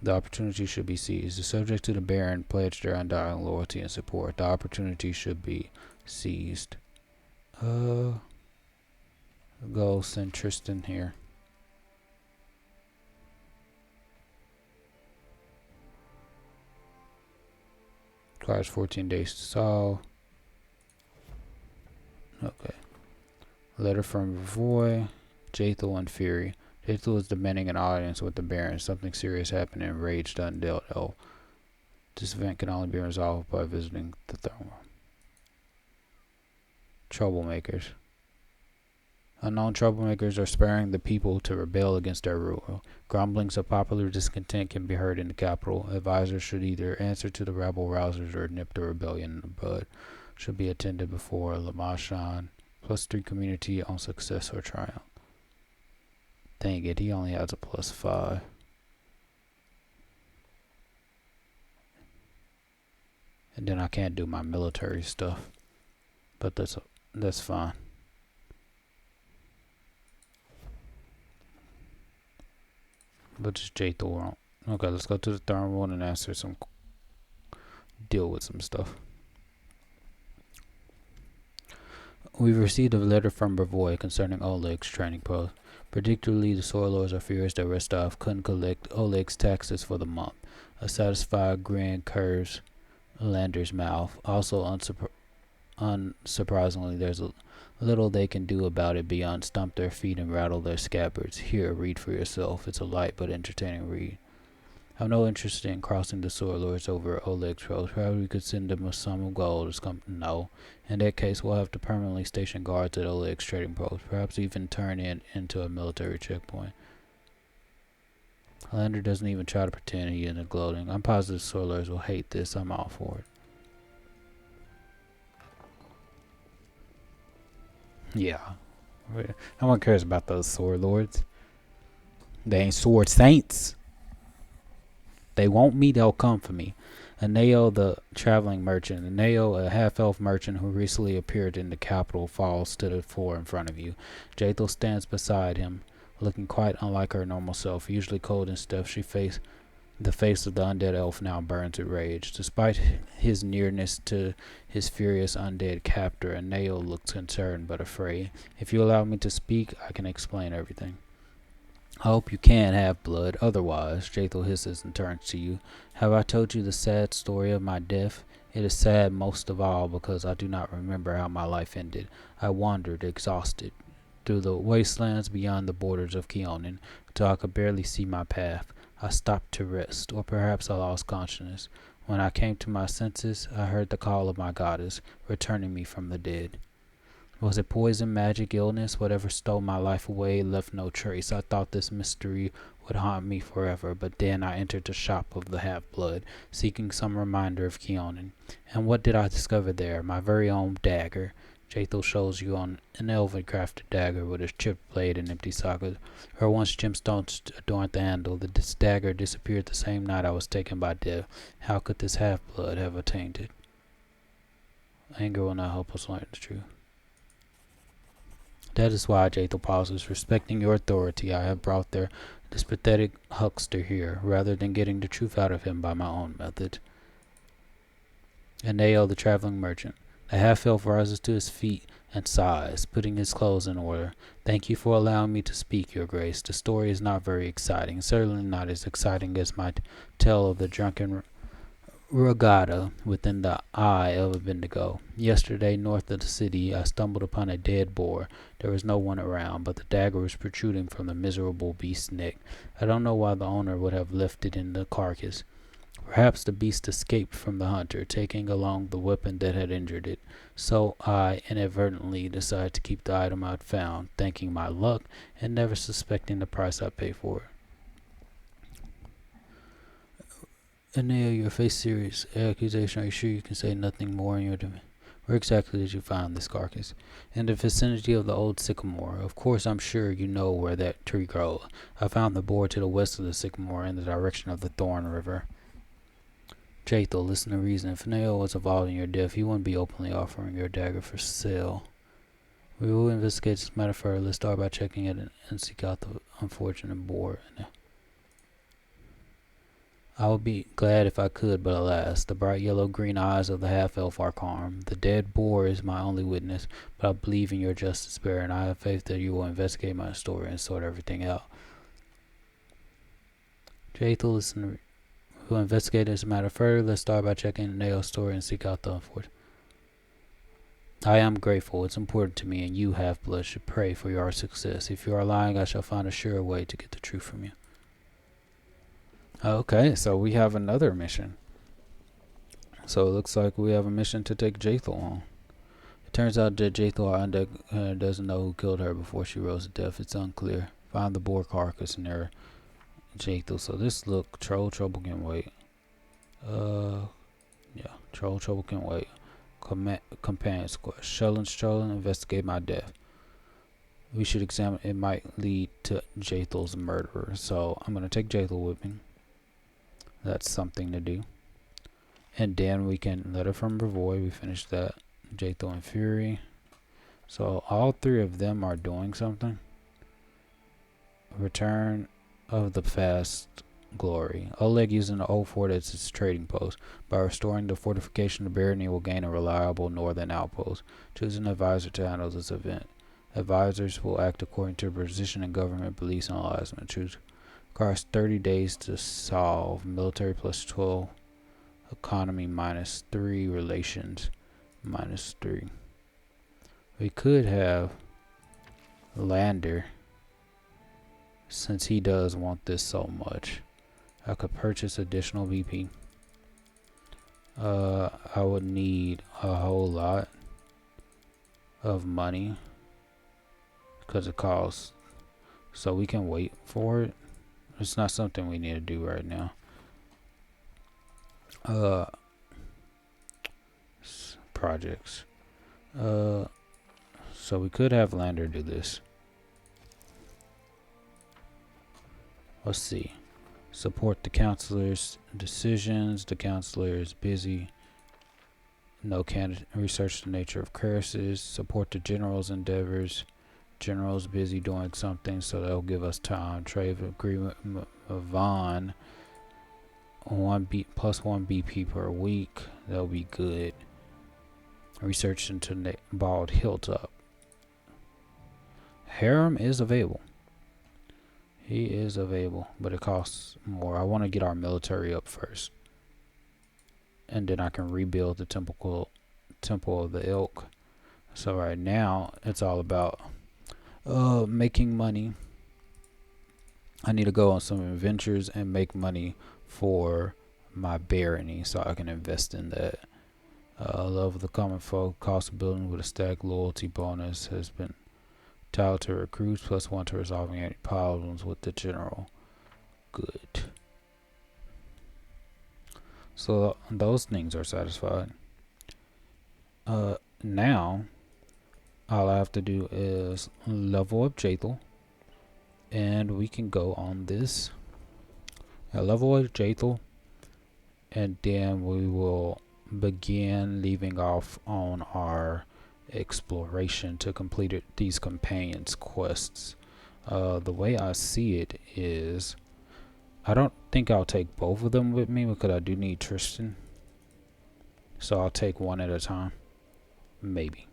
The opportunity should be seized. The subject to the Baron pledge their undying loyalty and support. The opportunity should be seized. Go send Tristan here. Requires 14 days to solve. Okay. Letter from Voy, Jathel and Fury. Jathel is demanding an audience with the Baron. Something serious happened and enraged undealt elf. This event can only be resolved by visiting the throne room. Troublemakers. Unknown troublemakers are spurring the people to rebel against their ruler. Grumblings of popular discontent can be heard in the capital. Advisors should either answer to the rebel rousers or nip the rebellion in the bud. Should be attended before Lamashan. +3 community on success or triumph. Dang it, he only has a +5. And then I can't do my military stuff. But that's fine. But just J Thor. Okay, let's go to the third one and deal with some stuff. We've received a letter from Bravoy concerning Oleg's training post. Particularly, the Soilers are furious that Restov couldn't collect Oleg's taxes for the month. A satisfied grin curves Lander's mouth. Also, unsurprisingly, there's little they can do about it beyond stomp their feet and rattle their scabbards. Here, read for yourself. It's a light but entertaining read. I have no interest in crossing the Soilers over Oleg's post. Perhaps we could send them a sum of gold or no. In that case, we'll have to permanently station guards at Oleg's trading post. Perhaps even turn it into a military checkpoint. Lander doesn't even try to pretend he isn't gloating. I'm positive Soilers will hate this. I'm all for it. Yeah. No one cares about those sword lords. They ain't sword saints. They want me, they'll come for me. Aneo, the traveling merchant. Aneo, a half-elf merchant who recently appeared in the capital, falls to the floor in front of you. Jathel stands beside him, looking quite unlike her normal self. Usually cold and stiff, the face of the undead elf now burns with rage. Despite his nearness to his furious undead captor, Aneo looks concerned but afraid. If you allow me to speak, I can explain everything. I hope you can have blood. Otherwise, Jathel hisses and turns to you. Have I told you the sad story of my death? It is sad most of all because I do not remember how my life ended. I wandered, exhausted, through the wastelands beyond the borders of Keonan, until I could barely see my path. I stopped to rest, or perhaps I lost consciousness. When I came to my senses, I heard the call of my goddess, returning me from the dead. Was it poison, magic, illness? Whatever stole my life away left no trace. I thought this mystery would haunt me forever, but then I entered the shop of the half-blood, seeking some reminder of Keonan. And what did I discover there? My very own dagger. Jathel shows you on an elven-crafted dagger with a chipped blade and empty socket. Her once gemstones adorned the handle. This dagger disappeared the same night I was taken by death. How could this half-blood have attained it? Anger will not help us learn the truth. That is why, Jathel pauses. Respecting your authority, I have brought this pathetic huckster here, rather than getting the truth out of him by my own method. Aneo, the traveling merchant. The half-elf rises to his feet and sighs, putting his clothes in order. Thank you for allowing me to speak, Your Grace. The story is not very exciting, certainly not as exciting as my tale of the drunken regatta within the eye of a Bendigo. Yesterday, north of the city, I stumbled upon a dead boar. There was no one around, but the dagger was protruding from the miserable beast's neck. I don't know why the owner would have left it in the carcass. Perhaps the beast escaped from the hunter, taking along the weapon that had injured it. So I inadvertently decided to keep the item I'd found, thanking my luck and never suspecting the price I paid for it. Aneo, your face serious. Accusation, are you sure you can say nothing more in your defense? Where exactly did you find this carcass? In the vicinity of the old sycamore. Of course, I'm sure you know where that tree grows. I found the boar to the west of the sycamore in the direction of the Thorn River. Jathel, listen to reason. If Aneo was involved in your death, he wouldn't be openly offering your dagger for sale. We will investigate this matter further. Let's start by checking it and seek out the unfortunate boar. I would be glad if I could, but alas, the bright yellow-green eyes of the half-elf are calm. The dead boar is my only witness, but I believe in your justice, Baron. I have faith that you will investigate my story and sort everything out. Jathel, listen. We will investigate this matter further. Let's start by checking Aneo's story and seek out the unfortunate. I am grateful. It's important to me, and you, half-blood, should pray for your success. If you are lying, I shall find a sure way to get the truth from you. Okay, so we have another mission. So it looks like we have a mission to take Jathel on. Turns out that Jathor doesn't know who killed her before she rose to death. It's unclear. Find the boar carcass near Jathor. So this look, trouble can wait. Yeah, trouble can wait. Companion squad. Strolling, investigate my death. We should examine. It might lead to Jathor's murderer. So I'm gonna take Jathor with me. That's something to do. And then we can letter from Bravoy. We finished that. Jathor and Fury. So all three of them are doing something. Return of the Fast Glory. Oleg using the old fort as its trading post. By restoring the fortification, the barony will gain a reliable northern outpost. Choose an advisor to handle this event. Advisors will act according to position and government beliefs and alignment. Choose. Requires 30 days to solve. Military plus 12. Economy minus 3. Relations minus 3. We could have Lander, since he does want this so much. I could purchase additional VP. I would need a whole lot of money because it costs. So we can wait for it. It's not something we need to do right now. Projects. So we could have Lander do this. Let's see. Support the counselor's decisions. The counselor is busy. No candidate. Research the nature of curses. Support the general's endeavors. General's busy doing something, so they'll give us time. Trade agreement. Vaughn. Plus 1 BP per week. That'll be good. Research into Bald Hilltop. Harem is available. He is available, but it costs more. I want to get our military up first, and then I can rebuild the Temple of the Ilk. So right now, it's all about making money. I need to go on some adventures and make money for my barony, so I can invest in that. Love of the common folk. Cost of building with a stack loyalty bonus has been tiled to recruits, plus 1 to resolving any problems with the general. Good. So those things are satisfied. Now all I have to do is level up Jathor, and we can go on this. Level up Jathor, and then we will begin leaving off on our exploration to complete these companions quests. The way I see it is, I don't think I'll take both of them with me because I do need Tristan, so I'll take one at a time. Maybe,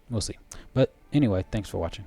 we'll see. But anyway, thanks for watching.